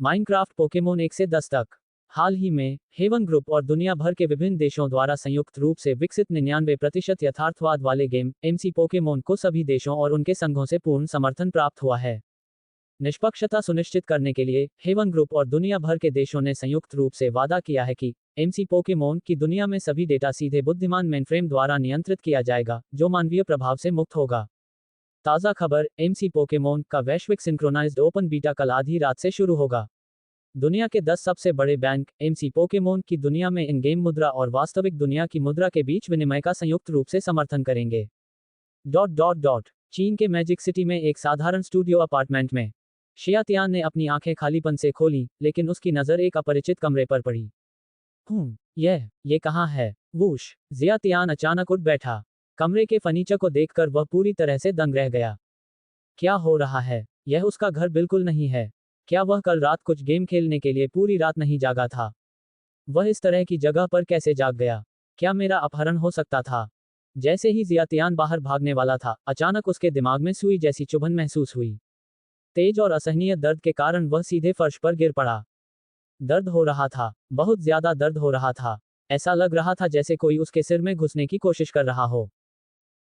Minecraft Pokemon 1 से 10 तक। हाल ही में हेवन ग्रुप और दुनिया भर के विभिन्न देशों द्वारा संयुक्त रूप से विकसित 99% यथार्थवाद वाले गेम एमसी पोकेमोन को सभी देशों और उनके संघों से पूर्ण समर्थन प्राप्त हुआ है। निष्पक्षता सुनिश्चित करने के लिए हेवन ग्रुप और दुनिया भर के देशों ने संयुक्त रूप से वादा किया है कि एमसी पोकेमोन की दुनिया में सभी डेटा सीधे बुद्धिमान मेनफ्रेम द्वारा नियंत्रित किया जाएगा, जो मानवीय प्रभाव से मुक्त होगा। ताज़ा खबर, एमसी पोकेमोन का वैश्विक सिंक्रोनाइज्ड ओपन बीटा कल आधी रात से शुरू होगा। दुनिया के 10 सबसे बड़े बैंक एमसी पोकेमोन की दुनिया में इन गेम मुद्रा और वास्तविक दुनिया की मुद्रा के बीच विनिमय का संयुक्त रूप से समर्थन करेंगे। चीन के मैजिक सिटी में एक साधारण स्टूडियो अपार्टमेंट में शियातियान ने अपनी आंखें खालीपन से खोली, लेकिन उसकी नज़र एक अपरिचित कमरे पर पड़ी। ये कहाँ है? वूश! जियातियान अचानक उठ बैठा। कमरे के फर्नीचर को देखकर वह पूरी तरह से दंग रह गया। क्या हो रहा है? यह उसका घर बिल्कुल नहीं है। क्या वह कल रात कुछ गेम खेलने के लिए पूरी रात नहीं जागा था? वह इस तरह की जगह पर कैसे जाग गया? क्या मेरा अपहरण हो सकता था? जैसे ही जियातियान बाहर भागने वाला था, अचानक उसके दिमाग में सुई जैसी चुभन महसूस हुई। तेज और असहनीय दर्द के कारण वह सीधे फर्श पर गिर पड़ा। दर्द हो रहा था, बहुत ज्यादा दर्द हो रहा था। ऐसा लग रहा था जैसे कोई उसके सिर में घुसने की कोशिश कर रहा हो।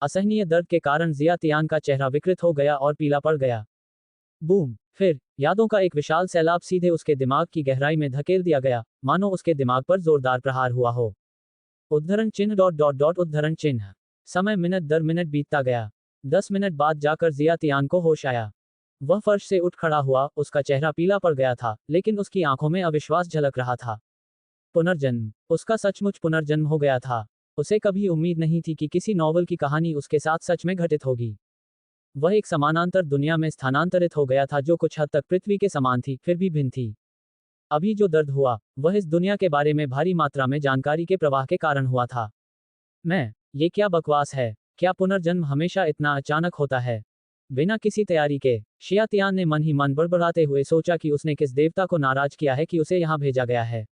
असहनीय दर्द के कारण जियातियान का चेहरा विकृत हो गया और पीला पड़ गया। बूम! फिर यादों का एक विशाल सैलाब सीधे उसके दिमाग की गहराई में धकेल दिया गया, मानो उसके दिमाग पर जोरदार प्रहार हुआ हो। उद्धरण चिन्ह उद्धरण चिन्ह। समय मिनट दर मिनट बीतता गया। 10 मिनट बाद जाकर जियातियान को होश आया। वह फर्श से उठ खड़ा हुआ, उसका चेहरा पीला पड़ गया था, लेकिन उसकी आंखों में अविश्वास झलक रहा था। पुनर्जन्म! उसका सचमुच पुनर्जन्म हो गया था। उसे कभी उम्मीद नहीं थी कि किसी नॉवल की कहानी उसके साथ सच में घटित होगी। वह एक समानांतर दुनिया में स्थानांतरित हो गया था जो कुछ हद तक पृथ्वी के समान थी, फिर भी भिन्न थी। अभी जो दर्द हुआ, वह इस दुनिया के बारे में भारी मात्रा में जानकारी के प्रवाह के कारण हुआ था। ये क्या बकवास है? क्या पुनर्जन्म हमेशा इतना अचानक होता है? बिना किसी तैयारी के शियातियान ने मन ही मन बड़बड़ाते हुए सोचा कि उसने किस देवता को नाराज किया है कि उसे यहाँ भेजा गया है।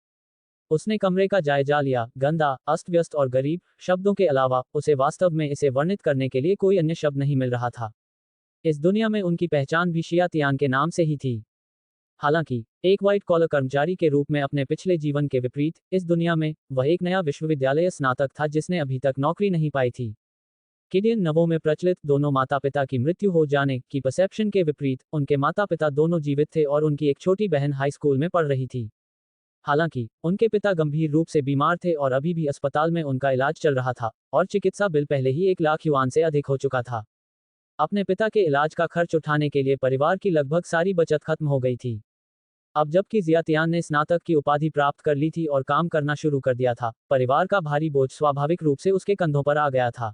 उसने कमरे का जायजा लिया। गंदा, अस्त व्यस्त और गरीब शब्दों के अलावा उसे वास्तव में इसे वर्णित करने के लिए कोई अन्य शब्द नहीं मिल रहा था। इस दुनिया में उनकी पहचान भी शियातियान के नाम से ही थी। हालांकि एक व्हाइट कॉलर कर्मचारी के रूप में अपने पिछले जीवन के विपरीत, इस दुनिया में वह एक नया विश्वविद्यालय स्नातक था जिसने अभी तक नौकरी नहीं पाई थी। किडियन नवों में प्रचलित दोनों माता पिता की मृत्यु हो जाने की परसेप्शन के विपरीत, उनके माता पिता दोनों जीवित थे और उनकी एक छोटी बहन हाई स्कूल में पढ़ रही थी। हालांकि उनके पिता गंभीर रूप से बीमार थे और अभी भी अस्पताल में उनका इलाज चल रहा था, और चिकित्सा बिल पहले ही 1 लाख युआन से अधिक हो चुका था। अपने पिता के इलाज का खर्च उठाने के लिए परिवार की लगभग सारी बचत खत्म हो गई थी। अब जबकि जियातियान ने स्नातक की उपाधि प्राप्त कर ली थी और काम करना शुरू कर दिया था, परिवार का भारी बोझ स्वाभाविक रूप से उसके कंधों पर आ गया था।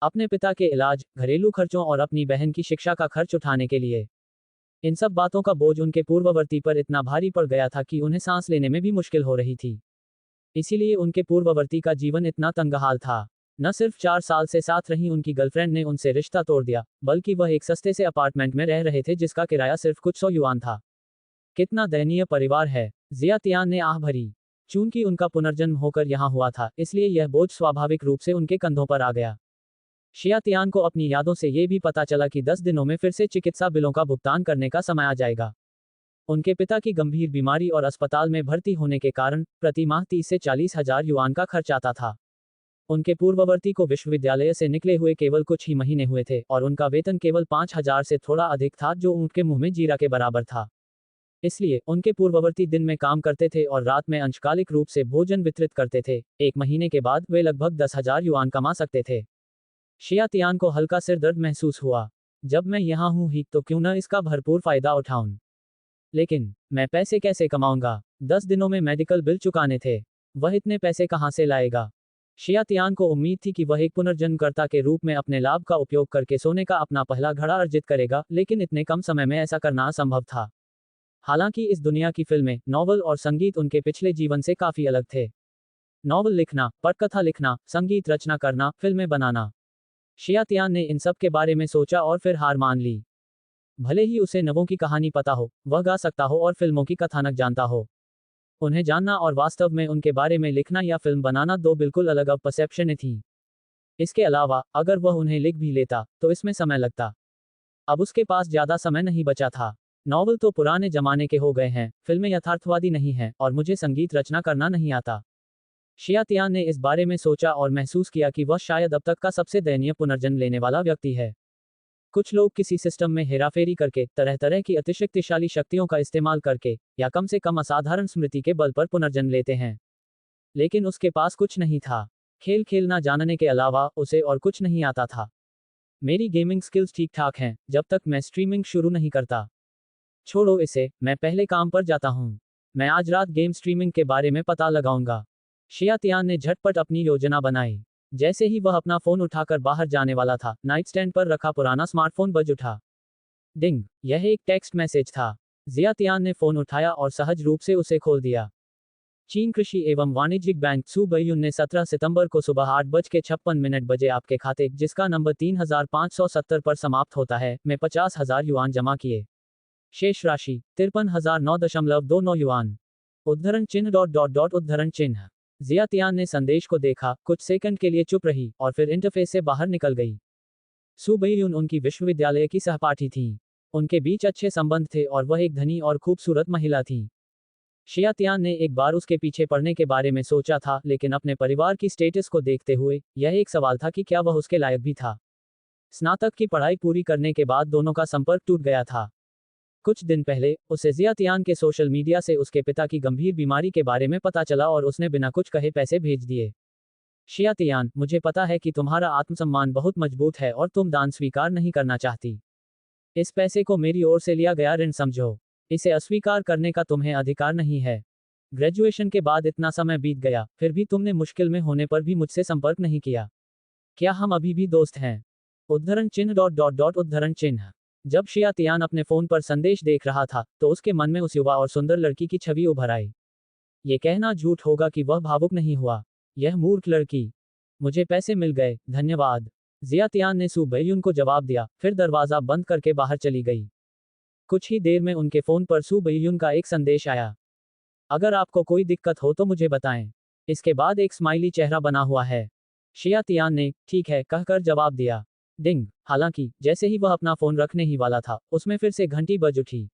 अपने पिता के इलाज, घरेलू खर्चों और अपनी बहन की शिक्षा का खर्च उठाने के लिए। इन सब बातों का बोझ उनके पूर्ववर्ती पर इतना भारी पड़ गया था कि उन्हें सांस लेने में भी मुश्किल हो रही थी। इसीलिए उनके पूर्ववर्ती का जीवन इतना तंगहाल था। न सिर्फ 4 साल से साथ रही उनकी गर्लफ्रेंड ने उनसे रिश्ता तोड़ दिया, बल्कि वह एक सस्ते से अपार्टमेंट में रह रहे थे जिसका किराया सिर्फ कुछ 100 युआन था। कितना दयनीय परिवार है। जियातियान ने आह भरी। चूंकि उनका पुनर्जन्म होकर यहाँ हुआ था, इसलिए यह बोझ स्वाभाविक रूप से उनके कंधों पर आ गया। शियातियान को अपनी यादों से ये भी पता चला कि 10 दिनों में फिर से चिकित्सा बिलों का भुगतान करने का समय आ जाएगा। उनके पिता की गंभीर बीमारी और अस्पताल में भर्ती होने के कारण प्रति माह 30 से 40 हजार युआन का खर्च आता था। उनके पूर्ववर्ती को विश्वविद्यालय से निकले हुए केवल कुछ ही महीने हुए थे और उनका वेतन केवल 5,000 से थोड़ा अधिक था, जो ऊंट के मुंह में जीरा के बराबर था। इसलिए उनके पूर्ववर्ती दिन में काम करते थे और रात में अंशकालिक रूप से भोजन वितरित करते थे। 1 महीने के बाद वे लगभग 10,000 युआन कमा सकते थे। शियातियान को हल्का सिर दर्द महसूस हुआ। जब मैं यहाँ हूँ ही तो क्यों न इसका भरपूर फायदा उठाऊं। लेकिन मैं पैसे कैसे कमाऊंगा? 10 दिनों में मेडिकल बिल चुकाने थे। वह इतने पैसे कहाँ से लाएगा? शियातियान को उम्मीद थी कि वह एक पुनर्जन्मकर्ता के रूप में अपने लाभ का उपयोग करके सोने का अपना पहला घड़ा अर्जित करेगा, लेकिन इतने कम समय में ऐसा करना असंभव था। हालांकि इस दुनिया की फिल्में, नॉवल और संगीत उनके पिछले जीवन से काफी अलग थे। नॉवल लिखना, पटकथा लिखना, संगीत रचना करना, फिल्में बनाना। शियातियान ने इन सब के बारे में सोचा और फिर हार मान ली। भले ही उसे नवों की कहानी पता हो, वह गा सकता हो और फिल्मों की कथानक जानता हो, उन्हें जानना और वास्तव में उनके बारे में लिखना या फिल्म बनाना 2 बिल्कुल अलग परसेप्शनें थीं। इसके अलावा, अगर वह उन्हें लिख भी लेता, तो इसमें समय लगता। अब उसके पास ज्यादा समय नहीं बचा था। नॉवल तो पुराने जमाने के हो गए हैं, फिल्में यथार्थवादी नहीं हैं, और मुझे संगीत रचना करना नहीं आता। शियातियान ने इस बारे में सोचा और महसूस किया कि वह शायद अब तक का सबसे दयनीय पुनर्जन्म लेने वाला व्यक्ति है। कुछ लोग किसी सिस्टम में हेराफेरी करके, तरह तरह की अतिशक्तिशाली शक्तियों का इस्तेमाल करके, या कम से कम असाधारण स्मृति के बल पर पुनर्जन्म लेते हैं। लेकिन उसके पास कुछ नहीं था। खेल खेलना जानने के अलावा उसे और कुछ नहीं आता था। मेरी गेमिंग स्किल्स ठीक ठाक हैं, जब तक मैं स्ट्रीमिंग शुरू नहीं करता। छोड़ो इसे, मैं पहले काम पर जाता हूँ। मैं आज रात गेम स्ट्रीमिंग के बारे में पता लगाऊंगा। शियातियान ने झटपट अपनी योजना बनाई। जैसे ही वह अपना फोन उठाकर बाहर जाने वाला था, नाइट स्टैंड पर रखा पुराना स्मार्टफोन बज उठा। डिंग, यह एक टेक्स्ट मैसेज था। जियातियान ने फोन उठाया और सहज रूप से उसे खोल दिया। चीन कृषि एवं वाणिज्यिक बैंक सू बैयुन ने 17 सितंबर को सुबह 8:56 बजे आपके खाते, जिसका नंबर 3570 पर समाप्त होता है, में 50,000 युआन जमा किए। शेष राशि 53,009.29 युआन। उद्धरण चिन्ह उद्धरण चिन्ह। जियातियान ने संदेश को देखा, कुछ सेकंड के लिए चुप रही, और फिर इंटरफेस से बाहर निकल गई। सू बैयुन उनकी विश्वविद्यालय की सहपाठी थीं। उनके बीच अच्छे संबंध थे और वह एक धनी और खूबसूरत महिला थीं। शियातियान ने एक बार उसके पीछे पड़ने के बारे में सोचा था, लेकिन अपने परिवार की स्टेटस को देखते हुए, यह एक सवाल था कि क्या वह उसके लायक भी था। स्नातक की पढ़ाई पूरी करने के बाद दोनों का संपर्क टूट गया था। कुछ दिन पहले, उसे जियातियान के सोशल मीडिया से उसके पिता की गंभीर बीमारी के बारे में पता चला और उसने बिना कुछ कहे पैसे भेज दिए। शियातियान, मुझे पता है कि तुम्हारा आत्मसम्मान बहुत मजबूत है और तुम दान स्वीकार नहीं करना चाहती। इस पैसे को मेरी ओर से लिया गया ऋण समझो। इसे अस्वीकार करने का तुम्हें अधिकार नहीं है। ग्रेजुएशन के बाद इतना समय बीत गया, फिर भी तुमने मुश्किल में होने पर भी मुझसे संपर्क नहीं किया। क्या हम अभी भी दोस्त हैं? उद्धरण चिन्ह उद्धरण चिन्ह। जब शियातियान अपने फोन पर संदेश देख रहा था, तो उसके मन में उस युवा और सुंदर लड़की की छवि उभर आई। ये कहना झूठ होगा कि वह भावुक नहीं हुआ। यह मूर्ख लड़की। मुझे पैसे मिल गए, धन्यवाद। जियातियान ने सू बैयुन को जवाब दिया, फिर दरवाजा बंद करके बाहर चली गई। कुछ ही देर में उनके फोन पर सू बैयुन का एक संदेश आया। अगर आपको कोई दिक्कत हो तो मुझे बताएं। इसके बाद एक स्माइली चेहरा बना हुआ है। शियातियान ने ठीक है कहकर जवाब दिया। डिंग। हालांकि जैसे ही वह अपना फोन रखने ही वाला था, उसमें फिर से घंटी बज उठी।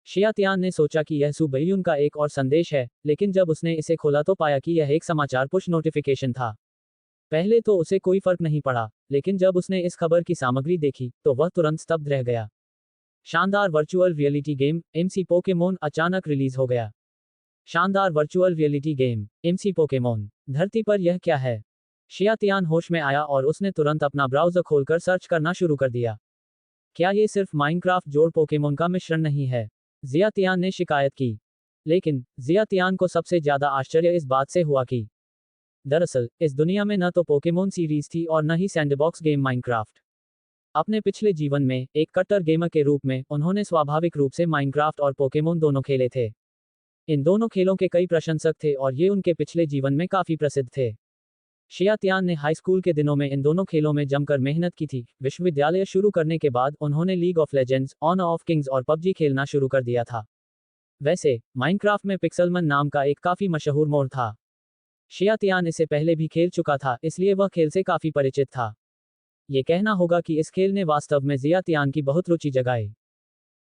शियातियान ने सोचा कि यह सू बैयुन का एक और संदेश है, लेकिन जब उसने इसे खोला तो पाया कि यह एक समाचार पुश नोटिफिकेशन था। पहले तो उसे कोई फर्क नहीं पड़ा, लेकिन जब उसने इस खबर की सामग्री देखी, तो वह तुरंत स्तब्ध रह गया। शानदार virtual reality game MC Pokemon अचानक रिलीज हो गया। शानदार virtual reality game MC Pokemon. धरती पर यह क्या है? शियातियान होश में आया और उसने तुरंत अपना ब्राउज़र खोलकर सर्च करना शुरू कर दिया। क्या ये सिर्फ माइनक्राफ्ट जोड़ पोकेमोन का मिश्रण नहीं है? जियातियान ने शिकायत की। लेकिन जियातियान को सबसे ज्यादा आश्चर्य इस बात से हुआ कि दरअसल इस दुनिया में न तो पोकेमोन सीरीज थी और न ही सैंडबॉक्स गेम माइनक्राफ्ट। अपने पिछले जीवन में एक कट्टर गेमर के रूप में उन्होंने स्वाभाविक रूप से माइनक्राफ्ट और पोकेमोन दोनों खेले थे। इन दोनों खेलों के कई प्रशंसक थे और ये उनके पिछले जीवन में काफी प्रसिद्ध थे। शियातियान ने हाई स्कूल के दिनों में इन दोनों खेलों में जमकर मेहनत की थी। विश्वविद्यालय शुरू करने के बाद उन्होंने League of Legends, Honor of Kings और पबजी खेलना शुरू कर दिया था। वैसे माइनक्राफ्ट में पिक्सलमन नाम का एक काफी मशहूर मोड था। शियातियान इसे पहले भी खेल चुका था, इसलिए वह खेल से काफी परिचित था। ये कहना होगा कि इस खेल ने वास्तव में जियातियान की बहुत रुचि जगाई।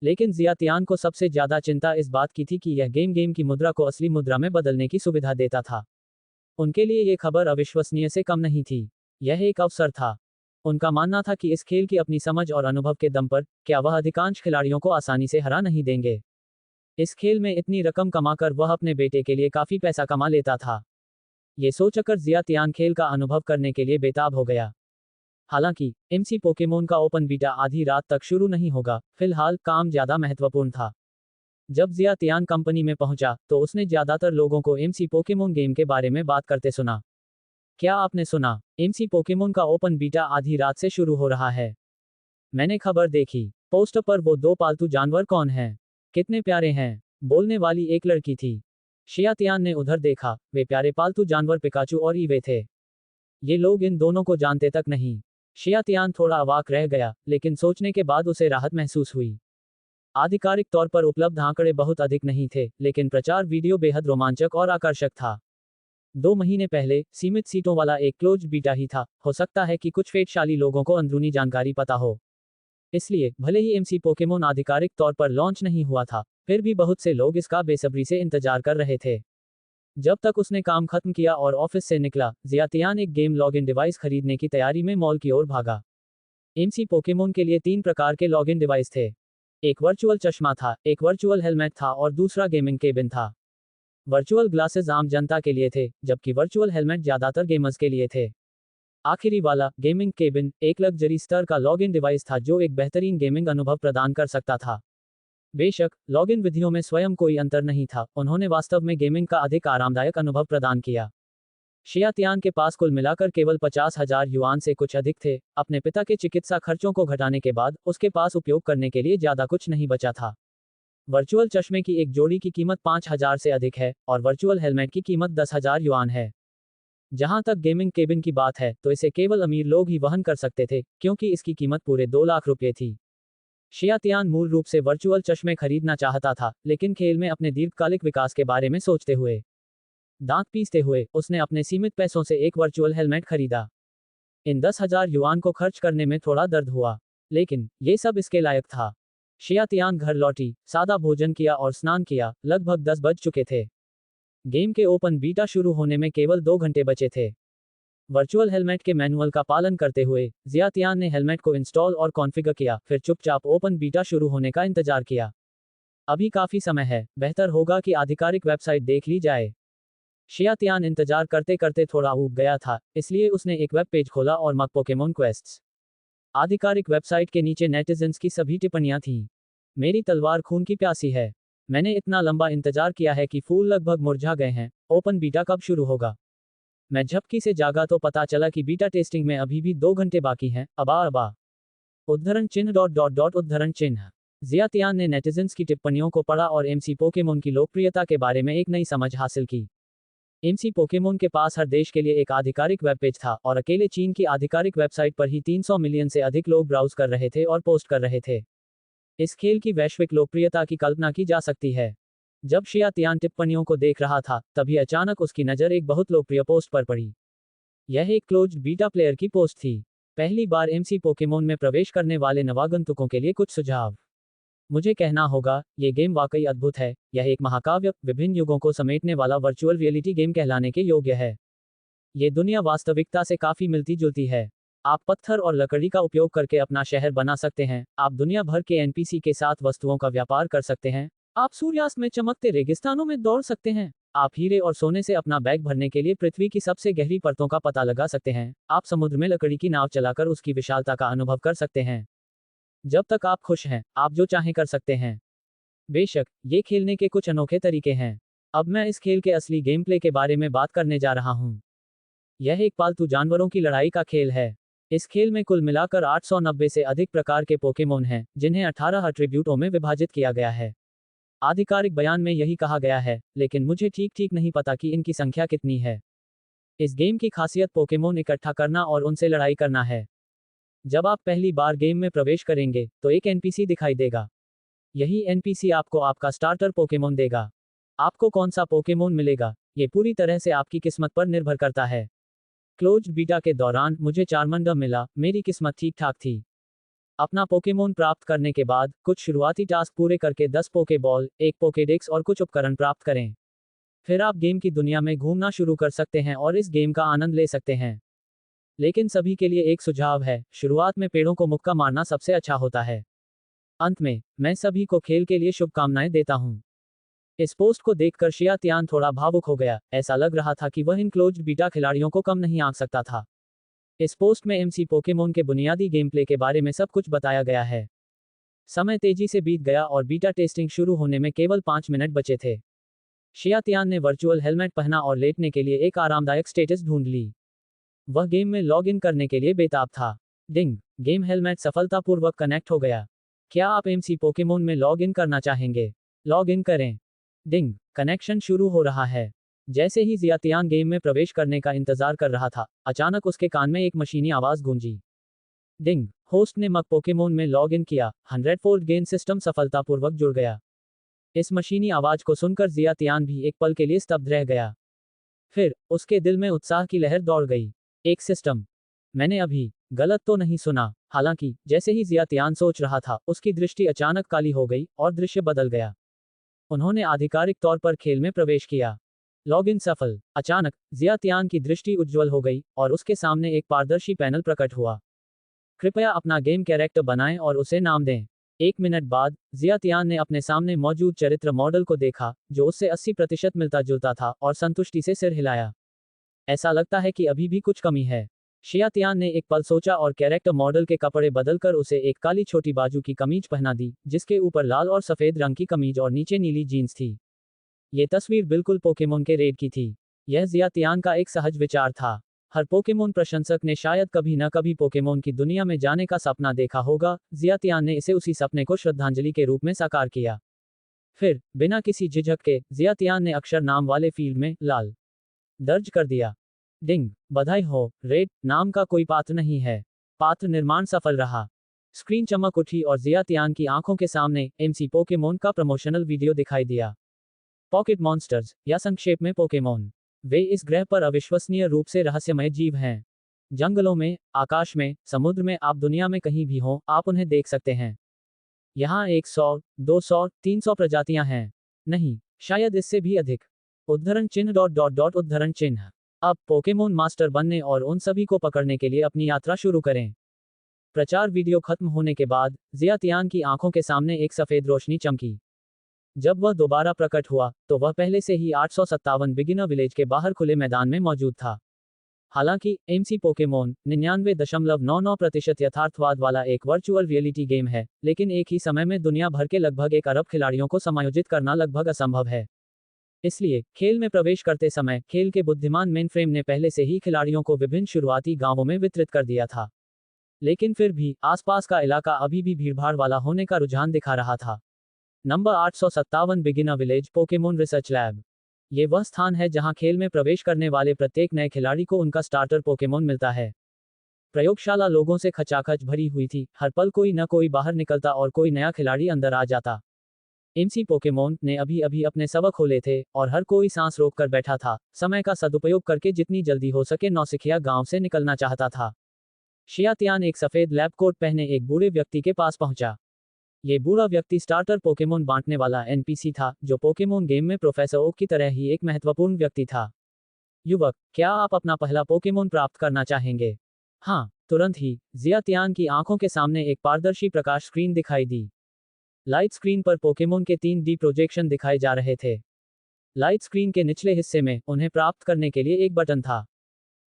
लेकिन जियातियान को सबसे ज्यादा चिंता इस बात की थी कि यह गेम की मुद्रा को असली मुद्रा में बदलने की सुविधा देता था। उनके लिए ये खबर अविश्वसनीय से कम नहीं थी। यह एक अवसर था। उनका मानना था कि इस खेल की अपनी समझ और अनुभव के दम पर, क्या वह अधिकांश खिलाड़ियों को आसानी से हरा नहीं देंगे। इस खेल में इतनी रकम कमाकर वह अपने बेटे के लिए काफी पैसा कमा लेता था। ये सोचकर जियातियान खेल का अनुभव करने के लिए बेताब हो गया। हालांकि एमसी पोकेमोन का ओपन बीटा आधी रात तक शुरू नहीं होगा, फिलहाल काम ज्यादा महत्वपूर्ण था। जब जियातियान कंपनी में पहुंचा, तो उसने ज्यादातर लोगों को एमसी पोकेमोन गेम के बारे में बात करते सुना। क्या आपने सुना? एमसी पोकेमोन का ओपन बीटा आधी रात से शुरू हो रहा है। मैंने खबर देखी। पोस्टर पर वो दो पालतू जानवर कौन हैं? कितने प्यारे हैं। बोलने वाली एक लड़की थी। शियातियान ने उधर देखा, वे प्यारे पालतू जानवर पिकाचू और ईवे थे। ये लोग इन दोनों को जानते तक नहीं। शियातियान थोड़ा अवाक रह गया, लेकिन सोचने के बाद उसे राहत महसूस हुई। आधिकारिक तौर पर उपलब्ध आंकड़े बहुत अधिक नहीं थे, लेकिन प्रचार वीडियो बेहद रोमांचक और आकर्षक था। 2 महीने पहले सीमित सीटों वाला एक क्लोज्ड बीटा ही था। हो सकता है कि कुछ फेटशाली लोगों को अंदरूनी जानकारी पता हो। इसलिए भले ही एमसी पोकेमोन आधिकारिक तौर पर लॉन्च नहीं हुआ था, फिर भी बहुत से लोग इसका बेसब्री से इंतजार कर रहे थे। जब तक उसने काम खत्म किया और ऑफिस से निकला, जियातियान एक गेम लॉगिन डिवाइस खरीदने की तैयारी में मॉल की ओर भागा। एमसी पोकेमोन के लिए 3 प्रकार के लॉगिन डिवाइस थे। एक वर्चुअल चश्मा था, एक वर्चुअल हेलमेट था और दूसरा गेमिंग केबिन था। वर्चुअल ग्लासेस आम जनता के लिए थे, जबकि वर्चुअल हेलमेट ज्यादातर गेमर्स के लिए थे। आखिरी वाला, गेमिंग केबिन, एक लग्जरी स्तर का लॉगिन डिवाइस था जो एक बेहतरीन गेमिंग अनुभव प्रदान कर सकता था। बेशक, लॉगिन विधियों में स्वयं कोई अंतर नहीं था, उन्होंने वास्तव में गेमिंग का अधिक आरामदायक अनुभव प्रदान किया। शियातियान के पास कुल मिलाकर केवल 50,000 युआन से कुछ अधिक थे। अपने पिता के चिकित्सा खर्चों को घटाने के बाद उसके पास उपयोग करने के लिए ज्यादा कुछ नहीं बचा था। वर्चुअल चश्मे की एक जोड़ी की कीमत 5,000 से अधिक है और वर्चुअल हेलमेट की कीमत 10,000 युआन है। जहां तक गेमिंग केबिन की बात है, तो इसे केवल अमीर लोग ही वहन कर सकते थे, क्योंकि इसकी कीमत पूरे 2 लाख रुपये थी। शियातियान मूल रूप से वर्चुअल चश्मे खरीदना चाहता था, लेकिन खेल में अपने दीर्घकालिक विकास के बारे में सोचते हुए, दांत पीसते हुए, उसने अपने सीमित पैसों से एक वर्चुअल हेलमेट खरीदा। इन 10,000 युआन को खर्च करने में थोड़ा दर्द हुआ, लेकिन ये सब इसके लायक था। शियातियान घर लौटी, सादा भोजन किया और स्नान किया। लगभग 10 बज चुके थे। गेम के ओपन बीटा शुरू होने में केवल 2 घंटे बचे थे। वर्चुअल हेलमेट के मैनुअल का पालन करते हुए, जियातियान ने हेलमेट को इंस्टॉल और कॉन्फ़िगर किया, फिर चुपचाप ओपन बीटा शुरू होने का इंतजार किया। अभी काफी समय है, बेहतर होगा कि आधिकारिक वेबसाइट देख ली जाए। शियातियान इंतजार करते करते थोड़ा ऊब गया था, इसलिए उसने एक वेब पेज खोला और मक पोकेमोन क्वेस्ट्स आधिकारिक वेबसाइट के नीचे नेटिजन्स की सभी टिप्पणियां थीं। मेरी तलवार खून की प्यासी है। मैंने इतना लंबा इंतजार किया है कि फूल लगभग मुरझा गए हैं। ओपन बीटा कब शुरू होगा? मैं झपकी से जागा तो पता चला कि बीटा टेस्टिंग में अभी भी 2 घंटे बाकी हैं। अबा अबा उद्धरण चिन्ह डॉट डॉट डॉट उद्धरण चिन्ह। जियातियान ने नेटिजन्स की टिप्पणियों को पढ़ा और एमसी पोकेमोन की लोकप्रियता के बारे में एक नई समझ हासिल की। एमसी पोकेमोन के पास हर देश के लिए एक आधिकारिक वेब पेज था और अकेले चीन की आधिकारिक वेबसाइट पर ही 300 मिलियन से अधिक लोग ब्राउज कर रहे थे और पोस्ट कर रहे थे। इस खेल की वैश्विक लोकप्रियता की कल्पना की जा सकती है। जब शियातियान टिप्पणियों को देख रहा था, तभी अचानक उसकी नज़र एक बहुत लोकप्रिय पोस्ट पर पड़ी। यह एक क्लोज्ड बीटा प्लेयर की पोस्ट थी। पहली बार एमसी पोकेमोन में प्रवेश करने वाले नवागंतुकों के लिए कुछ सुझाव। मुझे कहना होगा, ये गेम वाकई अद्भुत है। यह एक महाकाव्य, विभिन्न युगों को समेटने वाला वर्चुअल रियलिटी गेम कहलाने के योग्य है। ये दुनिया वास्तविकता से काफी मिलती जुलती है। आप पत्थर और लकड़ी का उपयोग करके अपना शहर बना सकते हैं। आप दुनिया भर के एनपीसी के साथ वस्तुओं का व्यापार कर सकते हैं। आप सूर्यास्त में चमकते रेगिस्तानों में दौड़ सकते हैं। आप हीरे और सोने से अपना बैग भरने के लिए पृथ्वी की सबसे गहरी परतों का पता लगा सकते हैं। आप समुद्र में लकड़ी की नाव चलाकर उसकी विशालता का अनुभव कर सकते हैं। जब तक आप खुश हैं, आप जो चाहें कर सकते हैं। बेशक, ये खेलने के कुछ अनोखे तरीके हैं। अब मैं इस खेल के असली गेम प्ले के बारे में बात करने जा रहा हूँ। यह एक पालतू जानवरों की लड़ाई का खेल है। इस खेल में कुल मिलाकर 890 से अधिक प्रकार के पोकेमोन हैं, जिन्हें 18 अट्रीब्यूटों में विभाजित किया गया है। आधिकारिक बयान में यही कहा गया है, लेकिन मुझे ठीक नहीं पता कि इनकी संख्या कितनी है। इस गेम की खासियत पोकेमोन इकट्ठा करना और उनसे लड़ाई करना है। जब आप पहली बार गेम में प्रवेश करेंगे, तो एक एनपीसी दिखाई देगा। यही एनपीसी आपको आपका स्टार्टर पोकेमोन देगा। आपको कौन सा पोकेमोन मिलेगा, ये पूरी तरह से आपकी किस्मत पर निर्भर करता है। क्लोज्ड बीटा के दौरान मुझे चारमंडा मिला, मेरी किस्मत ठीक ठाक थी। अपना पोकेमोन प्राप्त करने के बाद, कुछ शुरुआती टास्क पूरे करके 10 पोकेबॉल, एक पोकेडेक्स और कुछ उपकरण प्राप्त करें। फिर आप गेम की दुनिया में घूमना शुरू कर सकते हैं और इस गेम का आनंद ले सकते हैं। लेकिन सभी के लिए एक सुझाव है, शुरुआत में पेड़ों को मुक्का मारना सबसे अच्छा होता है। अंत में, मैं सभी को खेल के लिए शुभकामनाएं देता हूं। इस पोस्ट को देखकर शियातियान थोड़ा भावुक हो गया। ऐसा लग रहा था कि वह इन क्लोज्ड बीटा खिलाड़ियों को कम नहीं आंक सकता था। इस पोस्ट में एमसी पोकेमोन के बुनियादी गेम प्ले के बारे में सब कुछ बताया गया है। समय तेजी से बीत गया और बीटा टेस्टिंग शुरू होने में केवल 5 मिनट बचे थे। शियातियान ने वर्चुअल हेलमेट पहना और लेटने के लिए एक आरामदायक स्टेटस ढूंढ ली। वह गेम में लॉग इन करने के लिए बेताब था। डिंग, गेम हेलमेट सफलतापूर्वक कनेक्ट हो गया। क्या आप एमसी पोकेमोन में लॉग इन करना चाहेंगे? लॉग इन करें। डिंग, कनेक्शन शुरू हो रहा है। जैसे ही जियातियान गेम में प्रवेश करने का इंतजार कर रहा था, अचानक उसके कान में एक मशीनी आवाज गूंजी। डिंग, होस्ट ने मक पोकेमोन में लॉग इन किया। 100 गेम सिस्टम सफलतापूर्वक जुड़ गया। इस मशीनी आवाज को सुनकर जियातियान भी एक पल के लिए स्तब्ध रह गया। फिर, उसके दिल में उत्साह की लहर दौड़ गई। एक सिस्टम मैंने अभी गलत तो नहीं सुना? हालांकि जैसे ही जियातियान सोच रहा था, उसकी दृष्टि अचानक काली हो गई और दृश्य बदल गया। उन्होंने आधिकारिक तौर पर खेल में प्रवेश किया। लॉगिन सफल। अचानक जियातियान की दृष्टि उज्ज्वल हो गई और उसके सामने एक पारदर्शी पैनल प्रकट हुआ। कृपया अपना गेम कैरेक्टर बनाएं और उसे नाम दें। 1 मिनट बाद जियातियान ने अपने सामने मौजूद चरित्र मॉडल को देखा, जो उससे 80% मिलता जुलता था, और संतुष्टि से सिर हिलाया। ऐसा लगता है कि अभी भी कुछ कमी है। शियातियान ने एक पल सोचा और कैरेक्टर मॉडल के कपड़े बदलकर उसे एक काली छोटी बाजू की कमीज पहना दी, जिसके ऊपर लाल और सफेद रंग की कमीज और नीचे नीली जीन्स थी। ये तस्वीर बिल्कुल पोकेमोन के रेड की थी। यह जियातियान का एक सहज विचार था। हर पोकेमोन प्रशंसक ने शायद कभी न कभी पोकेमोन की दुनिया में जाने का सपना देखा होगा। जियातियान ने इसे उसी सपने को श्रद्धांजलि के रूप में साकार किया। फिर बिना किसी झिझक के जियातियान ने अक्षर नाम वाले फील्ड में लाल दर्ज कर दिया। डिंग, बधाई हो, रेड नाम का कोई पात्र नहीं है। पात्र निर्माण सफल रहा। स्क्रीन चमक उठी और जियातियान की आंखों के सामने एमसी पोकेमोन का प्रमोशनल वीडियो दिखाई दिया। पॉकेट मॉन्स्टर्स, या संक्षेप में पोकेमोन, वे इस ग्रह पर अविश्वसनीय रूप से रहस्यमय जीव हैं। जंगलों में, आकाश में, समुद्र में, आप दुनिया में कहीं भी हों, आप उन्हें देख सकते हैं। यहाँ 100, 200, 300 प्रजातियां हैं। नहीं, शायद इससे भी अधिक। उद्धरण चिन्ह डॉट डॉट डॉट उद्धरण चिन्ह। अब पोकेमोन मास्टर बनने और उन सभी को पकड़ने के लिए अपनी यात्रा शुरू करें। प्रचार वीडियो खत्म होने के बाद जियातियान की आंखों के सामने एक सफेद रोशनी चमकी। जब वह दोबारा प्रकट हुआ, तो वह पहले से ही 857 बिगिनर विलेज के बाहर खुले मैदान में मौजूद था। हालांकि एमसी पोकेमोन 99.99% यथार्थवाद वाला एक वर्चुअल रियलिटी गेम है, लेकिन एक ही समय में दुनिया भर के लगभग 1 अरब खिलाड़ियों को समायोजित करना लगभग असंभव है। इसलिए खेल में प्रवेश करते समय खेल के बुद्धिमान मेनफ्रेम ने पहले से ही खिलाड़ियों को विभिन्न शुरुआती गांवों में वितरित कर दिया था। लेकिन फिर भी आसपास का इलाका अभी भी भीड़भाड़ वाला होने का रुझान दिखा रहा था। Number 857 beginner village Pokemon research lab. ये वह स्थान है जहां खेल में प्रवेश करने वाले प्रत्येक नए खिलाड़ी को उनका स्टार्टर पोकेमोन मिलता है। प्रयोगशाला लोगों से खचाखच भरी हुई थी। हर पल कोई न कोई बाहर निकलता और कोई नया खिलाड़ी अंदर आ जाता। एमसी पोकेमोन ने अभी अभी अपने सबक खोले थे और हर कोई सांस रोक कर बैठा था, समय का सदुपयोग करके जितनी जल्दी हो सके नौसिखिया गांव से निकलना चाहता था। शियातियान एक सफेद लैब कोट पहने एक बूढ़े व्यक्ति के पास पहुंचा। ये बूढ़ा व्यक्ति स्टार्टर पोकेमोन बांटने वाला एनपीसी था, जो पोकेमोन गेम में प्रोफेसर ओक की तरह ही एक महत्वपूर्ण व्यक्ति था। युवक, क्या आप अपना पहला पोकेमोन प्राप्त करना चाहेंगे? हाँ, तुरंत ही जियातियान की आंखों के सामने एक पारदर्शी प्रकाश स्क्रीन दिखाई दी। लाइट स्क्रीन पर पोकेमोन के 3D प्रोजेक्शन दिखाए जा रहे थे। लाइट स्क्रीन के निचले हिस्से में उन्हें प्राप्त करने के लिए एक बटन था।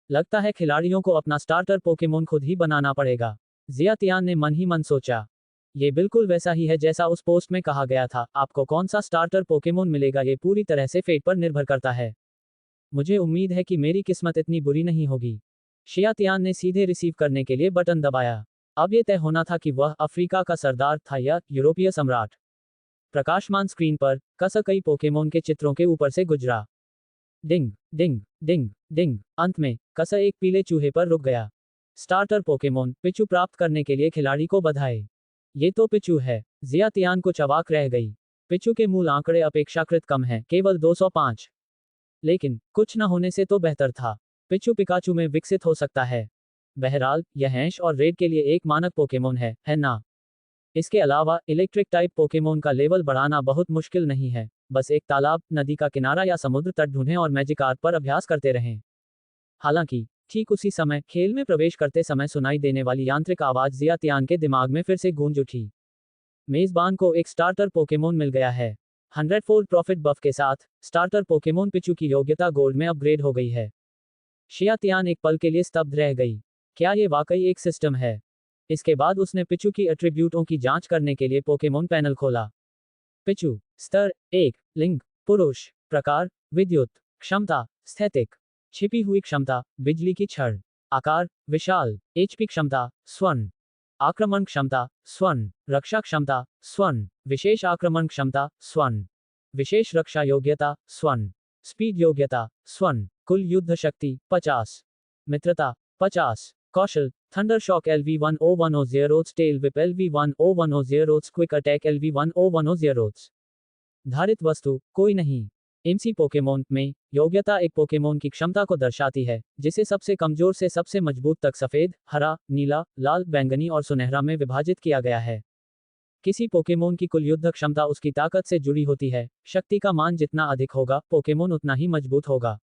लगता है खिलाड़ियों को अपना स्टार्टर पोकेमोन खुद ही बनाना पड़ेगा, जियातियान ने मन ही मन सोचा। ये बिल्कुल वैसा ही है जैसा उस पोस्ट में कहा गया था। आपको कौन सा स्टार्टर पोकेमोन मिलेगा ये पूरी तरह से फेट पर निर्भर करता है। मुझे उम्मीद है कि मेरी किस्मत इतनी बुरी नहीं होगी। शियातियान ने सीधे रिसीव करने के लिए बटन दबाया। अब ये तय होना था कि वह अफ्रीका का सरदार था या यूरोपीय सम्राट। प्रकाशमान स्क्रीन पर कसा कई पोकेमोन के चित्रों के ऊपर से गुजरा। डिंग डिंग डिंग डिंग। अंत में कसा एक पीले चूहे पर रुक गया। स्टार्टर पोकेमोन पिचू प्राप्त करने के लिए खिलाड़ी को बधाई। ये तो पिचू है। जियातियान कुछ अवाक रह गई। पिचू के मूल आंकड़े अपेक्षाकृत कम हैं, केवल 205। लेकिन कुछ न होने से तो बेहतर था। पिचू पिकाचू में विकसित हो सकता है। बहरहाल यह हैश और रेड के लिए एक मानक पोकेमोन है ना? इसके अलावा इलेक्ट्रिक टाइप पोकेमोन का लेवल बढ़ाना बहुत मुश्किल नहीं है। बस एक तालाब, नदी का किनारा या समुद्र तट ढूंढें और मैजिकार्प पर अभ्यास करते रहें। हालांकि ठीक उसी समय खेल में प्रवेश करते समय सुनाई देने वाली यांत्रिक आवाज जियातियान के दिमाग में फिर से गूंज उठी। मेजबान को एक स्टार्टर पोकेमोन मिल गया है। 100-fold प्रॉफिट बफ के साथ स्टार्टर पोकेमोन पिचू की योग्यता गोल्ड में अपग्रेड हो गई है। शियातियान एक पल के लिए स्तब्ध रह गई। क्या ये वाकई एक सिस्टम है? इसके बाद उसने पिचू की एट्रीब्यूटों की जांच करने के लिए पोकेमोन पैनल खोला। पिचू स्तर 1, लिंग पुरुष, प्रकार विद्युत, क्षमता स्थैतिक, छिपी हुई क्षमता बिजली की छड़, आकार विशाल, एचपी क्षमता स्वर्ण, आक्रमण क्षमता स्वर्ण, रक्षा क्षमता स्वर्ण, विशेष आक्रमण क्षमता स्वर्ण, विशेष रक्षा योग्यता स्वर्ण, स्पीड योग्यता स्वर्ण, कुल युद्ध शक्ति 50, मित्रता 50, कौशल thunder shock LV1010 tail whip LV1010 quick attack LV1010। धारित वस्तु कोई नहीं। एमसी पोकेमोन में योग्यता एक पोकेमोन की क्षमता को दर्शाती है जिसे सबसे कमजोर से सबसे मजबूत तक सफेद, हरा, नीला, लाल, बैंगनी और सुनहरा में विभाजित किया गया है। किसी पोकेमोन की कुल युद्ध क्षमता उसकी ताकत से जुड़ी होती है। शक्ति का मान जितना अधिक होगा, पोकेमोन उतना ही मजबूत होगा।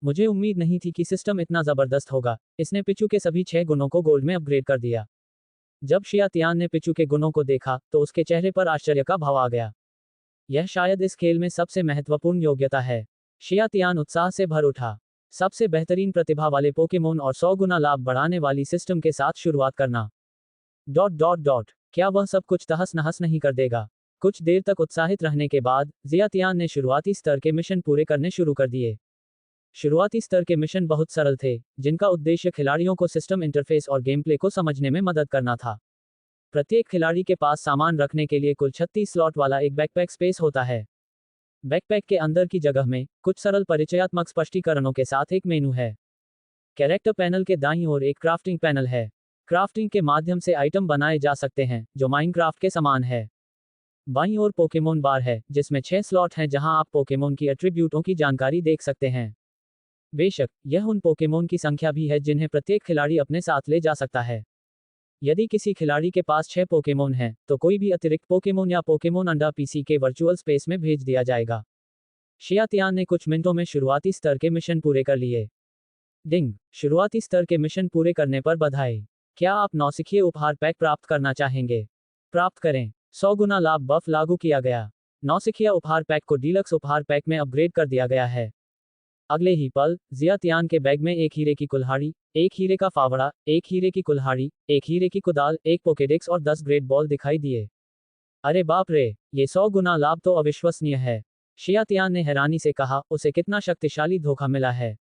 मुझे उम्मीद नहीं थी कि सिस्टम इतना जबरदस्त होगा। इसने पिचू के सभी 6 गुणों को गोल्ड में अपग्रेड कर दिया। जब शिया तियान ने पिचू के गुणों को देखा तो उसके चेहरे पर आश्चर्य का भाव आ गया। यह शायद इस खेल में सबसे महत्वपूर्ण योग्यता है। शिया तियान उत्साह से भर उठा। सबसे बेहतरीन प्रतिभा वाले पोकेमोन और 100 गुना लाभ बढ़ाने वाली सिस्टम के साथ शुरुआत करना। क्या वह सब कुछ तहस नहस नहीं कर देगा? कुछ देर तक उत्साहित रहने के बाद जिया तियान ने शुरुआती स्तर के मिशन पूरे करने शुरू कर दिए। शुरुआती स्तर के मिशन बहुत सरल थे, जिनका उद्देश्य खिलाड़ियों को सिस्टम इंटरफेस और गेम प्ले को समझने में मदद करना था। प्रत्येक खिलाड़ी के पास सामान रखने के लिए कुल 36 स्लॉट वाला एक बैकपैक स्पेस होता है। बैकपैक के अंदर की जगह में कुछ सरल परिचयात्मक स्पष्टीकरणों के साथ एक मेनू है। कैरेक्टर पैनल के दाईं ओर एक क्राफ्टिंग पैनल है। क्राफ्टिंग के माध्यम से आइटम बनाए जा सकते हैं, जो माइनक्राफ्ट के समान है। बाईं ओर पोकेमोन बार है, जिसमें 6 स्लॉट हैं जहां आप पोकेमोन की एट्रीब्यूटों की जानकारी देख सकते हैं। बेशक, यह उन पोकेमोन की संख्या भी है जिन्हें प्रत्येक खिलाड़ी अपने साथ ले जा सकता है। यदि किसी खिलाड़ी के पास 6 पोकेमोन हैं, तो कोई भी अतिरिक्त पोकेमोन या पोकेमोन अंडा पीसी के वर्चुअल स्पेस में भेज दिया जाएगा। शिया तियान ने कुछ मिनटों में शुरुआती स्तर के मिशन पूरे कर लिए। डिंग! शुरुआती स्तर के मिशन पूरे करने पर बधाई। क्या आप नौसिखिए उपहार पैक प्राप्त करना चाहेंगे? प्राप्त करें। 100 गुना लाभ बफ लागू किया गया। नौसिखिया उपहार पैक को डीलक्स उपहार पैक में अपग्रेड कर दिया गया है। अगले ही पल जिया तियान के बैग में एक हीरे की कुल्हाड़ी, एक हीरे का फावड़ा, एक हीरे की कुल्हाड़ी, एक हीरे की कुदाल, एक पोकेडेक्स और 10 ग्रेट बॉल दिखाई दिए। अरे बाप रे, ये 100 गुना लाभ तो अविश्वसनीय है। शिया तियान ने हैरानी से कहा, उसे कितना शक्तिशाली धोखा मिला है।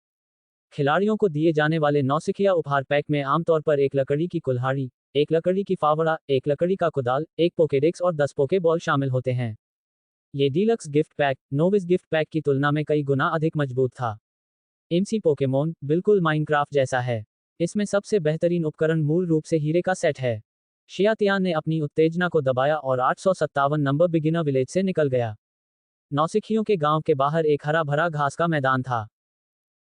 खिलाड़ियों को दिए जाने वाले नौसिखिया उपहार पैक में आमतौर पर एक लकड़ी की कुल्हाड़ी, एक लकड़ी की फावड़ा, एक लकड़ी का कुदाल, एक पोकेडेक्स और 10 पोके बॉल शामिल होते हैं। ये deluxe gift pack novice gift pack की तुलना में कई गुना अधिक मजबूत था। एमसी पोकेमोन बिल्कुल माइनक्राफ्ट जैसा है। इसमें सबसे बेहतरीन उपकरण मूल रूप से हीरे का सेट है। शिया तियान ने अपनी उत्तेजना को दबाया और 857 नंबर बिगिनर विलेज से निकल गया। नौसिखियों के गांव के बाहर एक हरा भरा घास का मैदान था।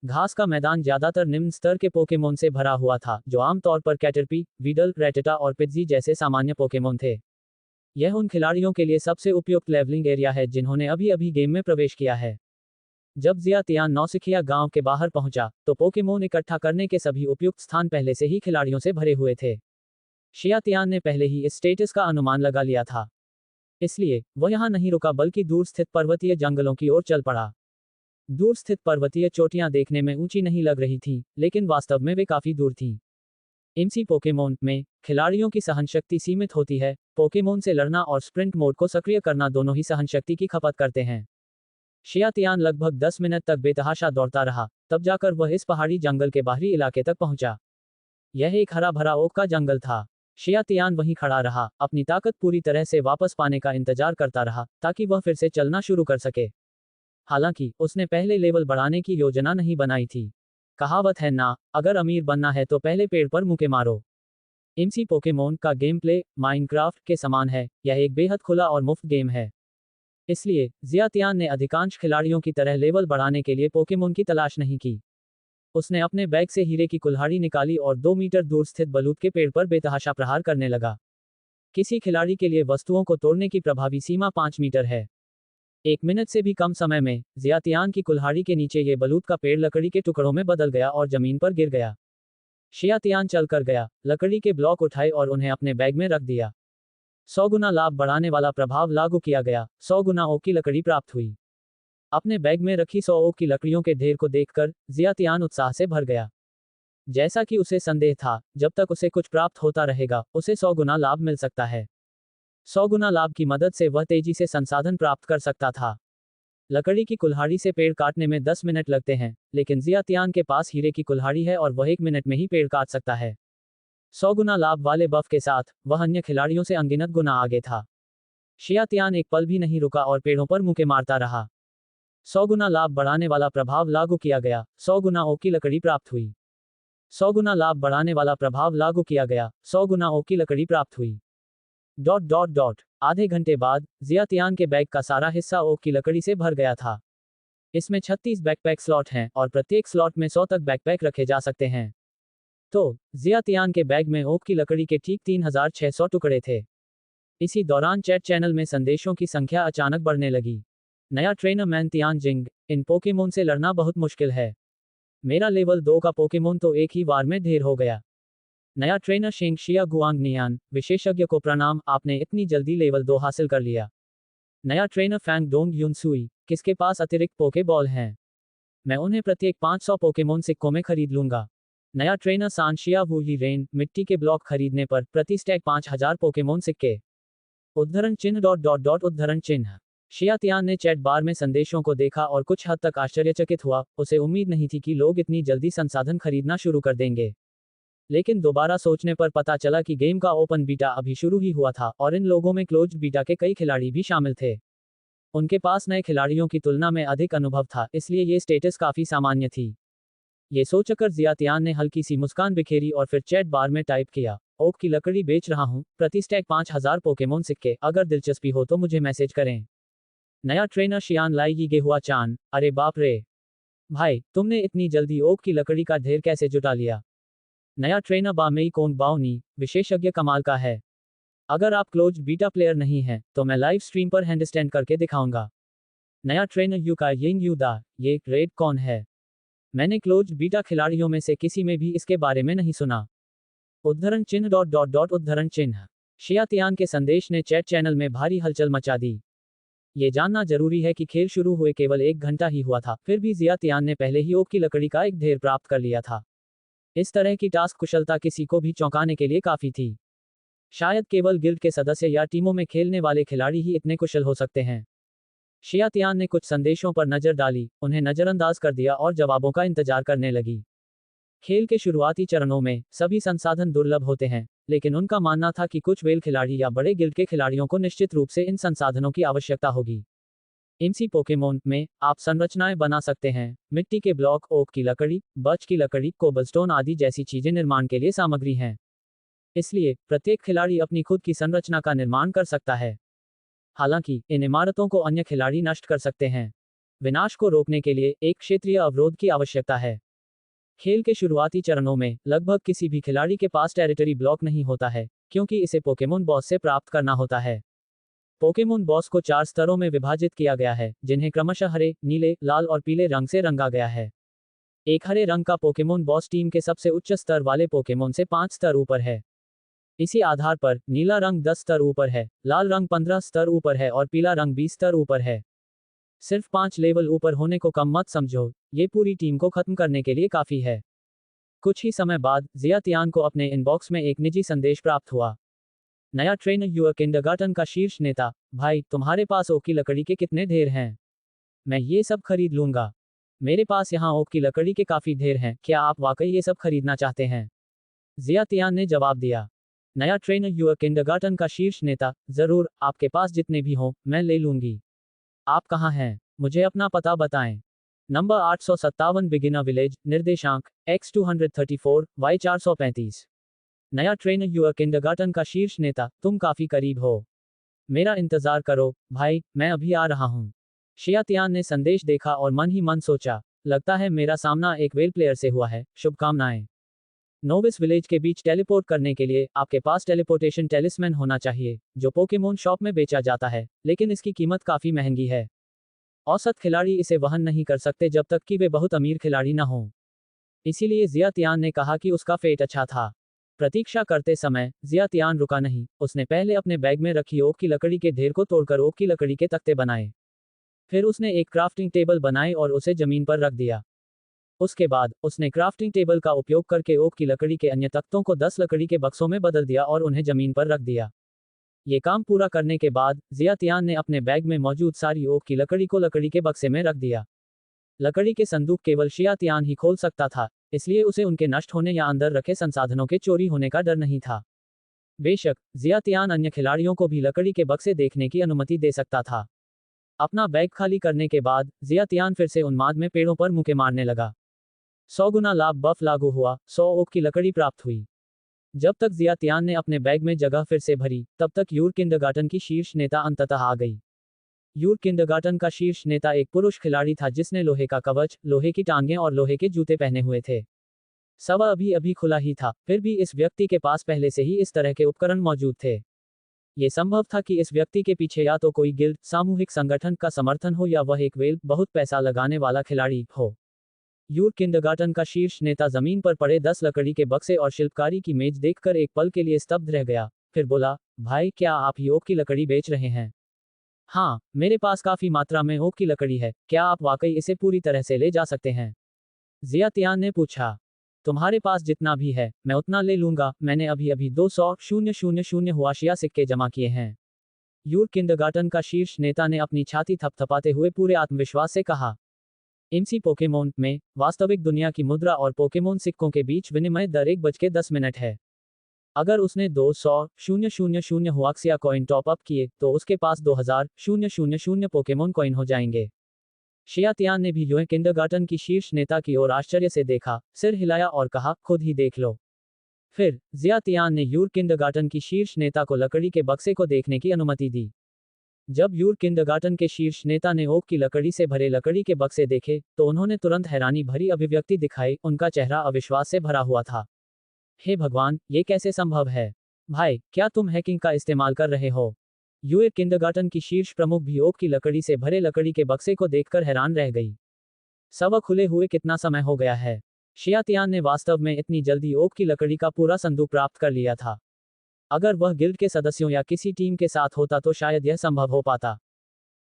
घास का मैदान ज्यादातर निम्न स्तर के पोकेमोन से भरा हुआ था, जो आमतौर पर कैटरपी, वीडल, रेटेटा और पिट्जी जैसे सामान्य पोकेमोन थे। यह उन खिलाड़ियों के लिए सबसे उपयुक्त लेवलिंग एरिया है जिन्होंने अभी अभी गेम में प्रवेश किया है। जब जिया तियान नौसिखिया गांव के बाहर पहुंचा, तो पोकेमोन इकट्ठा करने के सभी उपयुक्त स्थान पहले से ही खिलाड़ियों से भरे हुए थे। शिया तियान ने पहले ही इस स्टेटस का अनुमान लगा लिया था। इसलिए वह यहां नहीं रुका बल्कि दूर स्थित पर्वतीय जंगलों की ओर चल पड़ा। दूर स्थित पर्वतीय चोटियां देखने में ऊंची नहीं लग रही थीं, लेकिन वास्तव में वे काफी दूर थीं। एमसी पोकेमोन में खिलाड़ियों की सहनशक्ति सीमित होती है। पोकेमोन से लड़ना और स्प्रिंट मोड को सक्रिय करना दोनों ही सहनशक्ति की खपत करते हैं। शिया तियान लगभग 10 मिनट तक बेतहाशा दौड़ता रहा, तब जाकर वह इस पहाड़ी जंगल के बाहरी इलाके तक पहुंचा। यह एक हरा भरा ओक का जंगल था। शिया तियान वहीं खड़ा रहा, अपनी ताकत पूरी तरह से वापस पाने का इंतजार करता रहा, ताकि वह फिर से चलना शुरू कर सके। हालांकि उसने पहले लेवल बढ़ाने की योजना नहीं बनाई थी। कहावत है ना, अगर अमीर बनना है तो पहले पेड़ पर मुके मारो। एमसी पोकेमोन का गेम प्ले माइनक्राफ्ट के समान है। यह एक बेहद खुला और मुफ्त गेम है। इसलिए जिया तियान ने अधिकांश खिलाड़ियों की तरह लेवल बढ़ाने के लिए पोकेमोन की तलाश नहीं की। उसने अपने बैग से हीरे की कुल्हाड़ी निकाली और 2 मीटर दूर स्थित बलूत के पेड़ पर बेतहाशा प्रहार करने लगा। किसी खिलाड़ी के लिए वस्तुओं को तोड़ने की प्रभावी सीमा 5 मीटर है। 1 मिनट से भी कम समय में जिया तियान की कुल्हाड़ी के नीचे ये बलूत का पेड़ लकड़ी के टुकड़ों में बदल गया और जमीन पर गिर गया। शिया तियान चल कर गया, लकड़ी के ब्लॉक उठाए और उन्हें अपने बैग में रख दिया। 100 गुना लाभ बढ़ाने वाला प्रभाव लागू किया गया। 100 गुना ओक की लकड़ी प्राप्त हुई। अपने बैग में रखी 100 ओक की लकड़ियों के ढेर को देखकर जिया तियान उत्साह से भर गया। जैसा कि उसे संदेह था, जब तक उसे कुछ प्राप्त होता रहेगा, उसे 100 गुना लाभ मिल सकता है। 100 गुना लाभ की मदद से वह तेजी से संसाधन प्राप्त कर सकता था। लकड़ी की कुल्हाड़ी से पेड़ काटने में 10 मिनट लगते हैं, लेकिन जिया तियान के पास हीरे की कुल्हाड़ी है और वह 1 मिनट में ही पेड़ काट सकता है। 100 गुना लाभ वाले बफ के साथ वह अन्य खिलाड़ियों से अनगिनत गुना आगे था। शिया तियान एक पल भी नहीं रुका और पेड़ों पर मुके मारता रहा। 100 गुना लाभ बढ़ाने वाला प्रभाव लागू किया गया। 100 गुना ओक की लकड़ी प्राप्त हुई। 100 गुना लाभ बढ़ाने वाला प्रभाव लागू किया गया। 100 गुना ओक की लकड़ी प्राप्त हुई। आधे घंटे बाद जिया तियान के बैग का सारा हिस्सा ओक की लकड़ी से भर गया था। इसमें 36 बैकपैक स्लॉट हैं और प्रत्येक स्लॉट में 100 तक बैकपैक रखे जा सकते हैं। तो जियातियान के बैग में ओक की लकड़ी के ठीक 3600 टुकड़े थे। इसी दौरान चैट चैनल में संदेशों की संख्या अचानक बढ़ने लगी। नया ट्रेनर मैन तियान जिंग, इन पोकेमोन से लड़ना बहुत मुश्किल है। मेरा लेवल 2 का पोकेमोन तो एक ही बार में ढेर हो गया। नया ट्रेनर शेंग शिया गुआंग नियान, विशेषज्ञ को प्रणाम, आपने इतनी जल्दी लेवल 2 हासिल कर लिया। नया ट्रेनर फैंग डोंग युनसुई, किसके पास अतिरिक्त पोके बॉल हैं? मैं उन्हें प्रत्येक 500 पोकेमोन सिक्कों में खरीद लूंगा। नया ट्रेनर सांशिया वूही रेन, मिट्टी के ब्लॉक खरीदने पर प्रति स्टैक 5000 पोकेमोन सिक्के। उद्धरण चिन्ह डॉट डॉट डॉट उद्धरण चिन्ह। शियातियान ने चैट बार में संदेशों को देखा और कुछ हद तक आश्चर्यचकित हुआ। उसे उम्मीद नहीं थी कि लोग इतनी जल्दी संसाधन खरीदना शुरू कर देंगे। लेकिन दोबारा सोचने पर पता चला कि गेम का ओपन बीटा अभी शुरू ही हुआ था और इन लोगों में क्लोज्ड बीटा के कई खिलाड़ी भी शामिल थे। उनके पास नए खिलाड़ियों की तुलना में अधिक अनुभव था, इसलिए ये स्टेटस काफी सामान्य थी। ये सोचकर जियातियान ने हल्की सी मुस्कान बिखेरी और फिर चैट बार में टाइप किया, ओक की लकड़ी बेच रहा हूँ, प्रति स्टैक 5000 पोकेमोन सिक्के, अगर दिलचस्पी हो तो मुझे मैसेज करें। नया ट्रेनर शियान लाई ये गेहुआ चान, अरे बाप रे भाई, तुमने इतनी जल्दी ओक की लकड़ी का ढेर कैसे जुटा लिया? नया ट्रेनर बामेई कोंग बाओनी, विशेषज्ञ कमाल का है। अगर आप क्लोज बीटा प्लेयर नहीं हैं तो मैं लाइव स्ट्रीम पर हैंडस्टैंड करके दिखाऊंगा। नया ट्रेनर युका यिंग युदा, ये रेड कौन है? मैंने क्लोज बीटा खिलाड़ियों में से किसी में भी इसके बारे में नहीं सुना। उद्धरण चिन्ह डॉट डॉट डॉट उद्धरण चिन्ह। शियातियान के संदेश ने चैट चैनल में भारी हलचल मचा दी। ये जानना जरूरी है कि खेल शुरू हुए केवल 1 घंटा ही हुआ था, फिर भी जियातियान ने पहले ही ओक की लकड़ी का एक ढेर प्राप्त कर लिया था। इस तरह की टास्क कुशलता किसी को भी चौंकाने के लिए काफी थी। शायद केवल गिल्ड के सदस्य या टीमों में खेलने वाले खिलाड़ी ही इतने कुशल हो सकते हैं। शियातियान ने कुछ संदेशों पर नजर डाली, उन्हें नजरअंदाज कर दिया और जवाबों का इंतजार करने लगी। खेल के शुरुआती चरणों में सभी संसाधन दुर्लभ होते हैं, लेकिन उनका मानना था कि कुछ वेल खिलाड़ी या बड़े गिल्ड के खिलाड़ियों को निश्चित रूप से इन संसाधनों की आवश्यकता होगी। इमसी पोकेमोन में आप संरचनाएं बना सकते हैं, मिट्टी के ब्लॉक, ओक की लकड़ी, बर्च की लकड़ी, कोबलस्टोन आदि जैसी चीजें निर्माण के लिए सामग्री हैं। इसलिए प्रत्येक खिलाड़ी अपनी खुद की संरचना का निर्माण कर सकता है। हालांकि इन इमारतों को अन्य खिलाड़ी नष्ट कर सकते हैं। विनाश को रोकने के लिए एक क्षेत्रीय अवरोध की आवश्यकता है। खेल के शुरुआती चरणों में लगभग किसी भी खिलाड़ी के पास टेरिटरी ब्लॉक नहीं होता है, क्योंकि इसे पोकेमोन बॉस से प्राप्त करना होता है। पोकेमोन बॉस को 4 स्तरों में विभाजित किया गया है, जिन्हें क्रमशः हरे, नीले, लाल और पीले रंग से रंगा गया है। एक हरे रंग का पोकेमोन बॉस टीम के सबसे उच्च स्तर वाले पोकेमोन से 5 स्तर ऊपर है। इसी आधार पर नीला रंग 10 स्तर ऊपर है, लाल रंग 15 स्तर ऊपर है और पीला रंग 20 स्तर ऊपर है। सिर्फ 5 लेवल ऊपर होने को कम मत समझो, ये पूरी टीम को खत्म करने के लिए काफी है। कुछ ही समय बाद जियातियान को अपने इनबॉक्स में एक निजी संदेश प्राप्त हुआ। नया ट्रेनर युवा किंडरगार्टन का शीर्ष नेता, भाई तुम्हारे पास ओक की लकड़ी के कितने ढेर हैं? मैं ये सब खरीद लूंगा। मेरे पास यहाँ ओक की लकड़ी के काफी ढेर हैं, क्या आप वाकई ये सब खरीदना चाहते हैं? जियातियान ने जवाब दिया। नया ट्रेनर युवा किंडरगार्टन का शीर्ष नेता, जरूर, आपके पास जितने भी हों मैं ले लूंगी। आप कहाँ हैं? मुझे अपना पता बताएं। नंबर 857 बिगिनर विलेज, निर्देशांक X234, Y435। नया ट्रेनर युवा किंडरगार्टन का शीर्ष नेता, तुम काफी करीब हो। मेरा इंतजार करो, भाई, मैं अभी आ रहा हूँ। शियातियान ने संदेश देखा और मन ही मन सोचा, लगता है मेरा सामना एक वेल प्लेयर से हुआ है, शुभकामनाएं। नोविस विलेज के बीच टेलीपोर्ट करने के लिए आपके पास टेलीपोर्टेशन टेलिस्मैन होना चाहिए, जो पोकेमोन शॉप में बेचा जाता है, लेकिन इसकी कीमत काफी महंगी है। औसत खिलाड़ी इसे वहन नहीं कर सकते जब तक कि वे बहुत अमीर खिलाड़ी न हों। इसीलिए जियातियान ने कहा कि उसका फेट अच्छा था। प्रतीक्षा करते समय जियातियान रुका नहीं, उसने पहले अपने बैग में रखी ओक की लकड़ी के ढेर को तोड़कर ओक की लकड़ी के तख्ते बनाए। फिर उसने एक क्राफ्टिंग टेबल बनाई और उसे जमीन पर रख दिया। उसके बाद उसने क्राफ्टिंग टेबल का उपयोग करके ओक की लकड़ी के अन्य तख्तों को 10 लकड़ी के बक्सों में बदल दिया और उन्हें जमीन पर रख दिया। ये काम पूरा करने के बाद जियातियान ने अपने बैग में मौजूद सारी ओक की लकड़ी को लकड़ी के बक्से में रख दिया। लकड़ी के संदूक केवल शियातियान ही खोल सकता था, इसलिए उसे उनके नष्ट होने या अंदर रखे संसाधनों के चोरी होने का डर नहीं था। बेशक जियातियान अन्य खिलाड़ियों को भी लकड़ी के बक्से देखने की अनुमति दे सकता था। अपना बैग खाली करने के बाद जियातियान फिर से उन्माद में पेड़ों पर मुक्के मारने लगा। 100 गुना लाभ बफ लागू हुआ, 100 ओक की लकड़ी प्राप्त हुई। जब तक जियातियान ने अपने बैग में जगह फिर से भरी, तब तक यूर किंडरगार्टन की शीर्ष नेता अंततः आ गई। यूर किंडरगार्टन का शीर्ष नेता एक पुरुष खिलाड़ी था जिसने लोहे का कवच, लोहे की टांगें और लोहे के जूते पहने हुए थे। शव अभी अभी खुला ही था, फिर भी इस व्यक्ति के पास पहले से ही इस तरह के उपकरण मौजूद थे। ये संभव था कि इस व्यक्ति के पीछे या तो कोई गिल्ड, सामूहिक संगठन का समर्थन हो या वह एक वेल, बहुत पैसा लगाने वाला खिलाड़ी हो। यूर किंडरगार्टन का शीर्ष नेता जमीन पर पड़े 10 लकड़ी के बक्से और शिल्पकारी की मेज देखकर एक पल के लिए स्तब्ध रह गया, फिर बोला, भाई क्या आप ही ओक की लकड़ी बेच रहे हैं? हाँ, मेरे पास काफी मात्रा में ओक की लकड़ी है, क्या आप वाकई इसे पूरी तरह से ले जा सकते हैं? जियातियान ने पूछा। तुम्हारे पास जितना भी है, मैं उतना ले लूंगा, मैंने अभी अभी 200,000 हुआशिया सिक्के जमा किए हैं। यूर किंडरगार्टन का शीर्ष नेता ने अपनी छाती थपथपाते हुए पूरे आत्मविश्वास से कहा। एमसी पोकेमोन में वास्तविक दुनिया की मुद्रा और पोकेमोन सिक्कों के बीच विनिमय दर 1:10 है। अगर उसने 200,000 हुआक्सिया कॉइन टॉप अप किए तो उसके पास 2,000 पोकेमोन कॉइन हो जाएंगे। शियातियान ने भी यूर किंडरगार्टन की शीर्ष नेता की ओर आश्चर्य से देखा, सिर हिलाया और कहा, खुद ही देख लो। फिर जियातियान ने यूर किंडरगार्टन की शीर्ष नेता को लकड़ी के बक्से को देखने की अनुमति दी। जब यूर किंडरगार्टन के शीर्ष नेता ने ओक की लकड़ी से भरे लकड़ी के बक्से देखे तो उन्होंने तुरंत हैरानी भरी अभिव्यक्ति दिखाई, उनका चेहरा अविश्वास से भरा हुआ था। हे भगवान, ये कैसे संभव है? भाई, क्या तुम हैकिंग का इस्तेमाल कर रहे हो? यूर किंडरगार्टन की शीर्ष प्रमुख भी ओक की लकड़ी से भरे लकड़ी के बक्से को देखकर हैरान रह गई। शव खुले हुए कितना समय हो गया है? शियातियान ने वास्तव में इतनी जल्दी ओक की लकड़ी का पूरा संदूक प्राप्त कर लिया था। अगर वह गिल्ड के सदस्यों या किसी टीम के साथ होता तो शायद यह संभव हो पाता।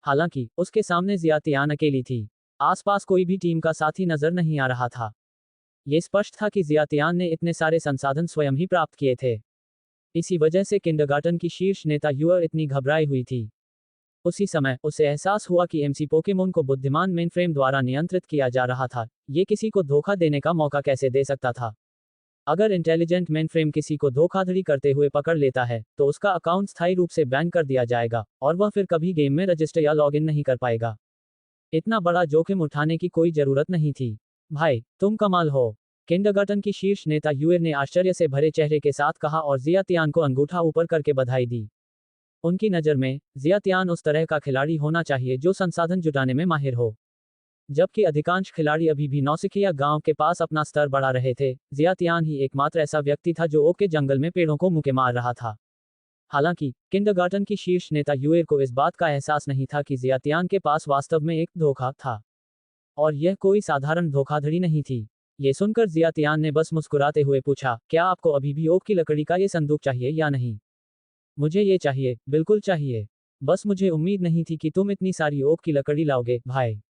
हालांकि उसके सामने जियातियान अकेली थी। आसपास कोई भी टीम का साथी नजर नहीं आ रहा था। ये स्पष्ट था कि जियातियान ने इतने सारे संसाधन स्वयं ही प्राप्त किए थे। इसी वजह से किंडरगार्टन की शीर्ष नेता यूर इतनी घबराई हुई थी। उसी समय उसे एहसास हुआ कि एमसी पोकेमोन को बुद्धिमान मेनफ्रेम द्वारा नियंत्रित किया जा रहा था। ये किसी को धोखा देने का मौका कैसे दे सकता था? अगर इंटेलिजेंट मेनफ्रेम किसी को धोखाधड़ी करते हुए पकड़ लेता है तो उसका अकाउंट स्थायी रूप से बैन कर दिया जाएगा और वह फिर कभी गेम में रजिस्टर या लॉगिन नहीं कर पाएगा। इतना बड़ा जोखिम उठाने की कोई जरूरत नहीं थी। भाई, तुम कमाल हो। किंडरगार्टन की शीर्ष नेता यूर ने आश्चर्य से भरे चेहरे के साथ कहा और जियातियान को अंगूठा ऊपर करके बधाई दी। उनकी नज़र में जियातियान उस तरह का खिलाड़ी होना चाहिए जो संसाधन जुटाने में माहिर हो। जबकि अधिकांश खिलाड़ी अभी भी नौसिखिया गांव के पास अपना स्तर बढ़ा रहे थे, जियातियान ही एकमात्र ऐसा व्यक्ति था जो ओक के जंगल में पेड़ों को मुक्के मार रहा था। हालांकि किंडरगार्टन की शीर्ष नेता यूर को इस बात का एहसास नहीं था कि जियातियान के पास वास्तव में एक धोखा था। और यह कोई साधारण धोखाधड़ी नहीं थी। ये सुनकर जियातियान ने बस मुस्कुराते हुए पूछा, क्या आपको अभी भी ओक की लकड़ी का ये संदूक चाहिए या नहीं? मुझे ये चाहिए, बिल्कुल चाहिए। बस मुझे उम्मीद नहीं थी कि तुम इतनी सारी ओक की लकड़ी लाओगे, भाई।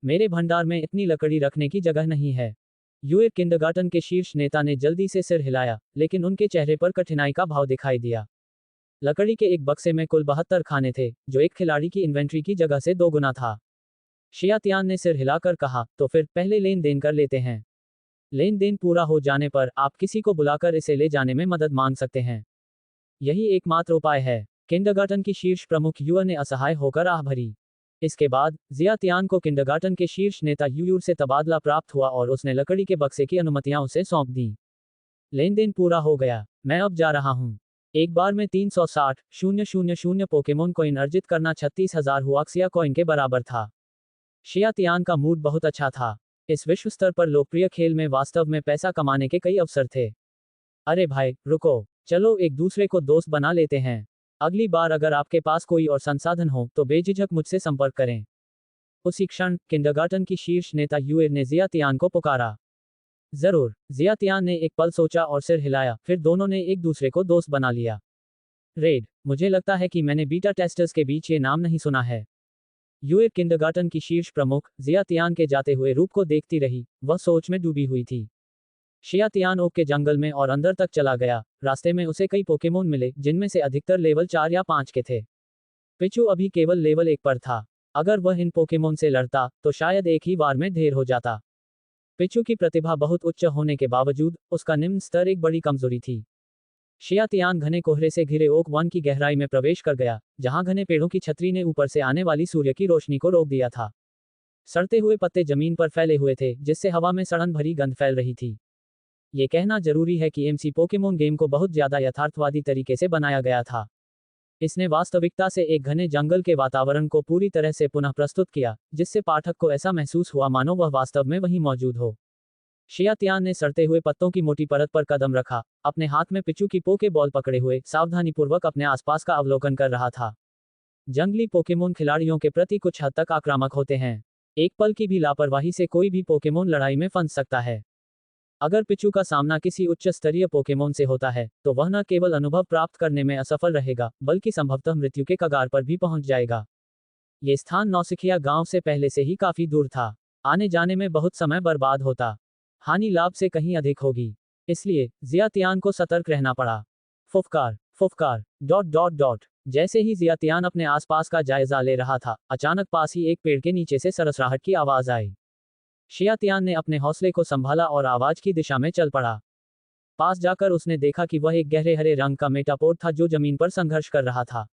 मेरे भंडार में इतनी लकड़ी रखने की जगह नहीं है। यूर किंडरगार्टन के शीर्ष नेता ने जल्दी से सिर हिलाया, लेकिन उनके चेहरे पर कठिनाई का भाव दिखाई दिया। लकड़ी के एक बक्से में कुल 72 खाने थे, जो एक खिलाड़ी की इन्वेंट्री की जगह से 2 गुना था। शियातियान ने सिर हिलाकर कहा, तो फिर पहले लेन देन कर लेते हैं। लेन देन पूरा हो जाने पर आप किसी को बुलाकर इसे ले जाने में मदद मांग सकते हैं। यही एकमात्र उपाय है। किंडरगार्टन की शीर्ष प्रमुख यूर ने असहाय होकर आह भरी। इसके बाद जियातियान को किंडरगार्टन के शीर्ष नेता यूर से तबादला प्राप्त हुआ और उसने लकड़ी के बक्से की अनुमतियां उसे सौंप दी। लेन देन पूरा हो गया, मैं अब जा रहा हूं। एक बार में 360,000 पोकेमोन कॉइन अर्जित करना 36,000 हुआक्सिया कॉइन के बराबर था। शियातियान का मूड बहुत अच्छा था। इस विश्व स्तर पर लोकप्रिय खेल में वास्तव में पैसा कमाने के कई अवसर थे। अरे भाई, रुको, चलो एक दूसरे को दोस्त बना लेते हैं। अगली बार अगर आपके पास कोई और संसाधन हो तो बेझिझक मुझसे संपर्क करें। उसी क्षण किंडरगार्टन की शीर्ष नेता यूर ने जियातियान को पुकारा। जरूर, जियातियान ने एक पल सोचा और सिर हिलाया, फिर दोनों ने एक दूसरे को दोस्त बना लिया। रेड, मुझे लगता है कि मैंने बीटा टेस्टर्स के बीच ये नाम नहीं सुना है। यूर किंडरगार्टन की शीर्ष प्रमुख जियातियान के जाते हुए रूप को देखती रही, वह सोच में डूबी हुई थी। शियातियान ओक के जंगल में और अंदर तक चला गया। रास्ते में उसे कई पोकेमोन मिले जिनमें से अधिकतर लेवल 4 या 5 के थे। पिचू अभी केवल लेवल 1 पर था। अगर वह इन पोकेमोन से लड़ता तो शायद एक ही बार में ढेर हो जाता। पिचू की प्रतिभा बहुत उच्च होने के बावजूद उसका निम्न स्तर एक बड़ी कमजोरी थी। शियातियान घने कोहरे से घिरे ओक वन की गहराई में प्रवेश कर गया, जहां घने पेड़ों की छतरी ने ऊपर से आने वाली सूर्य की रोशनी को रोक दिया था। सड़ते हुए पत्ते जमीन पर फैले हुए थे, जिससे हवा में सड़न भरी गंध फैल रही थी। ये कहना जरूरी है कि एमसी पोकेमोन गेम को बहुत ज्यादा यथार्थवादी तरीके से बनाया गया था। इसने वास्तविकता से एक घने जंगल के वातावरण को पूरी तरह से पुनः प्रस्तुत किया, जिससे पाठक को ऐसा महसूस हुआ मानो वह वास्तव में वहीं मौजूद हो। शियातियान ने सड़ते हुए पत्तों की मोटी परत पर कदम रखा, अपने हाथ में पिचू की पोके बॉल पकड़े हुए सावधानीपूर्वक अपने आसपास का अवलोकन कर रहा था। जंगली पोकेमोन खिलाड़ियों के प्रति कुछ हद तक आक्रामक होते हैं। एक पल की भी लापरवाही से कोई भी पोकेमोन लड़ाई में फंस सकता है। अगर पिचू का सामना किसी उच्च स्तरीय पोकेमोन से होता है, तो वह न केवल अनुभव प्राप्त करने में असफल रहेगा, बल्कि संभवतः मृत्यु के कगार पर भी पहुंच जाएगा। ये स्थान नौसिखिया गांव से पहले से ही काफी दूर था। आने जाने में बहुत समय बर्बाद होता। हानि लाभ से कहीं अधिक होगी। इसलिए जियातियान को सतर्क रहना पड़ा। फुफकार फुफकार डॉट डॉट डॉट। जैसे ही जियातियान अपने आसपास का जायजा ले रहा था, अचानक पास ही एक पेड़ के नीचे से सरसराहट की आवाज आई। शियातियान ने अपने हौसले को संभाला और आवाज की दिशा में चल पड़ा। पास जाकर उसने देखा कि वह एक गहरे हरे रंग का मेटापोड था जो जमीन पर संघर्ष कर रहा था।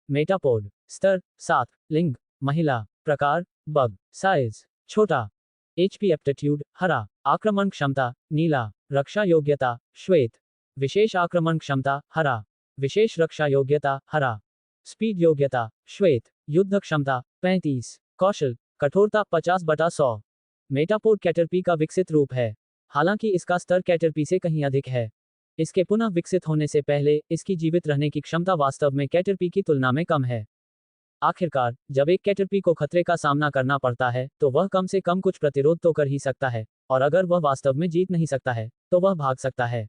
मेटापोड स्तर 7, लिंग महिला, प्रकार बग, साइज छोटा, एचपी एप्टीट्यूड हरा, आक्रमण क्षमता नीला, रक्षा योग्यता श्वेत, विशेष आक्रमण क्षमता हरा, विशेष रक्षा योग्यता हरा, स्पीड योग्यता श्वेत, युद्ध क्षमता 35, कौशल कठोरता 50/100। मेटापोड कैटरपी का विकसित रूप है, हालांकि इसका स्तर कैटरपी से कहीं अधिक है। इसके पुनः विकसित होने से पहले इसकी जीवित रहने की क्षमता वास्तव में कैटरपी की तुलना में कम है। आखिरकार, जब एक कैटरपी को खतरे का सामना करना पड़ता है, तो वह कम से कम कुछ प्रतिरोध तो कर ही सकता है, और अगर वह वास्तव में जीत नहीं सकता है, तो वह भाग सकता है।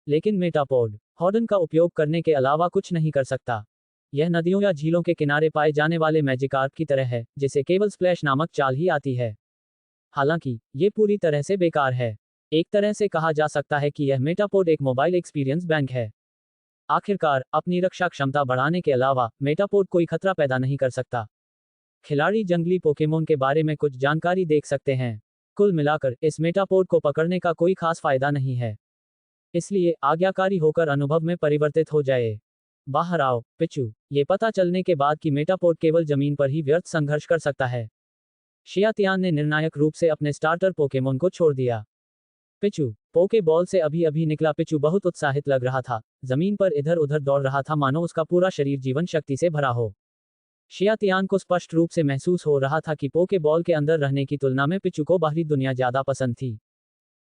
लेकिन मेटापोड हॉर्डन का उपयोग करने के अलावा कुछ नहीं कर सकता। यह नदियों या झीलों के किनारे पाए जाने वाले मैजिकार्प की तरह है, जिसे केवल स्प्लैश नामक चाल ही आती है। हालांकि ये पूरी तरह से बेकार है। एक तरह से कहा जा सकता है कि यह मेटापोड एक मोबाइल एक्सपीरियंस बैंक है। आखिरकार, अपनी रक्षा क्षमता बढ़ाने के अलावा मेटापोड कोई खतरा पैदा नहीं कर सकता। खिलाड़ी जंगली पोकेमोन के बारे में कुछ जानकारी देख सकते हैं। कुल मिलाकर इस मेटापोड को पकड़ने का कोई खास फायदा नहीं है। इसलिए आज्ञाकारी होकर अनुभव में परिवर्तित हो जाए। बाहर आओ पिचू। ये पता चलने के बाद कि मेटापोड केवल जमीन पर ही व्यर्थ संघर्ष कर सकता है, शियातियान ने निर्णायक रूप से अपने स्टार्टर पोकेमोन को छोड़ दिया। पिचू पोके बॉल से अभी अभी निकला पिचू बहुत उत्साहित लग रहा था, जमीन पर इधर उधर दौड़ रहा था मानो उसका पूरा शरीर जीवन शक्ति से भरा हो। शियातियान को स्पष्ट रूप से महसूस हो रहा था कि पोके बॉल के अंदर रहने की तुलना में पिचू को बाहरी दुनिया ज्यादा पसंद थी।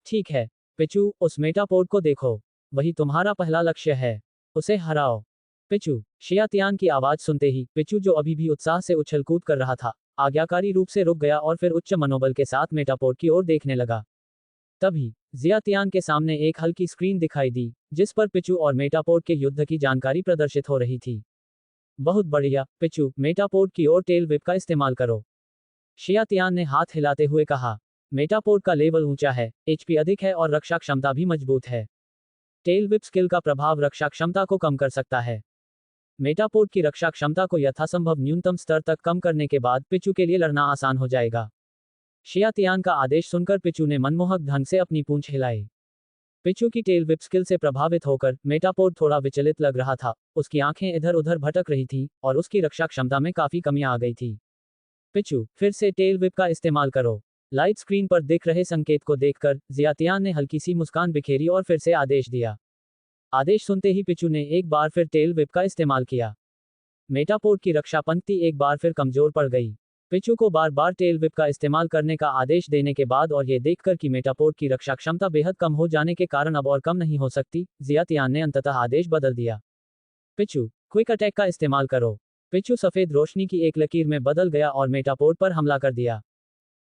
ठीक है पिचू, उस मेटापोड को देखो, वही तुम्हारा पहला लक्ष्य है, उसे हराओ। पिचू शियातियान की आवाज सुनते ही पिचू, जो अभी भी उत्साह से उछल कूद कर रहा था, आज्ञाकारी रूप से रुक गया और फिर उच्च मनोबल के साथ मेटापोड की ओर देखने लगा। तभी जियातियान के सामने एक हल्की स्क्रीन दिखाई दी, जिस पर पिचू और मेटापोड के युद्ध की जानकारी प्रदर्शित हो रही थी। बहुत बढ़िया पिचू, मेटापोड की ओर टेल विप का इस्तेमाल करो, शियातियान ने हाथ हिलाते हुए कहा। मेटापोड का लेवल ऊंचा है, एचपी अधिक है और रक्षा क्षमता भी मजबूत है। टेल विप स्किल का प्रभाव रक्षा क्षमता को कम कर सकता है। मेटापोड की रक्षा क्षमता को यथासंभव न्यूनतम स्तर तक कम करने के बाद पिचू के लिए लड़ना आसान हो जाएगा। शियातियान का आदेश सुनकर पिचू ने मनमोहक ढंग से अपनी पूंछ हिलाई। पिचू की टेल विप स्किल से प्रभावित होकर मेटापोड थोड़ा विचलित लग रहा था, उसकी आंखें इधर उधर भटक रही थीं, और उसकी रक्षा क्षमता में काफी कमी आ गई थी। पिचू फिर से टेल विप का इस्तेमाल करो। लाइट स्क्रीन पर दिख रहे संकेत को देखकर जियातियान ने हल्की सी मुस्कान बिखेरी और फिर से आदेश दिया। आदेश सुनते ही पिचू ने एक बार फिर टेल विप का इस्तेमाल किया। मेटापोड की रक्षा पंक्ति एक बार फिर कमजोर पड़ गई। पिचू को बार बार टेल विप का इस्तेमाल करने का आदेश देने के बाद और ये देखकर कि मेटापोड की रक्षा क्षमता बेहद कम हो जाने के कारण अब और कम नहीं हो सकती, जियातियान ने अंततः आदेश बदल दिया। पिचू क्विक अटैक का इस्तेमाल करो। पिचू सफेद रोशनी की एक लकीर में बदल गया और मेटापोड पर हमला कर दिया।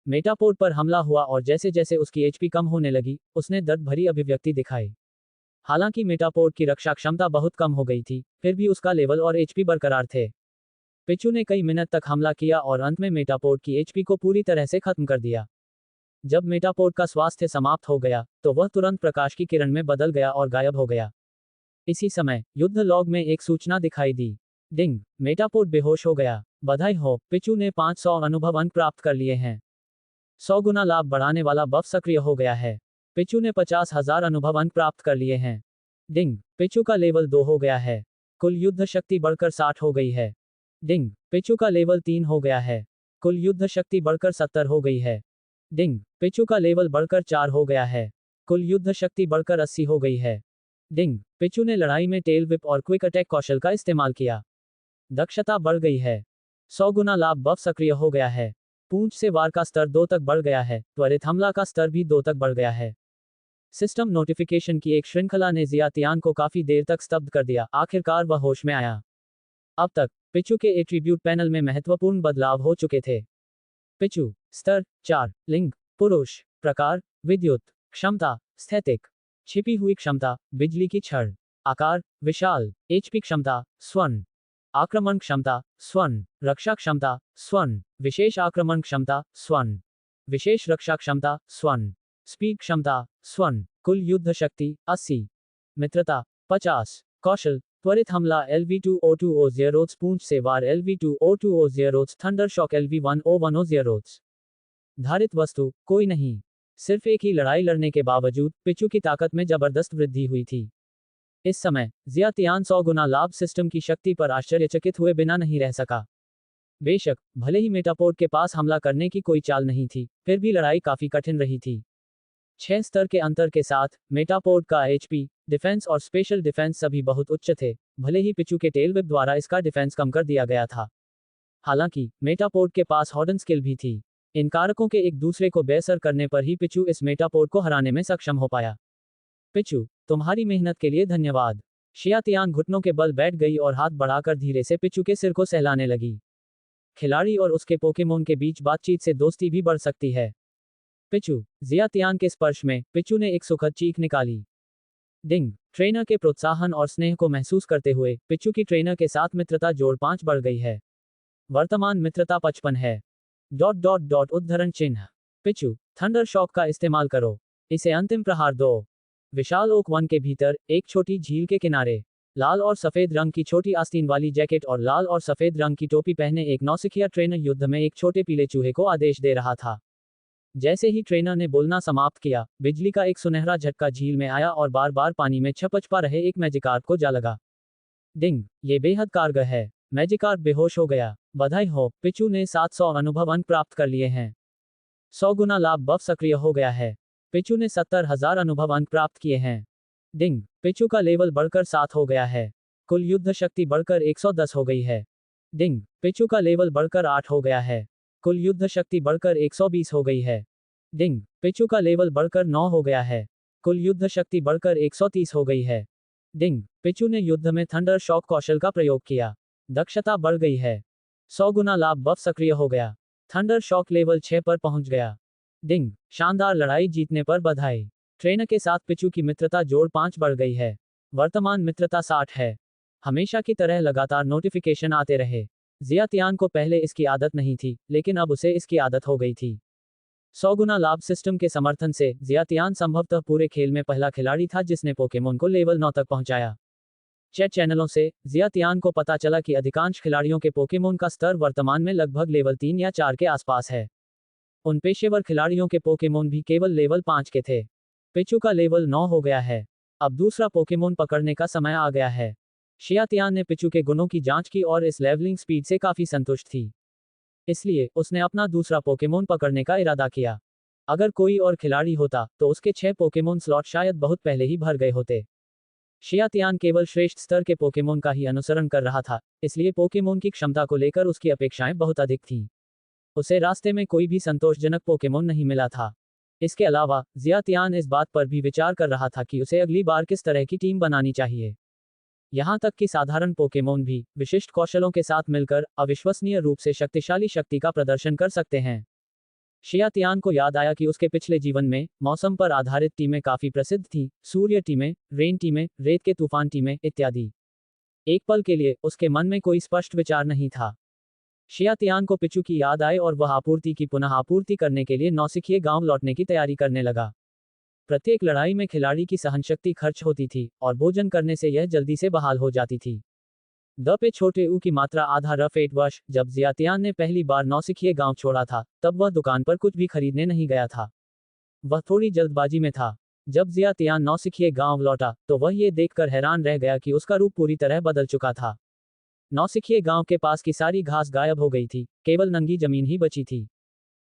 मेटापोड पर हमला हुआ और जैसे जैसे उसकी एचपी कम होने लगी, उसने दर्द भरी अभिव्यक्ति दिखाई। हालांकि मेटापोड की रक्षा क्षमता बहुत कम हो गई थी, फिर भी उसका लेवल और एचपी बरकरार थे। पिचू ने कई मिनट तक हमला किया और अंत में मेटापोड की एचपी को पूरी तरह से खत्म कर दिया। जब मेटापोड का स्वास्थ्य समाप्त हो गया, तो वह तुरंत प्रकाश की किरण में बदल गया और गायब हो गया। इसी समय युद्ध लॉग में एक सूचना दिखाई दी। डिंग, मेटापोड बेहोश हो गया। बधाई हो, पिचू ने 500 अनुभव अंक प्राप्त कर लिए हैं। 100 गुना लाभ बढ़ाने वाला बफ सक्रिय हो गया है। पिचू ने 50,000 अनुभव अंक प्राप्त कर लिए हैं। डिंग, पिचू का लेवल 2 हो गया है। कुल युद्ध शक्ति बढ़कर 60 हो गई है। डिंग, पिचू का लेवल 3 हो गया है। कुल युद्ध शक्ति बढ़कर 70 हो गई है। डिंग, पिचू का लेवल बढ़कर 4 हो गया है। कुल युद्ध शक्ति बढ़कर 80 हो गई है। डिंग, पिचू ने लड़ाई में टेल व्हिप और क्विक अटैक कौशल का इस्तेमाल किया। दक्षता बढ़ गई है। 100 गुना लाभ बफ सक्रिय हो गया है। पूंछ से वार का स्तर 2 तक बढ़ गया है। त्वरित हमला का स्तर भी 2 तक बढ़ गया है। सिस्टम नोटिफिकेशन की एक श्रृंखला ने जियातियान को काफी देर तक स्तब्ध कर दिया। आखिरकार वह होश में आया। अब तक पिचू के एट्रीब्यूट पैनल में महत्वपूर्ण बदलाव हो चुके थे। पिचू स्तर 4, लिंग पुरुष, प्रकार विद्युत, क्षमता स्थैतिक, छिपी हुई क्षमता बिजली की छड़, आकार विशाल, एचपी क्षमता स्वर्ण, आक्रमण क्षमता स्वर्ण, रक्षा क्षमता स्वर्ण, विशेष आक्रमण क्षमता स्वर्ण, विशेष रक्षा क्षमता स्वर्ण, स्पीड क्षमता स्वर्ण, कुल युद्ध शक्ति 80, मित्रता 50, कौशल त्वरित हमला LV2O2O0 पूंछ से वार LV2O2O0 थंडर शॉक LV1O1O0। धारित वस्तु कोई नहीं। सिर्फ एक ही लड़ाई लड़ने के बावजूद पिचू की ताकत में जबरदस्त वृद्धि हुई थी। इस समय जियातियान 100 गुना लाभ सिस्टम की शक्ति पर आश्चर्यचकित हुए बिना नहीं रह सका। बेशक भले ही मेटापोर्ट के पास हमला करने की कोई चाल नहीं थी, फिर भी लड़ाई काफी कठिन रही थी। 6 स्तर के अंतर के साथ मेटापोर्ट का एचपी, डिफेंस और स्पेशल डिफेंस सभी बहुत उच्च थे, भले ही पिचू के टेल व्हिप द्वारा इसका डिफेंस कम कर दिया गया था। हालांकि मेटापोर्ट के पास हॉर्डन स्किल भी थी। इन कारकों के एक दूसरे को बेअसर करने पर ही पिचू इस मेटापोर्ट को हराने में सक्षम हो पाया। पिचू, तुम्हारी मेहनत के लिए धन्यवाद। शियातियान घुटनों के बल बैठ गई और हाथ बढ़ाकर धीरे से पिचू के सिर को सहलाने लगी। खिलाड़ी और उसके पोकेमोन के बीच बातचीत से दोस्ती भी बढ़ सकती है। पिचू, जियातियान के स्पर्श में पिचू ने एक सुखद चीख निकाली। डिंग, ट्रेनर के प्रोत्साहन और स्नेह को महसूस करते हुए पिचू की ट्रेनर के साथ मित्रता जोड़ 5 बढ़ गई है। वर्तमान मित्रता 55 है। उद्धरण चिन्ह। पिचू, थंडर शॉक का इस्तेमाल करो। इसे अंतिम प्रहार दो। विशाल ओक वन के भीतर एक छोटी झील के किनारे लाल और सफेद रंग की छोटी आस्तीन वाली जैकेट और लाल और सफेद रंग की टोपी पहने एक नौसिखिया ट्रेनर युद्ध में एक छोटे पीले चूहे को आदेश दे रहा था। जैसे ही ट्रेनर ने बोलना समाप्त किया, बिजली का एक सुनहरा झटका झील में आया और बार बार पानी में छपछपा रहे एक मैजिकार्प को जा लगा। डिंग, ये बेहद कारगर है। मैजिकार्प बेहोश हो गया। बधाई हो, पिचू ने 700 अनुभव अंक प्राप्त कर लिए हैं। 100 गुना लाभ बफ सक्रिय हो गया है। पिचू ने 70,000 अनुभव अंक प्राप्त किए हैं। डिंग, पिचू का लेवल बढ़कर 7 हो गया है। कुल युद्ध शक्ति बढ़कर 110 हो गई है। डिंग, पिचू का लेवल बढ़कर 8 हो गया है। कुल युद्ध शक्ति बढ़कर 120 हो गई है। डिंग, पिचू का लेवल बढ़कर 9 हो गया है। कुल युद्ध शक्ति बढ़कर 130 हो गई है। डिंग, पिचू ने युद्ध में थंडर शॉक कौशल का प्रयोग किया। दक्षता बढ़ गई है। 100 गुना लाभ बफ सक्रिय हो गया। थंडर शॉक लेवल 6 पर पहुंच गया। डिंग, शानदार लड़ाई जीतने पर बधाई। ट्रेनर के साथ पिचू की मित्रता जोड़ 5 बढ़ गई है। वर्तमान मित्रता 60 है। हमेशा की तरह लगातार नोटिफिकेशन आते रहे। जियातियान को पहले इसकी आदत नहीं थी, लेकिन अब उसे इसकी आदत हो गई थी। 100 गुना लाभ सिस्टम के समर्थन से जियातियान संभवतः पूरे खेल में पहला खिलाड़ी था जिसने पोकेमोन को लेवल 9 तक पहुंचाया। चैट चैनलों से जियातियान को पता चला कि अधिकांश खिलाड़ियों के पोकेमोन का स्तर वर्तमान में लगभग लेवल 3 या 4 के आसपास है। उन पेशेवर खिलाड़ियों के पोकेमोन भी केवल लेवल 5 के थे। पिचू का लेवल 9 हो गया है। अब दूसरा पोकेमोन पकड़ने का समय आ गया है। शियातियान ने पिचू के गुणों की जांच की और इस लेवलिंग स्पीड से काफी संतुष्ट थी। इसलिए उसने अपना दूसरा पोकेमोन पकड़ने का इरादा किया। अगर कोई और खिलाड़ी होता तो उसके 6 पोकेमोन स्लॉट शायद बहुत पहले ही भर गए होते। शियातियान केवल श्रेष्ठ स्तर के पोकेमोन का ही अनुसरण कर रहा था, इसलिए पोकेमोन की क्षमता को लेकर उसकी अपेक्षाएं बहुत अधिक थीं। उसे रास्ते में कोई भी संतोषजनक पोकेमोन नहीं मिला था। इसके अलावा जियातियान इस बात पर भी विचार कर रहा था कि उसे अगली बार किस तरह की टीम बनानी चाहिए। यहाँ तक कि साधारण पोकेमोन भी विशिष्ट कौशलों के साथ मिलकर अविश्वसनीय रूप से शक्तिशाली शक्ति का प्रदर्शन कर सकते हैं। शियातियान को याद आया कि उसके पिछले जीवन में मौसम पर आधारित टीमें काफी प्रसिद्ध थीं, सूर्य टीमें, रेन टीमें, रेत के तूफान टीमें इत्यादि। एक पल के लिए उसके मन में कोई स्पष्ट विचार नहीं था। शियातियान को पिचू की याद आई और वह आपूर्ति की पुनः आपूर्ति करने के लिए नौसिखिए गांव लौटने की तैयारी करने लगा। प्रत्येक लड़ाई में खिलाड़ी की सहनशक्ति खर्च होती थी और भोजन करने से यह जल्दी से बहाल हो जाती थी। द पे छोटे ऊ की मात्रा आधा रफ 8 वर्ष। जब जियातियान ने पहली बार नौसिखिए गांव छोड़ा था, तब वह दुकान पर कुछ भी खरीदने नहीं गया था। वह थोड़ी जल्दबाजी में था। जब जियातियान नौसिखिए गांव लौटा, तो वह ये देखकर हैरान रह गया कि उसका रूप पूरी तरह बदल चुका था। नौसिखिए गांव के पास की सारी घास गायब हो गई थी, केवल नंगी जमीन ही बची थी।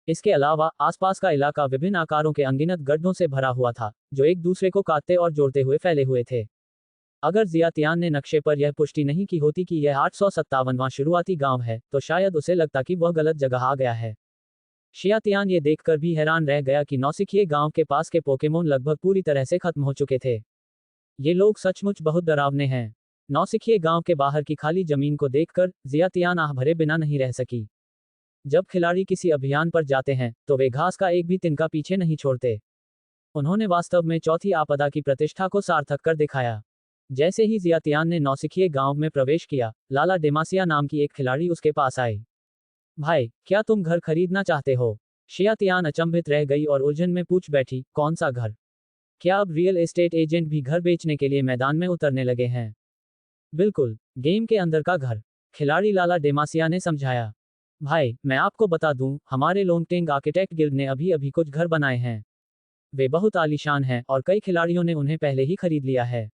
इसके अलावा आसपास का इलाका विभिन्न आकारों के अनगिनत गड्ढों से भरा हुआ था, जो एक दूसरे को काटते और जोड़ते हुए फैले हुए थे। अगर जियातियान ने नक्शे पर यह पुष्टि नहीं की होती कि यह 857वां शुरुआती गांव है, तो शायद उसे लगता कि वह गलत जगह आ गया है। शियातियान ये देखकर भी हैरान रह गया कि नौसिखिए गांव के पास के पोकेमोन लगभग पूरी तरह से खत्म हो चुके थे। ये लोग सचमुच बहुत डरावने हैं। नौसिखिए गांव के बाहर की खाली जमीन को देखकर जियातियान आह भरे बिना नहीं रह सकी। जब खिलाड़ी किसी अभियान पर जाते हैं, तो वे घास का एक भी तिनका पीछे नहीं छोड़ते। उन्होंने वास्तव में चौथी आपदा की प्रतिष्ठा को सार्थक कर दिखाया। जैसे ही जियातियान ने नौसिखिए गांव में प्रवेश किया, लाला डेमासिया नाम की एक खिलाड़ी उसके पास आई। भाई, क्या तुम घर खरीदना चाहते हो? शियातियान अचंभित रह गई और उलझन में पूछ बैठी, कौन सा घर? क्या अब रियल एस्टेट एजेंट भी घर बेचने के लिए मैदान में उतरने लगे हैं? बिल्कुल, गेम के अंदर का घर, खिलाड़ी लाला डेमासिया ने समझाया। भाई, मैं आपको बता दूं, हमारे लोंगटेंग आर्किटेक्ट गिल्ड ने अभी अभी कुछ घर बनाए हैं। वे बहुत आलीशान हैं और कई खिलाड़ियों ने उन्हें पहले ही खरीद लिया है।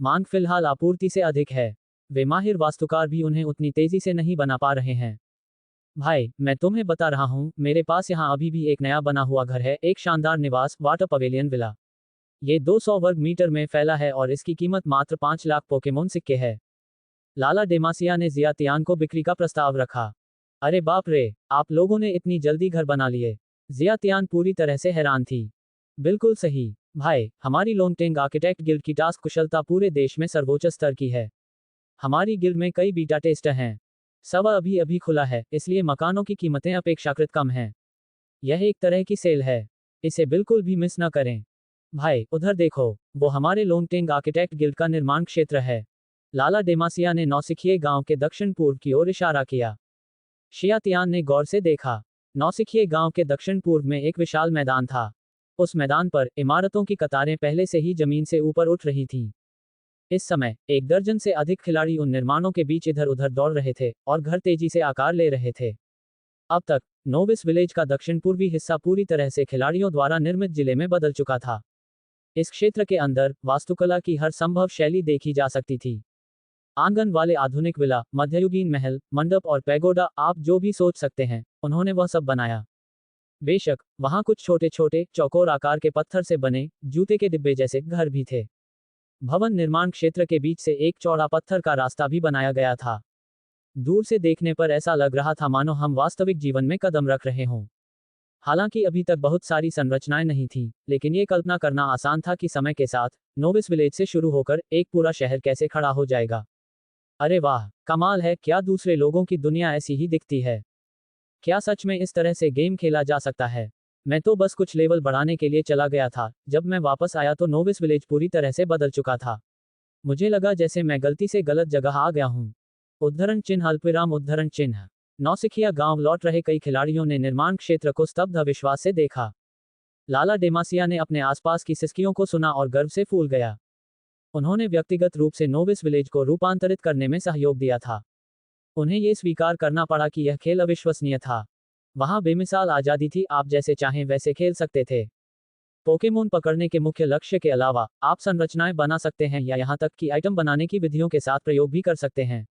मांग फिलहाल आपूर्ति से अधिक है। वे माहिर वास्तुकार भी उन्हें उतनी तेजी से नहीं बना पा रहे हैं। भाई, मैं तुम्हें बता रहा हूँ, मेरे पास यहाँ अभी भी एक नया बना हुआ घर है, एक शानदार निवास, वाटर पवेलियन विला। ये 200 वर्ग मीटर में फैला है और इसकी कीमत मात्र 5 लाख पोकेमोन सिक्के है। लाला डेमासिया ने जियातियान को बिक्री का प्रस्ताव रखा। अरे बाप रे, आप लोगों ने इतनी जल्दी घर बना लिए? जियातियान पूरी तरह से हैरान थी। बिल्कुल सही भाई, हमारी लोंगटेंग आर्किटेक्ट गिल्ड की टास्क कुशलता पूरे देश में सर्वोच्च स्तर की है। हमारी गिल्ड में कई बीटा टेस्टर हैं। सवा अभी अभी खुला है, इसलिए मकानों की कीमतें अपेक्षाकृत कम हैं। यह एक तरह की सेल है, इसे बिल्कुल भी मिस न करें। भाई, उधर देखो, वो हमारे लोंगटेंग आर्किटेक्ट गिल्ड का निर्माण क्षेत्र है। लाला डेमासिया ने नौसिखिए गांव के दक्षिण पूर्व की ओर इशारा किया। शियातियान ने गौर से देखा। नौसिखिए गांव के दक्षिण पूर्व में एक विशाल मैदान था। उस मैदान पर इमारतों की कतारें पहले से ही जमीन से ऊपर उठ रही थीं। इस समय 1 दर्जन से अधिक खिलाड़ी उन निर्माणों के बीच इधर उधर दौड़ रहे थे और घर तेजी से आकार ले रहे थे। अब तक नोविस विलेज का दक्षिण पूर्वी हिस्सा पूरी तरह से खिलाड़ियों द्वारा निर्मित जिले में बदल चुका था। इस क्षेत्र के अंदर वास्तुकला की हर संभव शैली देखी जा सकती थी। आंगन वाले आधुनिक विला, मध्ययुगीन महल, मंडप और पैगोडा, आप जो भी सोच सकते हैं, उन्होंने वह सब बनाया। बेशक, वहां कुछ छोटे छोटे चौकोर आकार के पत्थर से बने जूते के डिब्बे जैसे घर भी थे। भवन निर्माण क्षेत्र के बीच से एक चौड़ा पत्थर का रास्ता भी बनाया गया था। दूर से देखने पर ऐसा लग रहा था मानो हम वास्तविक जीवन में कदम रख रहे हों। हालांकि अभी तक बहुत सारी संरचनाएं नहीं थीं, लेकिन ये कल्पना करना आसान था कि समय के साथ नोविस विलेज से शुरू होकर एक पूरा शहर कैसे खड़ा हो जाएगा। अरे वाह, कमाल है, क्या दूसरे लोगों की दुनिया ऐसी ही दिखती है? क्या सच में इस तरह से गेम खेला जा सकता है? मैं तो बस कुछ लेवल बढ़ाने के लिए चला गया था। जब मैं वापस आया तो नोविस विलेज पूरी तरह से बदल चुका था। मुझे लगा जैसे मैं गलती से गलत जगह आ गया हूँ। उद्धरण चिन्ह अल्पविराम उद्धरण चिन्ह। नौसिखिया गांव लौट रहे कई खिलाड़ियों ने निर्माण क्षेत्र को स्तब्ध अविश्वास से देखा। लाला डेमासिया ने अपने आसपास की सिसकियों को सुना और गर्व से फूल गया। उन्होंने व्यक्तिगत रूप से नोविस विलेज को रूपांतरित करने में सहयोग दिया था। उन्हें यह स्वीकार करना पड़ा कि यह खेल अविश्वसनीय था। वहां बेमिसाल आजादी थी, आप जैसे चाहें वैसे खेल सकते थे। पोकेमोन पकड़ने के मुख्य लक्ष्य के अलावा, आप संरचनाएं बना सकते हैं या यहां तक कि आइटम बनाने की विधियों के साथ प्रयोग भी कर सकते हैं।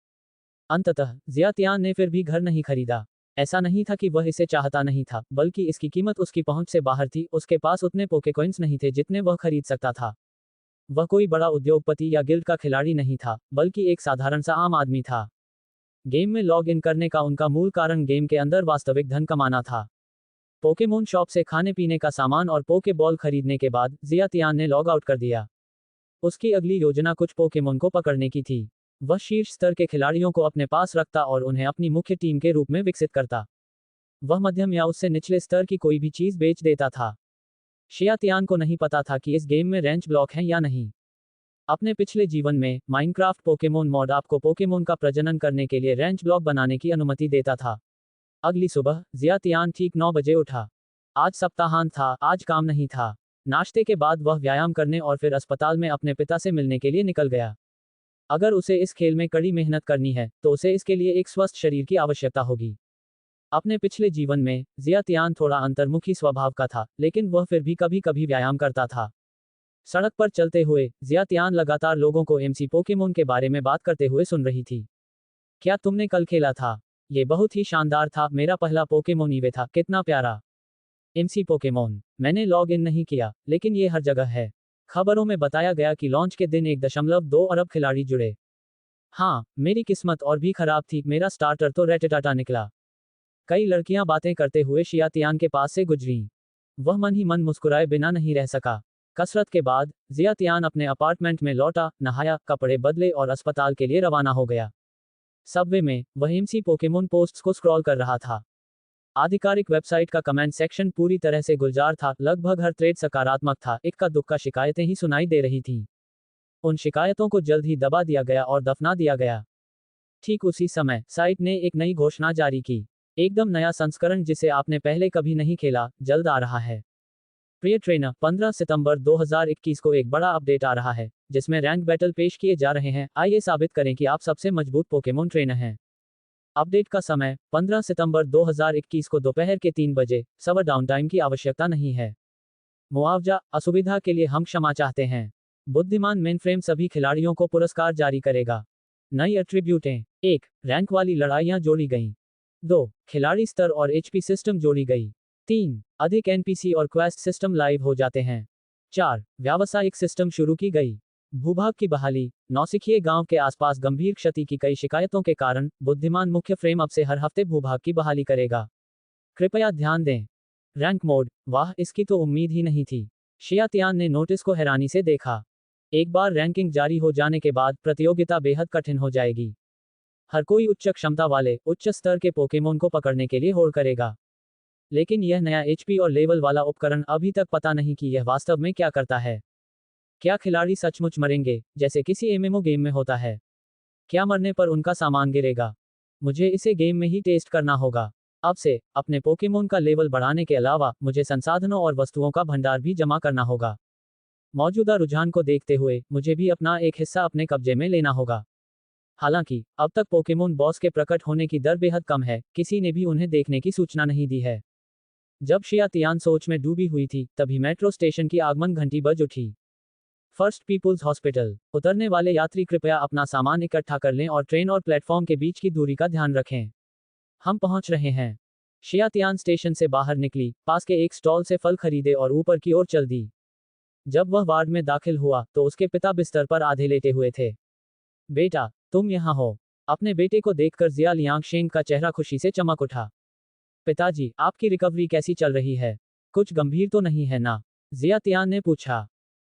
अंततः जियातियान ने फिर भी घर नहीं खरीदा। ऐसा नहीं था कि वह इसे चाहता नहीं था, बल्कि इसकी कीमत उसकी पहुंच से बाहर थी। उसके पास उतने पोकेकॉइन्स नहीं थे जितने वह खरीद सकता था। वह कोई बड़ा उद्योगपति या गिल्ड का खिलाड़ी नहीं था, बल्कि एक साधारण सा आम आदमी था। गेम में लॉग इन करने का उनका मूल कारण गेम के अंदर वास्तविक धन कमाना था। पोकेमोन शॉप से खाने पीने का सामान और पोके बॉल खरीदने के बाद जियातियान ने लॉग आउट कर दिया। उसकी अगली योजना कुछ पोकेमोन को पकड़ने की थी। वह शीर्ष स्तर के खिलाड़ियों को अपने पास रखता और उन्हें अपनी मुख्य टीम के रूप में विकसित करता। वह मध्यम या उससे निचले स्तर की कोई भी चीज बेच देता था। शियातियान को नहीं पता था कि इस गेम में रेंज ब्लॉक हैं या नहीं। अपने पिछले जीवन में माइनक्राफ्ट पोकेमोन मॉड आपको पोकेमोन का प्रजनन करने के लिए रेंज ब्लॉक बनाने की अनुमति देता था। अगली सुबह जियातियान ठीक 9 बजे उठा। आज सप्ताहांत था, आज काम नहीं था। नाश्ते के बाद वह व्यायाम करने और फिर अस्पताल में अपने पिता से मिलने के लिए निकल गया। अगर उसे इस खेल में कड़ी मेहनत करनी है, तो उसे इसके लिए एक स्वस्थ शरीर की आवश्यकता होगी। अपने पिछले जीवन में जियातियान थोड़ा अंतर्मुखी स्वभाव का था, लेकिन वह फिर भी कभी कभी व्यायाम करता था। सड़क पर चलते हुए जियातियान लगातार लोगों को एमसी पोकेमोन के बारे में बात करते हुए सुन रही थी। क्या तुमने कल खेला था? ये बहुत ही शानदार था, मेरा पहला पोकेमोन ईवे था, कितना प्यारा। एमसी पोकेमोन, मैंने लॉग इन नहीं किया, लेकिन ये हर जगह है। खबरों में बताया गया कि लॉन्च के दिन 1.2 अरब खिलाड़ी जुड़े। हाँ, मेरी किस्मत और भी खराब थी, मेरा स्टार्टर तो रेटेटाटा निकला। कई लड़कियां बातें करते हुए शियातियान के पास से गुजरीं। वह मन ही मन मुस्कुराए बिना नहीं रह सका। कसरत के बाद जियातियान अपने अपार्टमेंट में लौटा, नहाया, कपड़े बदले और अस्पताल के लिए रवाना हो गया। सबवे में वह एमसी पोकेमोन पोस्ट्स को स्क्रॉल कर रहा था। आधिकारिक वेबसाइट का कमेंट सेक्शन पूरी तरह से गुलजार था, लगभग हर थ्रेड सकारात्मक था, इक्का दुक्का शिकायतें ही सुनाई दे रही थीं। उन शिकायतों को जल्द ही दबा दिया गया और दफना दिया गया। ठीक उसी समय साइट ने एक नई घोषणा जारी की। एकदम नया संस्करण जिसे आपने पहले कभी नहीं खेला, जल्द आ रहा है। प्रिय ट्रेनर, 15 सितंबर 2021 को एक बड़ा अपडेट आ रहा है, जिसमें रैंक बैटल पेश किए जा रहे हैं। आइए साबित करें कि आप सबसे मजबूत पोकेमोन ट्रेनर हैं। अपडेट का समय 15 सितंबर 2021 को दोपहर के 3 बजे। सवर डाउनटाइम की आवश्यकता नहीं है। मुआवजा, असुविधा के लिए हम क्षमा चाहते हैं। बुद्धिमान मेनफ्रेम सभी खिलाड़ियों को पुरस्कार जारी करेगा। नई एट्रीब्यूटें: 1. रैंक वाली लड़ाइयां जोड़ी गईं। 2. खिलाड़ी स्तर और एचपी सिस्टम जोड़ी गई। 3. अधिक एनपीसी और क्वेस्ट सिस्टम लाइव हो जाते हैं। 4. व्यावसायिक सिस्टम शुरू की गई। भूभाग की बहाली: नौसिखिए गांव के आसपास गंभीर क्षति की कई शिकायतों के कारण बुद्धिमान मुख्य फ्रेम अब से हर हफ्ते भूभाग की बहाली करेगा। कृपया ध्यान दें। रैंक मोड, वाह, इसकी तो उम्मीद ही नहीं थी। शियातियान ने नोटिस को हैरानी से देखा। एक बार रैंकिंग जारी हो जाने के बाद प्रतियोगिता बेहद कठिन हो जाएगी। हर कोई उच्च क्षमता वाले, उच्च स्तर के पोकेमोन को पकड़ने के लिए होड़ करेगा। लेकिन यह नया एचपी और लेवल वाला उपकरण अभी तक पता नहीं कि यह वास्तव में क्या करता है। क्या खिलाड़ी सचमुच मरेंगे, जैसे किसी एमएमओ गेम में होता है? क्या मरने पर उनका सामान गिरेगा? मुझे इसे गेम में ही टेस्ट करना होगा। अब से अपने पोकेमोन का लेवल बढ़ाने के अलावा मुझे संसाधनों और वस्तुओं का भंडार भी जमा करना होगा। मौजूदा रुझान को देखते हुए मुझे भी अपना एक हिस्सा अपने कब्जे में लेना होगा। हालांकि अब तक पोकेमोन बॉस के प्रकट होने की दर बेहद कम है, किसी ने भी उन्हें देखने की सूचना नहीं दी है। जब शियातियान सोच में डूबी हुई थी, तभी मेट्रो स्टेशन की आगमन घंटी बज उठी। First People's Hospital. उतरने वाले यात्री कृपया अपना सामान इकट्ठा कर लें और ट्रेन और प्लेटफॉर्म के बीच की दूरी का ध्यान रखें। हम पहुंच रहे हैं। शियातियान स्टेशन से बाहर निकली, पास के एक स्टॉल से फल खरीदे और ऊपर की ओर चल दी। जब वह वार्ड में दाखिल हुआ तो उसके पिता बिस्तर पर आधे लेटे हुए थे। बेटा, तुम यहाँ हो। अपने बेटे को देखकर जिया लियांगशेंग का चेहरा खुशी से चमक उठा। पिताजी, आपकी रिकवरी कैसी चल रही है? कुछ गंभीर तो नहीं है ना? जियातियान ने पूछा।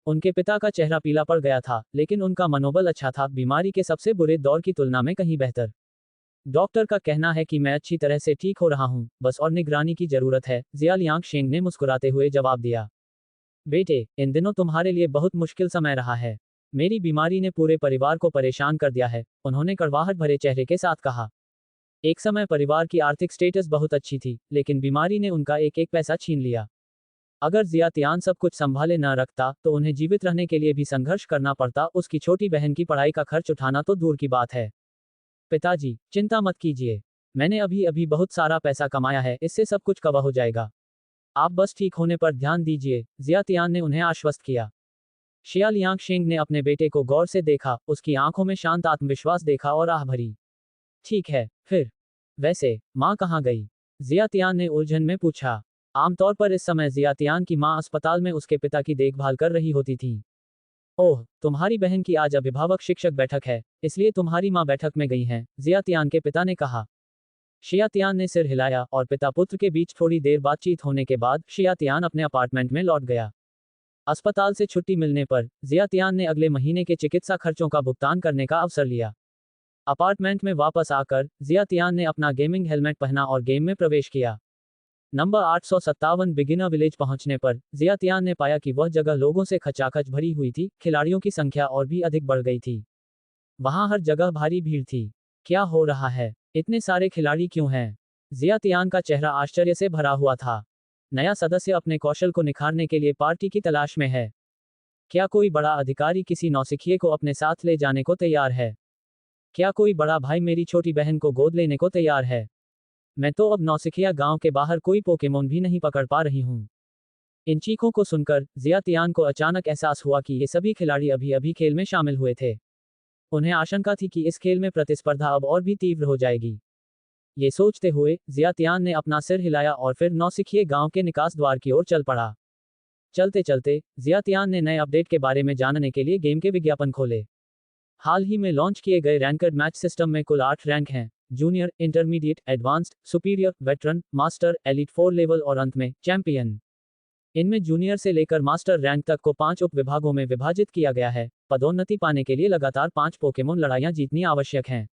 उनके पिता का चेहरा पीला पड़ गया था, लेकिन उनका मनोबल अच्छा था, बीमारी के सबसे बुरे दौर की तुलना में कहीं बेहतर। डॉक्टर का कहना है कि मैं अच्छी तरह से ठीक हो रहा हूँ, बस और निगरानी की जरूरत है, जिया लियांगशेंग ने मुस्कुराते हुए जवाब दिया। बेटे, इन दिनों तुम्हारे लिए बहुत मुश्किल समय रहा है। मेरी बीमारी ने पूरे परिवार को परेशान कर दिया है, उन्होंने कड़वाहट भरे चेहरे के साथ कहा। एक समय परिवार की आर्थिक स्टेटस बहुत अच्छी थी, लेकिन बीमारी ने उनका एक एक पैसा छीन लिया। अगर जियातियान सब कुछ संभाले न रखता तो उन्हें जीवित रहने के लिए भी संघर्ष करना पड़ता, उसकी छोटी बहन की पढ़ाई का खर्च उठाना तो दूर की बात है। पिताजी, चिंता मत कीजिए, मैंने अभी अभी बहुत सारा पैसा कमाया है, इससे सब कुछ कवर हो जाएगा। आप बस ठीक होने पर ध्यान दीजिए, जियातियान ने उन्हें आश्वस्त किया। शिया लियांगशेंग ने अपने बेटे को गौर से देखा, उसकी आंखों में शांत आत्मविश्वास देखा और आह भरी। ठीक है, फिर वैसे माँ कहाँ गई? जियातियान ने उलझन में पूछा। आमतौर पर इस समय जियातियान की माँ अस्पताल में उसके पिता की देखभाल कर रही होती थी। ओह, तुम्हारी बहन की आज अभिभावक शिक्षक बैठक है, इसलिए तुम्हारी माँ बैठक में गई हैं, जियातियान के पिता ने कहा। शियातियान ने सिर हिलाया और पिता पुत्र के बीच थोड़ी देर बातचीत होने के बाद शियातियान अपने अपार्टमेंट में लौट गया। अस्पताल से छुट्टी मिलने पर जियातियान ने अगले महीने के चिकित्सा खर्चों का भुगतान करने का अवसर लिया। अपार्टमेंट में वापस आकर जियातियान ने अपना गेमिंग हेलमेट पहना और गेम में प्रवेश किया। नंबर 857 बिगिनर विलेज पहुंचने पर जियातियान ने पाया कि वह जगह लोगों से खचाखच भरी हुई थी, खिलाड़ियों की संख्या और भी अधिक बढ़ गई थी। वहां हर जगह भारी भीड़ थी। क्या हो रहा है? इतने सारे खिलाड़ी क्यों हैं? जियातियान का चेहरा आश्चर्य से भरा हुआ था। नया सदस्य अपने कौशल को निखारने के लिए पार्टी की तलाश में है। क्या कोई बड़ा अधिकारी किसी नौसिखिए को अपने साथ ले जाने को तैयार है? क्या कोई बड़ा भाई मेरी छोटी बहन को गोद लेने को तैयार है? मैं तो अब नौसिखिया गांव के बाहर कोई पोकेमोन भी नहीं पकड़ पा रही हूँ। इन चीखों को सुनकर जियातियान को अचानक एहसास हुआ कि ये सभी खिलाड़ी अभी अभी खेल में शामिल हुए थे। उन्हें आशंका थी कि इस खेल में प्रतिस्पर्धा अब और भी तीव्र हो जाएगी। ये सोचते हुए जियातियान ने अपना सिर हिलाया और फिर नौसिखिए गांव के निकास द्वार की ओर चल पड़ा। चलते चलते जियातियान ने नए अपडेट के बारे में जानने के लिए गेम के विज्ञापन खोले। हाल ही में लॉन्च किए गए रैंकड मैच सिस्टम में कुल 8 रैंक हैं: junior, intermediate, advanced, superior, veteran, master, elite 4 level और अंत में चैंपियन। इनमें जूनियर से लेकर मास्टर रैंक तक को 5 उप विभागों में विभाजित किया गया है। पदोन्नति पाने के लिए लगातार 5 पोकेमोन लड़ाइयां जीतनी आवश्यक हैं।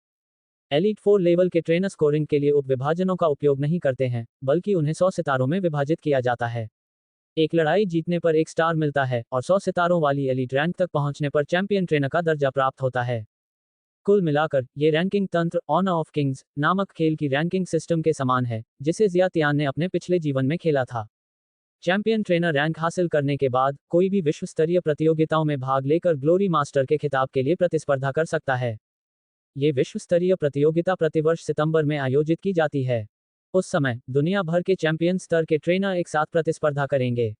एलिट 4 लेवल के ट्रेनर स्कोरिंग के लिए उप विभाजनों का उपयोग नहीं करते हैं, बल्कि उन्हें 100 सितारों में विभाजित किया जाता है। एक लड़ाई जीतने पर 1 स्टार मिलता है और 100 सितारों वाली एलिट रैंक तक पहुंचने पर चैंपियन ट्रेनर का दर्जा प्राप्त होता है। कुल मिलाकर ये रैंकिंग तंत्र ऑनर ऑफ किंग्स नामक खेल की रैंकिंग सिस्टम के समान है, जिसे जियातियान ने अपने पिछले जीवन में खेला था। चैंपियन ट्रेनर रैंक हासिल करने के बाद कोई भी विश्व स्तरीय प्रतियोगिताओं में भाग लेकर ग्लोरी मास्टर के खिताब के लिए प्रतिस्पर्धा कर सकता है। ये विश्व स्तरीय प्रतियोगिता प्रतिवर्ष सितंबर में आयोजित की जाती है। उस समय दुनिया भर के चैंपियन स्तर के ट्रेनर एक साथ प्रतिस्पर्धा करेंगे।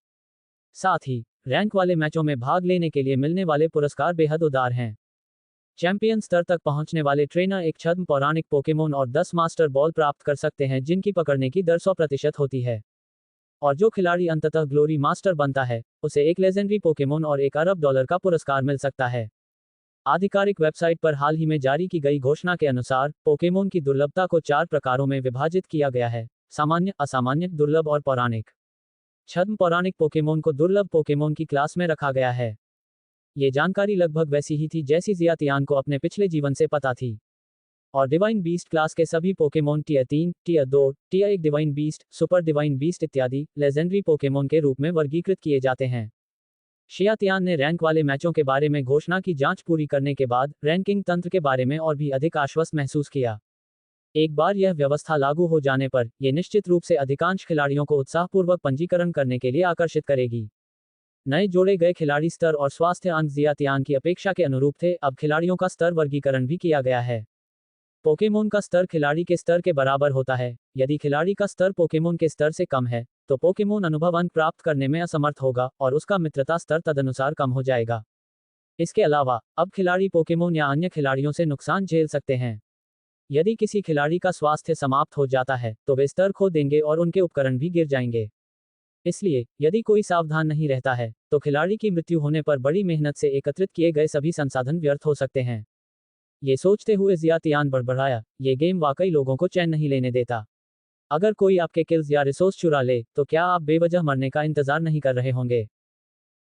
साथ ही रैंक वाले मैचों में भाग लेने के लिए मिलने वाले पुरस्कार बेहद उदार हैं। चैंपियन स्तर तक पहुंचने वाले ट्रेनर एक छद्म पौराणिक पोकेमोन और 10 मास्टर बॉल प्राप्त कर सकते हैं, जिनकी पकड़ने की दर 100% होती है। और जो खिलाड़ी अंततः ग्लोरी मास्टर बनता है, उसे एक लेजेंडरी पोकेमोन और $1 अरब का पुरस्कार मिल सकता है। आधिकारिक वेबसाइट पर हाल ही में जारी की गई घोषणा के अनुसार पोकेमोन की दुर्लभता को 4 प्रकारों में विभाजित किया गया है: सामान्य, असामान्य, दुर्लभ और पौराणिक। छद्म पौराणिक पोकेमोन को दुर्लभ पोकेमोन की क्लास में रखा गया है। ये जानकारी लगभग वैसी ही थी जैसी जियातियान को अपने पिछले जीवन से पता थी। और डिवाइन बीस्ट क्लास के सभी Pokemon tier 3, tier 2, tier 1 divine beast, super divine beast इत्यादि लेजेंडरी पोकेमोन के रूप में वर्गीकृत किए जाते हैं। जियातियान ने रैंक वाले मैचों के बारे में घोषणा की जांच पूरी करने के बाद रैंकिंग तंत्र के बारे में और भी अधिक आश्वस्त महसूस किया। एक बार यह व्यवस्था लागू हो जाने पर यह निश्चित रूप से अधिकांश खिलाड़ियों को उत्साहपूर्वक पंजीकरण करने के लिए आकर्षित करेगी। नए जोड़े गए खिलाड़ी स्तर और स्वास्थ्य अंक जियातियान की अपेक्षा के अनुरूप थे। अब खिलाड़ियों का स्तर वर्गीकरण भी किया गया है। पोकेमोन का स्तर खिलाड़ी के स्तर के बराबर होता है। यदि खिलाड़ी का स्तर पोकेमोन के स्तर से कम है, तो पोकेमोन अनुभव अंक प्राप्त करने में असमर्थ होगा और उसका मित्रता स्तर तदनुसार कम हो जाएगा। इसके अलावा अब खिलाड़ी पोकेमोन या अन्य खिलाड़ियों से नुकसान झेल सकते हैं। यदि किसी खिलाड़ी का स्वास्थ्य समाप्त हो जाता है, तो वे स्तर खो देंगे और उनके उपकरण भी गिर जाएंगे। इसलिए यदि कोई सावधान नहीं रहता है, तो खिलाड़ी की मृत्यु होने पर बड़ी मेहनत से एकत्रित किए गए सभी संसाधन व्यर्थ हो सकते हैं। ये सोचते हुए जियातियान बड़बड़ाया, ये गेम वाकई लोगों को चैन नहीं लेने देता। अगर कोई आपके किल्स या रिसोर्स चुरा ले, तो क्या आप बेवजह मरने का इंतजार नहीं कर रहे होंगे?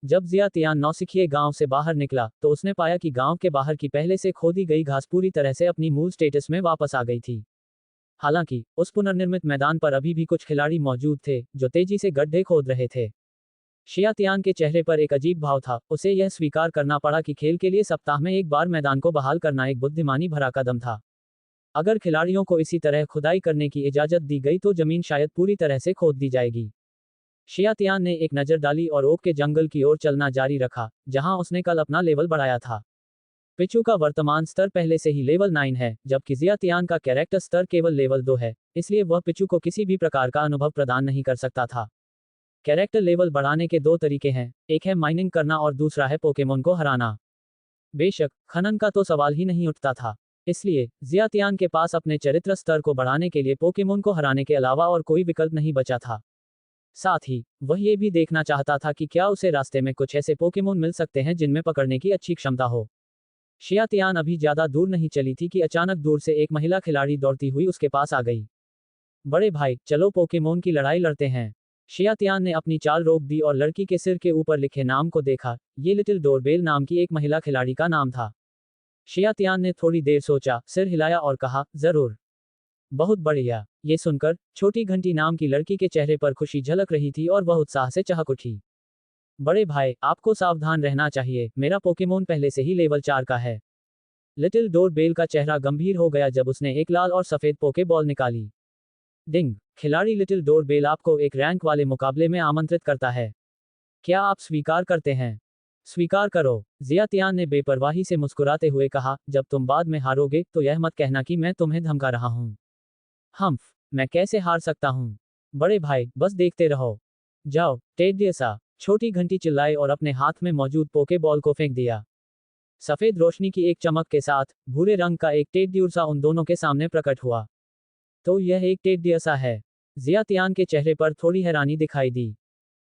जब जियातियान नौसिखिए गांव से बाहर निकला, तो उसने पाया कि गांव के बाहर की पहले से खोदी गई घास पूरी तरह से अपनी मूल स्टेटस में वापस आ गई थी। हालांकि उस पुनर्निर्मित मैदान पर अभी भी कुछ खिलाड़ी मौजूद थे, जो तेजी से गड्ढे खोद रहे थे। जियातियान के चेहरे पर एक अजीब भाव था। उसे यह स्वीकार करना पड़ा कि खेल के लिए सप्ताह में एक बार मैदान को बहाल करना एक बुद्धिमानी भरा कदम था। अगर खिलाड़ियों को इसी तरह खुदाई करने की इजाजत दी गई तो जमीन शायद पूरी तरह से खोद दी जाएगी। जियातियान ने एक नज़र डाली और ओक के जंगल की ओर चलना जारी रखा, जहां उसने कल अपना लेवल बढ़ाया था। पिचू का वर्तमान स्तर पहले से ही लेवल 9 है, जबकि जियातियान का कैरेक्टर स्तर केवल लेवल 2 है, इसलिए वह पिचू को किसी भी प्रकार का अनुभव प्रदान नहीं कर सकता था। कैरेक्टर लेवल बढ़ाने के 2 तरीके हैं, एक है माइनिंग करना और दूसरा है पोकेमोन को हराना। बेशक खनन का तो सवाल ही नहीं उठता था, इसलिए जियातियान के पास अपने चरित्र स्तर को बढ़ाने के लिए पोकेमोन को हराने के अलावा और कोई विकल्प नहीं बचा था। साथ ही वह ये भी देखना चाहता था कि क्या उसे रास्ते में कुछ ऐसे पोकेमोन मिल सकते हैं जिनमें पकड़ने की अच्छी क्षमता हो। जियातियान अभी ज्यादा दूर नहीं चली थी कि अचानक दूर से एक महिला खिलाड़ी दौड़ती हुई उसके पास आ गई। बड़े भाई, चलो पोकेमोन की लड़ाई लड़ते हैं। जियातियान ने अपनी चाल रोक दी और लड़की के सिर के ऊपर लिखे नाम को देखा। ये लिटिल डोरबेल नाम की एक महिला खिलाड़ी का नाम था। जियातियान ने थोड़ी देर सोचा, सिर हिलाया और कहा, जरूर। बहुत बढ़िया। ये सुनकर छोटी घंटी नाम की लड़की के चेहरे पर खुशी झलक रही थी और वह उत्साह से चहक उठी। बड़े भाई, आपको सावधान रहना चाहिए, मेरा पोकेमोन पहले से ही लेवल 4 का है। लिटिल डोरबेल का चेहरा गंभीर हो गया जब उसने एक लाल और सफेद पोके बॉल निकाली। डिंग, खिलाड़ी लिटिल डोरबेल आपको एक रैंक वाले मुकाबले में आमंत्रित करता है। क्या आप स्वीकार करते हैं? स्वीकार करो, जियातियान ने बेपरवाही से मुस्कुराते हुए कहा, जब तुम बाद में हारोगे तो यह मत कहना कि मैं तुम्हें धमका रहा हूं। हम्फ, मैं कैसे हार सकता हूं? बड़े भाई, बस देखते रहो। जाओ, टेडियसा, छोटी घंटी चिल्लाई और अपने हाथ में मौजूद पोके बॉल को फेंक दिया। सफेद रोशनी की एक चमक के साथ भूरे रंग का एक टेडियसा उन दोनों के सामने प्रकट हुआ। तो यह एक टेडियसा है। जियातियान के चेहरे पर थोड़ी हैरानी दिखाई दी।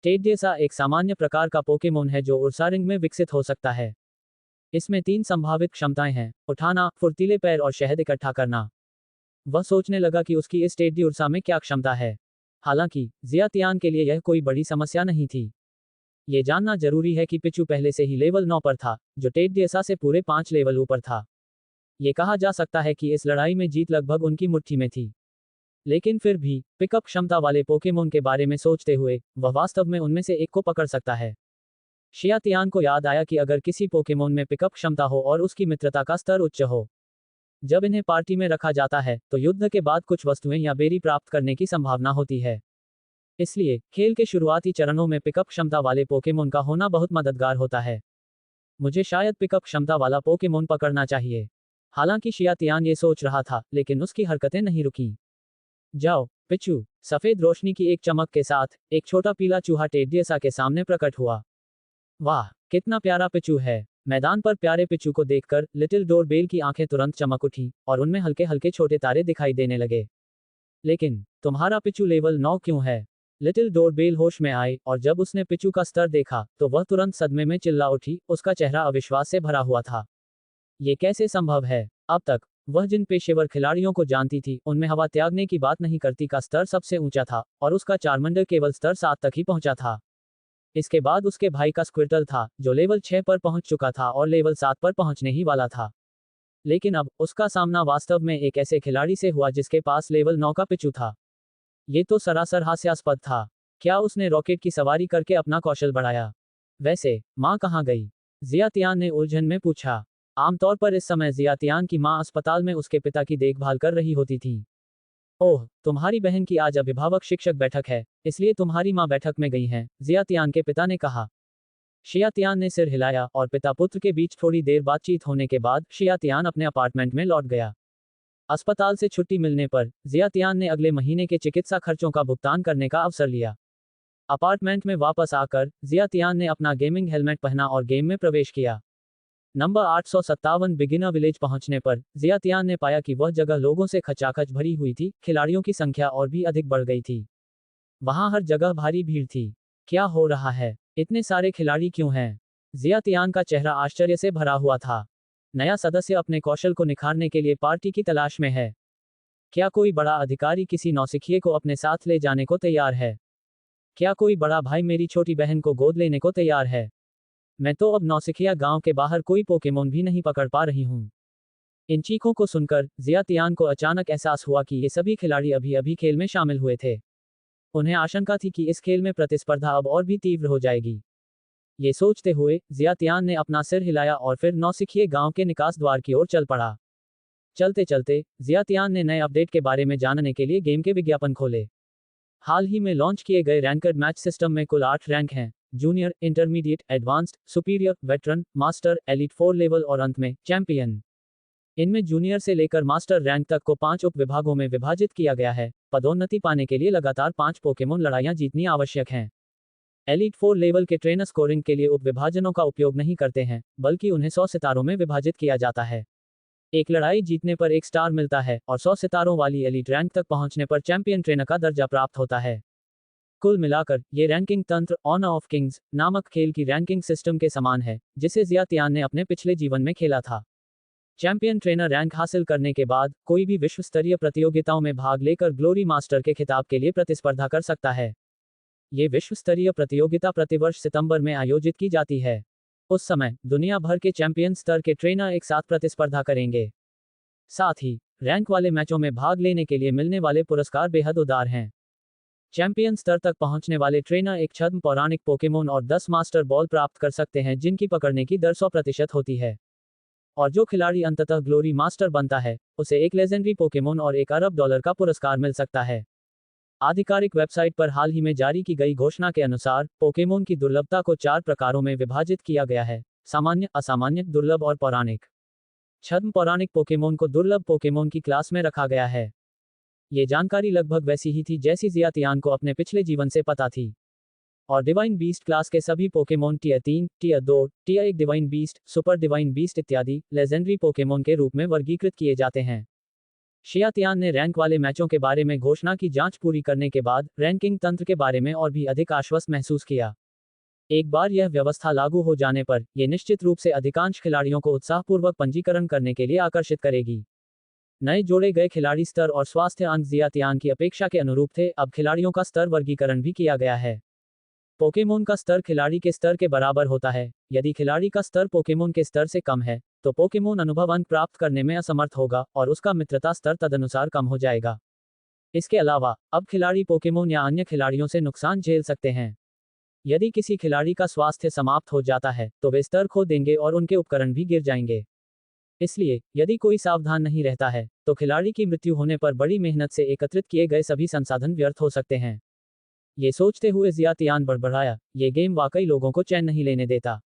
टेडियसा एक सामान्य प्रकार का पोकेमोन है जो उर्सारिंग में विकसित हो सकता है। इसमें 3 संभावित क्षमताएं हैं: उठाना, फुर्तीले पैर और शहद इकट्ठा करना। वह सोचने लगा कि उसकी इस टेडियुर्सा में क्या क्षमता है। हालांकि जियातियान के लिए यह कोई बड़ी समस्या नहीं थी। ये जानना जरूरी है कि पिचू पहले से ही लेवल 9 पर था, जो टेडियसा से पूरे 5 लेवल ऊपर था। ये कहा जा सकता है कि इस लड़ाई में जीत लगभग उनकी मुट्ठी में थी। लेकिन फिर भी पिकअप क्षमता वाले पोकेमोन के बारे में सोचते हुए वह वास्तव में उनमें से एक को पकड़ सकता है। शियातियान को याद आया कि अगर किसी पोकेमोन में पिकअप क्षमता हो और उसकी मित्रता का स्तर उच्च हो, जब इन्हें पार्टी में रखा जाता है तो युद्ध के बाद कुछ वस्तुएं या बेरी प्राप्त करने की संभावना होती है। इसलिए खेल के शुरुआती चरणों में पिकअप क्षमता वाले पोकेमोन का होना बहुत मददगार होता है। मुझे शायद पिकअप क्षमता वाला पोकेमोन पकड़ना चाहिए। हालांकि शियातियान ये सोच रहा था, लेकिन उसकी हरकतें नहीं रुकीं। जाओ, पिचू। सफेद रोशनी की एक चमक के साथ एक छोटा पीला चूहा टेडियसा के सामने प्रकट हुआ। वाह, कितना प्यारा पिचू है। मैदान पर प्यारे पिचू को देखकर लिटिल डोरबेल की आंखें तुरंत चमक उठी और उनमें हल्के हल्के छोटे तारे दिखाई देने लगे। लेकिन तुम्हारा पिचू लेवल 9 क्यों है? लिटिल डोरबेल होश में आई और जब उसने पिचू का स्तर देखा तो वह तुरंत सदमे में चिल्ला उठी। उसका चेहरा अविश्वास से भरा हुआ था। ये कैसे संभव है? अब तक वह जिन पेशेवर खिलाड़ियों को जानती थी उनमें हवा त्यागने की बात नहीं करती का स्तर सबसे ऊंचा था और उसका चारमंडल केवल स्तर 7 तक ही पहुंचा था। इसके बाद उसके भाई का स्क्विर्टल था जो लेवल 6 पर पहुंच चुका था और लेवल 7 पर पहुंचने ही वाला था। लेकिन अब उसका सामना वास्तव में एक ऐसे खिलाड़ी से हुआ जिसके पास लेवल 9 का पिचू था। ये तो सरासर हास्यास्पद था। क्या उसने रॉकेट की सवारी करके अपना कौशल बढ़ाया? वैसे माँ कहाँ गई? जियातियान ने उलझन में पूछा। आमतौर पर इस समय जियातियान की माँ अस्पताल में उसके पिता की देखभाल कर रही होती थी। ओह, तुम्हारी बहन की आज अभिभावक शिक्षक बैठक है, इसलिए तुम्हारी माँ बैठक में गई हैं, जियातियान के पिता ने कहा। शियातियान ने सिर हिलाया और पिता पुत्र के बीच थोड़ी देर बातचीत होने के बाद शियातियान अपने अपार्टमेंट में लौट गया। अस्पताल से छुट्टी मिलने पर जियातियान ने अगले महीने के चिकित्सा खर्चों का भुगतान करने का अवसर लिया। अपार्टमेंट में वापस आकर जियातियान ने अपना गेमिंग हेलमेट पहना और गेम में प्रवेश किया। नंबर 857 बिगिनर विलेज पहुंचने पर जियातियान ने पाया कि वह जगह लोगों से खचाखच भरी हुई थी। खिलाड़ियों की संख्या और भी अधिक बढ़ गई थी। वहां हर जगह भारी भीड़ थी। क्या हो रहा है? इतने सारे खिलाड़ी क्यों हैं? जियातियान का चेहरा आश्चर्य से भरा हुआ था। नया सदस्य अपने कौशल को निखारने के लिए पार्टी की तलाश में है। क्या कोई बड़ा अधिकारी किसी नौसिखिए को अपने साथ ले जाने को तैयार है? क्या कोई बड़ा भाई मेरी छोटी बहन को गोद लेने को तैयार है? मैं तो अब नौसिखिया गांव के बाहर कोई पोकेमोन भी नहीं पकड़ पा रही हूँ। इन चीखों को सुनकर जियातियान को अचानक एहसास हुआ कि ये सभी खिलाड़ी अभी अभी खेल में शामिल हुए थे। उन्हें आशंका थी कि इस खेल में प्रतिस्पर्धा अब और भी तीव्र हो जाएगी। ये सोचते हुए जियातियान ने अपना सिर हिलाया और फिर नौसिखिए गांव के निकास द्वार की ओर चल पड़ा। चलते चलते जियातियान ने नए अपडेट के बारे में जानने के लिए गेम के विज्ञापन खोले। हाल ही में लॉन्च किए गए रैंकड मैच सिस्टम में कुल 8 रैंक हैं: junior, intermediate, advanced, superior, veteran, master, elite 4 level और अंत में चैंपियन। इनमें जूनियर से लेकर मास्टर रैंक तक को 5 उप विभागों में विभाजित किया गया है। पदोन्नति पाने के लिए लगातार 5 पोकेमोन लड़ाइयां जीतनी आवश्यक हैं। एलिट 4 लेवल के ट्रेनर स्कोरिंग के लिए उप विभाजनों का उपयोग नहीं करते हैं, बल्कि उन्हें 100 सितारों में विभाजित किया जाता है। एक लड़ाई जीतने पर 1 स्टार मिलता है और 100 सितारों वाली एलिट रैंक तक पहुंचने पर चैंपियन ट्रेनर का दर्जा प्राप्त होता है। कुल मिलाकर ये रैंकिंग तंत्र ऑनर ऑफ किंग्स नामक खेल की रैंकिंग सिस्टम के समान है, जिसे जियातियान ने अपने पिछले जीवन में खेला था। चैंपियन ट्रेनर रैंक हासिल करने के बाद कोई भी विश्व स्तरीय प्रतियोगिताओं में भाग लेकर ग्लोरी मास्टर के खिताब के लिए प्रतिस्पर्धा कर सकता है। ये विश्व स्तरीय प्रतियोगिता प्रतिवर्ष सितंबर में आयोजित की जाती है। उस समय दुनिया भर के चैंपियन स्तर के ट्रेनर एक साथ प्रतिस्पर्धा करेंगे। साथ ही रैंक वाले मैचों में भाग लेने के लिए मिलने वाले पुरस्कार बेहद उदार हैं। चैंपियन स्तर तक पहुंचने वाले ट्रेनर एक छद्म पौराणिक पोकेमोन और 10 मास्टर बॉल प्राप्त कर सकते हैं, जिनकी पकड़ने की दर 100% होती है। और जो खिलाड़ी अंततः ग्लोरी मास्टर बनता है, उसे एक लेजेंडरी पोकेमोन और $1 अरब का पुरस्कार मिल सकता है। आधिकारिक वेबसाइट पर हाल ही में जारी की गई घोषणा के अनुसार पोकेमोन की दुर्लभता को 4 प्रकारों में विभाजित किया गया है: सामान्य, असामान्य, दुर्लभ और पौराणिक। छद्म पौराणिक पोकेमोन को दुर्लभ पोकेमोन की क्लास में रखा गया है। ये जानकारी लगभग वैसी ही थी जैसी जियातियान को अपने पिछले जीवन से पता थी। और डिवाइन बीस्ट क्लास के सभी Pokemon tier 3, tier 2, tier 1 divine beast, super divine beast इत्यादि लेजेंडरी पोकेमोन के रूप में वर्गीकृत किए जाते हैं। शियातियान ने रैंक वाले मैचों के बारे में घोषणा की जांच पूरी करने के बाद रैंकिंग तंत्र के बारे में और भी अधिक आश्वस्त महसूस किया। एक बार यह व्यवस्था लागू हो जाने पर यह निश्चित रूप से अधिकांश खिलाड़ियों को उत्साहपूर्वक पंजीकरण करने के लिए आकर्षित करेगी। नए जोड़े गए खिलाड़ी स्तर और स्वास्थ्य अंक जियातियान की अपेक्षा के अनुरूप थे। अब खिलाड़ियों का स्तर वर्गीकरण भी किया गया है। पोकेमोन का स्तर खिलाड़ी के स्तर के बराबर होता है। यदि खिलाड़ी का स्तर पोकेमोन के स्तर से कम है तो पोकेमोन अनुभव अंक प्राप्त करने में असमर्थ होगा और उसका मित्रता स्तर तदनुसार कम हो जाएगा। इसके अलावा अब खिलाड़ी पोकेमोन या अन्य खिलाड़ियों से नुकसान झेल सकते हैं। यदि किसी खिलाड़ी का स्वास्थ्य समाप्त हो जाता है तो वे स्तर खो देंगे और उनके उपकरण भी गिर जाएंगे। इसलिए यदि कोई सावधान नहीं रहता है तो खिलाड़ी की मृत्यु होने पर बड़ी मेहनत से एकत्रित किए गए सभी संसाधन व्यर्थ हो सकते हैं। ये सोचते हुए जियातियान बड़बड़ाया, ये गेम वाकई लोगों को चैन नहीं लेने देता।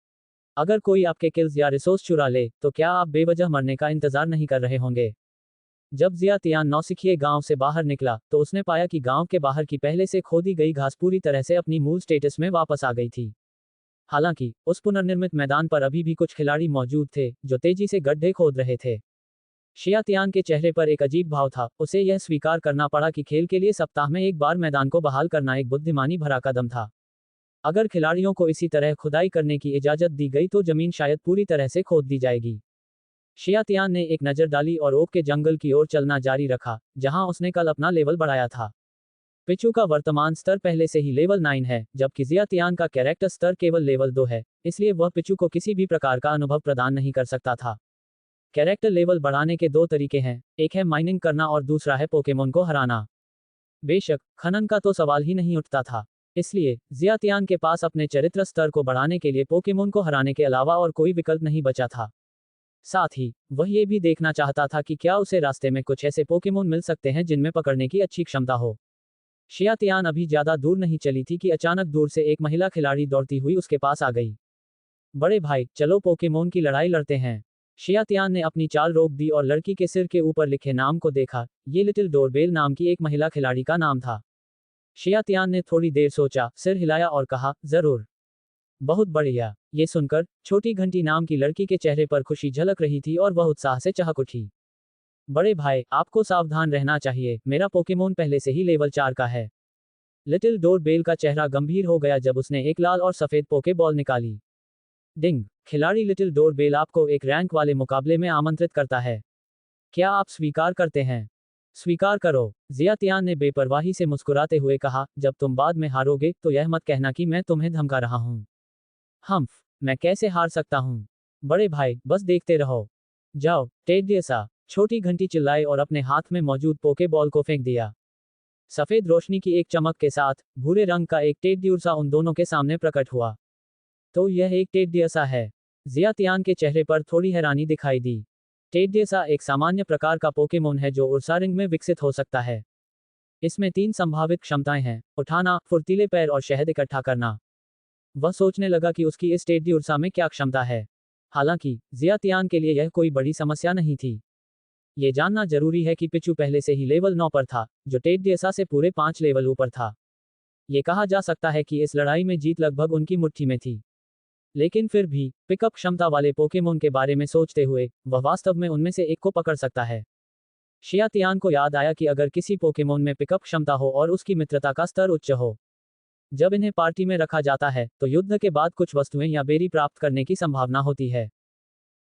अगर कोई आपके किल्स या रिसोर्स चुरा ले तो क्या आप बेवजह मरने का इंतजार नहीं कर रहे होंगे? जब जियातियान नौसिखिए गांव से बाहर निकला तो उसने पाया कि गांव के बाहर की पहले से खोदी गई घास पूरी तरह से अपनी मूल स्टेटस में वापस आ गई थी। हालांकि उस पुनर्निर्मित मैदान पर अभी भी कुछ खिलाड़ी मौजूद थे जो तेजी से गड्ढे खोद रहे थे। शियातियान के चेहरे पर एक अजीब भाव था। उसे यह स्वीकार करना पड़ा कि खेल के लिए सप्ताह में एक बार मैदान को बहाल करना एक बुद्धिमानी भरा कदम था। अगर खिलाड़ियों को इसी तरह खुदाई करने की इजाजत दी गई तो जमीन शायद पूरी तरह से खोद दी जाएगी। शियातियान ने एक नज़र डाली और ओक के जंगल की ओर चलना जारी रखा, जहां उसने कल अपना लेवल बढ़ाया था। पिचू का वर्तमान स्तर पहले से ही लेवल 9 है, जबकि जियातियान का कैरेक्टर स्तर केवल लेवल 2 है, इसलिए वह पिचू को किसी भी प्रकार का अनुभव प्रदान नहीं कर सकता था। कैरेक्टर लेवल बढ़ाने के दो तरीके हैं, एक है माइनिंग करना और दूसरा है पोकेमोन को हराना। बेशक खनन का तो सवाल ही नहीं उठता था। इसलिए जियातियान के पास अपने चरित्र स्तर को बढ़ाने के लिए पोकेमोन को हराने के अलावा और कोई विकल्प नहीं बचा था। साथ ही वह ये भी देखना चाहता था कि क्या उसे रास्ते में कुछ ऐसे पोकेमोन मिल सकते हैं जिनमें पकड़ने की अच्छी क्षमता हो। शियातियान अभी ज्यादा दूर नहीं चली थी कि अचानक दूर से एक महिला खिलाड़ी दौड़ती हुई उसके पास आ गई। बड़े भाई, चलो पोकेमोन की लड़ाई लड़ते हैं। शियातियान ने अपनी चाल रोक दी और लड़की के सिर के ऊपर लिखे नाम को देखा। ये लिटिल डोरबेल नाम की एक महिला खिलाड़ी का नाम था। शियातियान ने थोड़ी देर सोचा, सिर हिलाया और कहा, जरूर। बहुत बढ़िया। ये सुनकर छोटी घंटी नाम की लड़की के चेहरे पर खुशी झलक रही थी और वह उत्साह से चहक उठी। बड़े भाई, आपको सावधान रहना चाहिए, मेरा पोकेमोन पहले से ही लेवल 4 का है। लिटिल डोरबेल का चेहरा गंभीर हो गया जब उसने एक लाल और सफेद पोके बॉल निकाली। डिंग, खिलाड़ी लिटिल डोरबेल आपको एक रैंक वाले मुकाबले में आमंत्रित करता है। क्या आप स्वीकार करते हैं? स्वीकार करो, जियातियान ने बेपरवाही से मुस्कुराते हुए कहा, जब तुम बाद में हारोगे तो यह मत कहना कि मैं तुम्हें धमका रहा हूं। हम्फ, मैं कैसे हार सकता हूं? बड़े भाई, बस देखते रहो। जाओ, टेडियसा। छोटी घंटी चिल्लाई और अपने हाथ में मौजूद पोके बॉल को फेंक दिया। सफेद रोशनी की एक चमक के साथ भूरे रंग का एक टेडियसा उन दोनों के सामने प्रकट हुआ। तो यह एक टेडियसा है। जियातियान के चेहरे पर थोड़ी हैरानी दिखाई दी। टेडियसा एक सामान्य प्रकार का पोकेमोन है जो उर्सारिंग में विकसित हो सकता है। इसमें 3 संभावित क्षमताएं हैं, उठाना, फुर्तीले पैर और शहद इकट्ठा करना। वह सोचने लगा कि उसकी इस टेडियसा में क्या क्षमता है। हालांकि जियातियान के लिए यह कोई बड़ी समस्या नहीं थी। ये जानना जरूरी है कि पिचू पहले से ही लेवल 9 पर था, जो टेडियसा से पूरे 5 लेवल ऊपर था। ये कहा जा सकता है कि इस लड़ाई में जीत लगभग उनकी मुट्ठी में थी। लेकिन फिर भी पिकअप क्षमता वाले पोकेमोन के बारे में सोचते हुए वह वास्तव में उनमें से एक को पकड़ सकता है। शियातियान को याद आया कि अगर किसी पोकेमोन में पिकअप क्षमता हो और उसकी मित्रता का स्तर उच्च हो, जब इन्हें पार्टी में रखा जाता है तो युद्ध के बाद कुछ वस्तुएं या बेरी प्राप्त करने की संभावना होती है।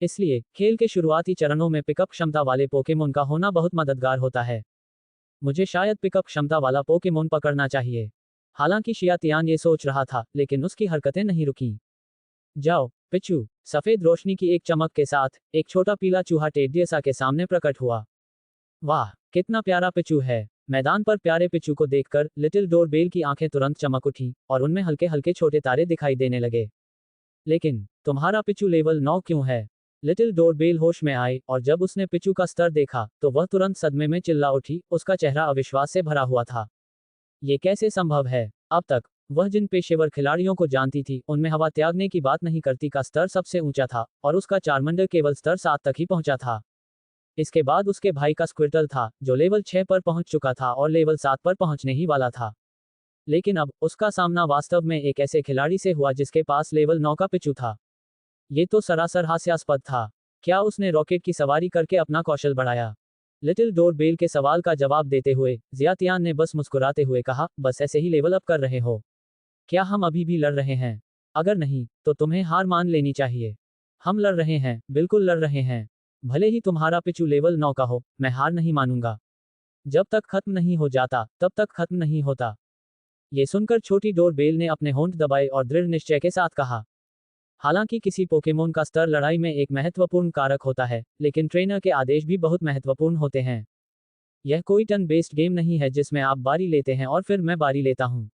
इसलिए खेल के शुरुआती चरणों में पिकअप क्षमता वाले पोकेमोन का होना बहुत मददगार होता है। मुझे शायद पिकअप क्षमता वाला पोकेमोन पकड़ना चाहिए। हालांकि शियातियान ये सोच रहा था, लेकिन उसकी हरकतें नहीं रुकीं। जाओ, पिचू। सफेद रोशनी की एक चमक के साथ एक छोटा पीला चूहा टेडियसा के सामने प्रकट हुआ। वाह, कितना प्यारा पिचू है। मैदान पर प्यारे पिचू को देखकर लिटिल डोरबेल की आंखें तुरंत चमक उठी और उनमें हल्के हल्के छोटे तारे दिखाई देने लगे। लेकिन तुम्हारा पिचू लेवल 9 क्यों है? लिटिल डोरबेल होश में आए और जब उसने पिचू का स्तर देखा तो वह तुरंत सदमे में चिल्ला उठी। उसका चेहरा अविश्वास से भरा हुआ था। ये कैसे संभव है? अब तक वह जिन पेशेवर खिलाड़ियों को जानती थी उनमें हवा त्यागने की बात नहीं करती का स्तर सबसे ऊंचा था और उसका चारमंडल केवल स्तर 7 तक ही पहुंचा था। इसके बाद उसके भाई का स्क्विर्टल था जो लेवल 6 पर पहुंच चुका था और लेवल 7 पर पहुंचने ही वाला था। लेकिन अब उसका सामना वास्तव में एक ऐसे खिलाड़ी से हुआ जिसके पास लेवल 9 का पिचू था। ये तो सरासर हास्यास्पद था। क्या उसने रॉकेट की सवारी करके अपना कौशल बढ़ाया? लिटिल डोर बेल के सवाल का जवाब देते हुए जियातियान ने बस मुस्कुराते हुए कहा, बस ऐसे ही लेवल अप कर रहे हो? क्या हम अभी भी लड़ रहे हैं? अगर नहीं, तो तुम्हें हार मान लेनी चाहिए। हम लड़ रहे हैं, बिल्कुल लड़ रहे हैं। भले ही तुम्हारा पिचू लेवल 9 का हो, मैं हार नहीं मानूंगा। जब तक खत्म नहीं हो जाता, तब तक खत्म नहीं होता। ये सुनकर छोटी डोर बेल ने अपने होंठ दबाए और दृढ़ निश्चय के साथ कहा। हालांकि किसी पोकेमोन का स्तर लड़ाई में एक महत्वपूर्ण कारक होता है, लेकिन ट्रेनर के आदेश भी बहुत महत्वपूर्ण होते हैं। यह कोई टर्न बेस्ड गेम नहीं है जिसमें आप बारी लेते हैं और फिर मैं बारी लेता हूं।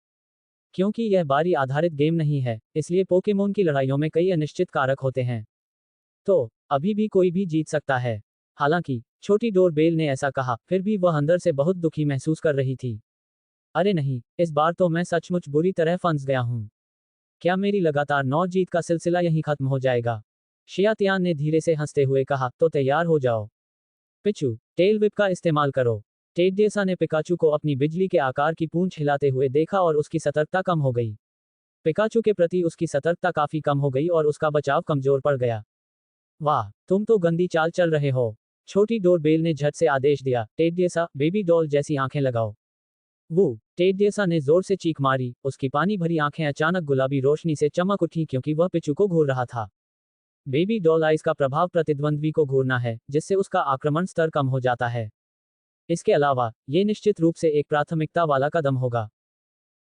क्योंकि यह बारी आधारित गेम नहीं है, इसलिए पोकेमोन की लड़ाइयों में कई अनिश्चित कारक होते हैं। तो अभी भी कोई भी जीत सकता है। हालांकि छोटी डोर बेल ने ऐसा कहा, फिर भी वह अंदर से बहुत दुखी महसूस कर रही थी। अरे नहीं, इस बार तो मैं सचमुच बुरी तरह फंस गया हूं। क्या मेरी लगातार 9 जीत का सिलसिला यहीं खत्म हो जाएगा? शियातियान ने धीरे से हंसते हुए कहा, तो तैयार हो जाओ। पिचू, टेल विप का इस्तेमाल करो। टेडियसा ने पिकाचू को अपनी बिजली के आकार की पूंछ हिलाते हुए देखा और उसकी सतर्कता कम हो गई। पिकाचू के प्रति उसकी सतर्कता काफी कम हो गई और उसका बचाव कमजोर पड़ गया। वाह, तुम तो गंदी चाल चल रहे हो। छोटी डोर बेल ने झट से आदेश दिया, टेडियसा, बेबी डॉल जैसी आंखें लगाओ। वो टेडियसा ने जोर से चीख मारी, उसकी पानी भरी आंखें अचानक गुलाबी रोशनी से चमक उठी क्योंकि वह पिचू को घूर रहा था। बेबी डॉल आइज का प्रभाव प्रतिद्वंद्वी को घूरना है, जिससे उसका आक्रमण स्तर कम हो जाता है। इसके अलावा, ये निश्चित रूप से एक प्राथमिकता वाला कदम होगा।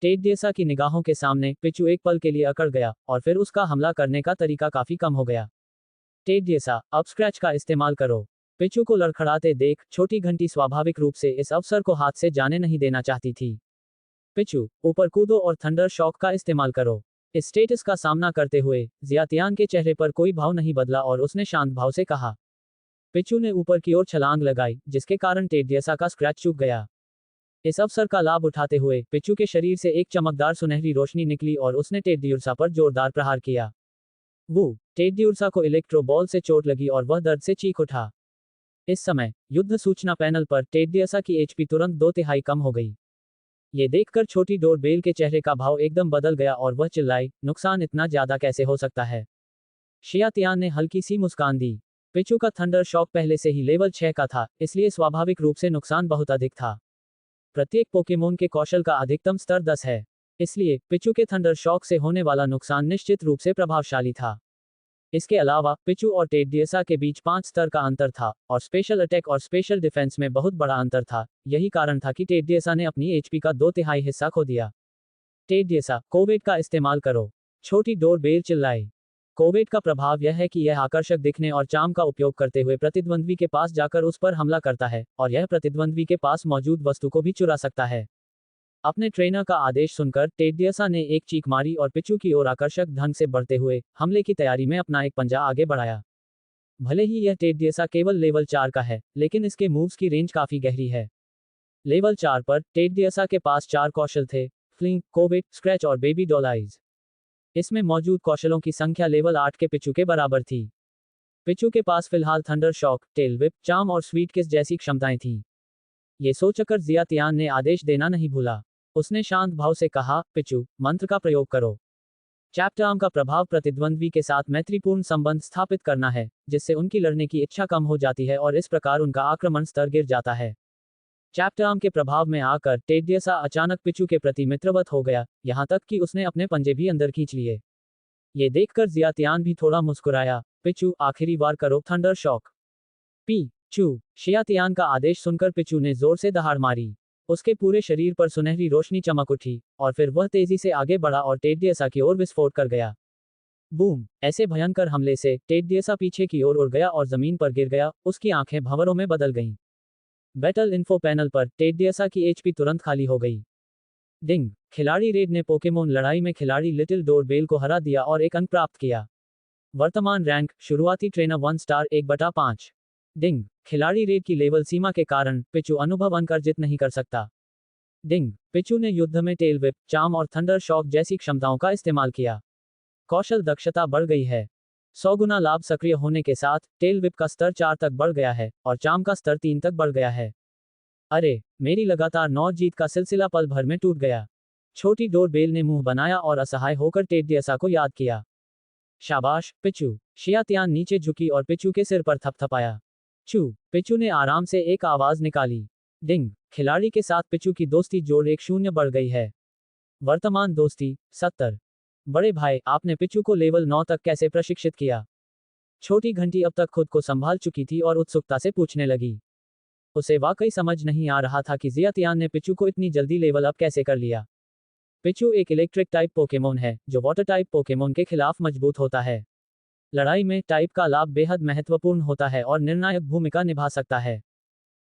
टेडियसा की निगाहों के सामने पिचू एक पल के लिए अकड़ गया और फिर उसका हमला करने का तरीका काफी कम हो गया। टेडियसा, अब स्क्रैच का इस्तेमाल करो। पिचू को लड़खड़ाते देख छोटी घंटी स्वाभाविक रूप से इस अवसर को हाथ से जाने नहीं देना चाहती थी। पिचू, ऊपर कूदो और थंडर शॉक का इस्तेमाल करो। इस स्टेटस का सामना करते हुए जियातियान के चेहरे पर कोई भाव नहीं बदला और उसने शांत भाव से कहा। पिचू ने ऊपर की ओर छलांग लगाई, जिसके कारण टेडियसा का स्क्रैच चूक गया। इस अवसर का लाभ उठाते हुए पिचू के शरीर से एक चमकदार सुनहरी रोशनी निकली और उसने टेडियसा पर जोरदार प्रहार किया। वो टेडियसा को इलेक्ट्रो बॉल से चोट लगी और वह दर्द से चीख उठा। इस समय युद्ध सूचना पैनल पर टेडियसा की एचपी तुरंत 2/3 कम हो गई। ये देखकर छोटी डोर बेल के चेहरे का भाव एकदम बदल गया और वह चिल्लाई, नुकसान इतना ज्यादा कैसे हो सकता है? शियातियान ने हल्की सी मुस्कान दी। पिचू का थंडर शॉक पहले से ही लेवल 6 का था, इसलिए स्वाभाविक रूप से नुकसान बहुत अधिक था। प्रत्येक पोकेमोन के कौशल का अधिकतम स्तर 10 है। इसलिए पिचू के थंडर शॉक से होने वाला नुकसान निश्चित रूप से प्रभावशाली था। इसके अलावा पिचू और टेडियसा के बीच 5 स्तर का अंतर था और स्पेशल अटैक और स्पेशल डिफेंस में बहुत बड़ा अंतर था। यही कारण था कि टेडियसा ने अपनी एचपी का 2/3 हिस्सा खो दिया। टेडियसा, कोवेट का इस्तेमाल करो। छोटी डोर बेल चिल्लाई। कोवेट का प्रभाव यह है कि यह आकर्षक दिखने और चार्म का उपयोग करते हुए प्रतिद्वंद्वी के पास जाकर उस पर हमला करता है और यह प्रतिद्वंद्वी के पास मौजूद वस्तु को भी चुरा सकता है। अपने ट्रेनर का आदेश सुनकर टेडियसा ने एक चीख मारी और पिचू की ओर आकर्षक ढंग से बढ़ते हुए हमले की तैयारी में अपना एक पंजा आगे बढ़ाया। भले ही यह टेडियसा केवल लेवल 4 का है, लेकिन इसके मूव्स की रेंज काफी गहरी है। लेवल 4 पर टेडियसा के पास 4 कौशल थे, फ्लिंग, कोवेट, स्क्रैच और बेबी डॉल आइज। इसमें मौजूद कौशलों की संख्या लेवल 8 के पिचू के बराबर थी। पिचू के पास फिलहाल thunder shock, tail whip, charm और स्वीट किस जैसी क्षमताएं थीं। ये सोचकर जियातियान ने आदेश देना नहीं भूला। उसने शांत भाव से कहा, पिचू, मंत्र का प्रयोग करो। चैप्टार्म का प्रभाव प्रतिद्वंद्वी के साथ मैत्रीपूर्ण संबंध स्थापित करना है, जिससे उनकी लड़ने की इच्छा कम हो जाती है और इस प्रकार उनका आक्रमण स्तर गिर जाता है। चैप्टार्म के प्रभाव में आकर टेडियसा अचानक पिचू के प्रति मित्रवत हो गया, यहां तक कि उसने अपने पंजे भी अंदर खींच लिए। ये देखकर जियातियान भी थोड़ा मुस्कुराया। पिचू, आखिरी बार करो थंडर शॉक। पी चू, शियातियान का आदेश सुनकर पिचू ने जोर से दहाड़ मारी। उसके पूरे शरीर पर सुनहरी रोशनी चमक उठी और फिर वह तेजी से आगे बढ़ा और टेडियसा की ओर विस्फोट कर गया। बूम! ऐसे भयंकर हमले से टेडियसा पीछे की ओर उड़ गया और जमीन पर गिर गया, उसकी आंखें भंवरों में बदल गईं। बैटल इन्फो पैनल पर टेडियसा की एचपी तुरंत खाली हो गई। डिंग! खिलाड़ी रेड ने पोकेमोन लड़ाई में खिलाड़ी लिटिल डोर बेल को हरा दिया और एक अंक प्राप्त किया। वर्तमान रैंक, शुरुआती ट्रेनर 1 स्टार 1/5। डिंग! खिलाड़ी रेड की लेवल सीमा के कारण पिचू अनुभव अंक अर्जित नहीं कर सकता। डिंग! पिचू ने युद्ध में टेल विप, चार्म और थंडर शॉक जैसी क्षमताओं का इस्तेमाल किया। कौशल दक्षता बढ़ गई है। 100 गुना लाभ सक्रिय होने के साथ टेल विप का स्तर 4 तक बढ़ गया है और चार्म का स्तर 3 तक बढ़ गया है। अरे, मेरी लगातार 9 जीत का सिलसिला पल भर में टूट गया। छोटी डोर बेल ने मुंह बनाया और असहाय होकर टेडियसा को याद किया। शाबाश, पिचू! शियातियान नीचे झुकी और पिचू के सिर पर थपथपाया। चू। पिचू ने आराम से एक आवाज निकाली। डिंग। खिलाड़ी के साथ पिचू की दोस्ती जोड़ 1-0 बढ़ गई है। वर्तमान दोस्ती 70। बड़े भाई, आपने पिचू को लेवल 9 तक कैसे प्रशिक्षित किया? छोटी घंटी अब तक खुद को संभाल चुकी थी और उत्सुकता से पूछने लगी। उसे वाकई समझ नहीं आ रहा था कि जियातियान ने पिचू को इतनी जल्दी लेवल अप कैसे कर लिया। पिचू एक इलेक्ट्रिक टाइप पोकेमोन है, जो वाटर टाइप पोकेमोन के खिलाफ मजबूत होता है। लड़ाई में टाइप का लाभ बेहद महत्वपूर्ण होता है और निर्णायक भूमिका निभा सकता है।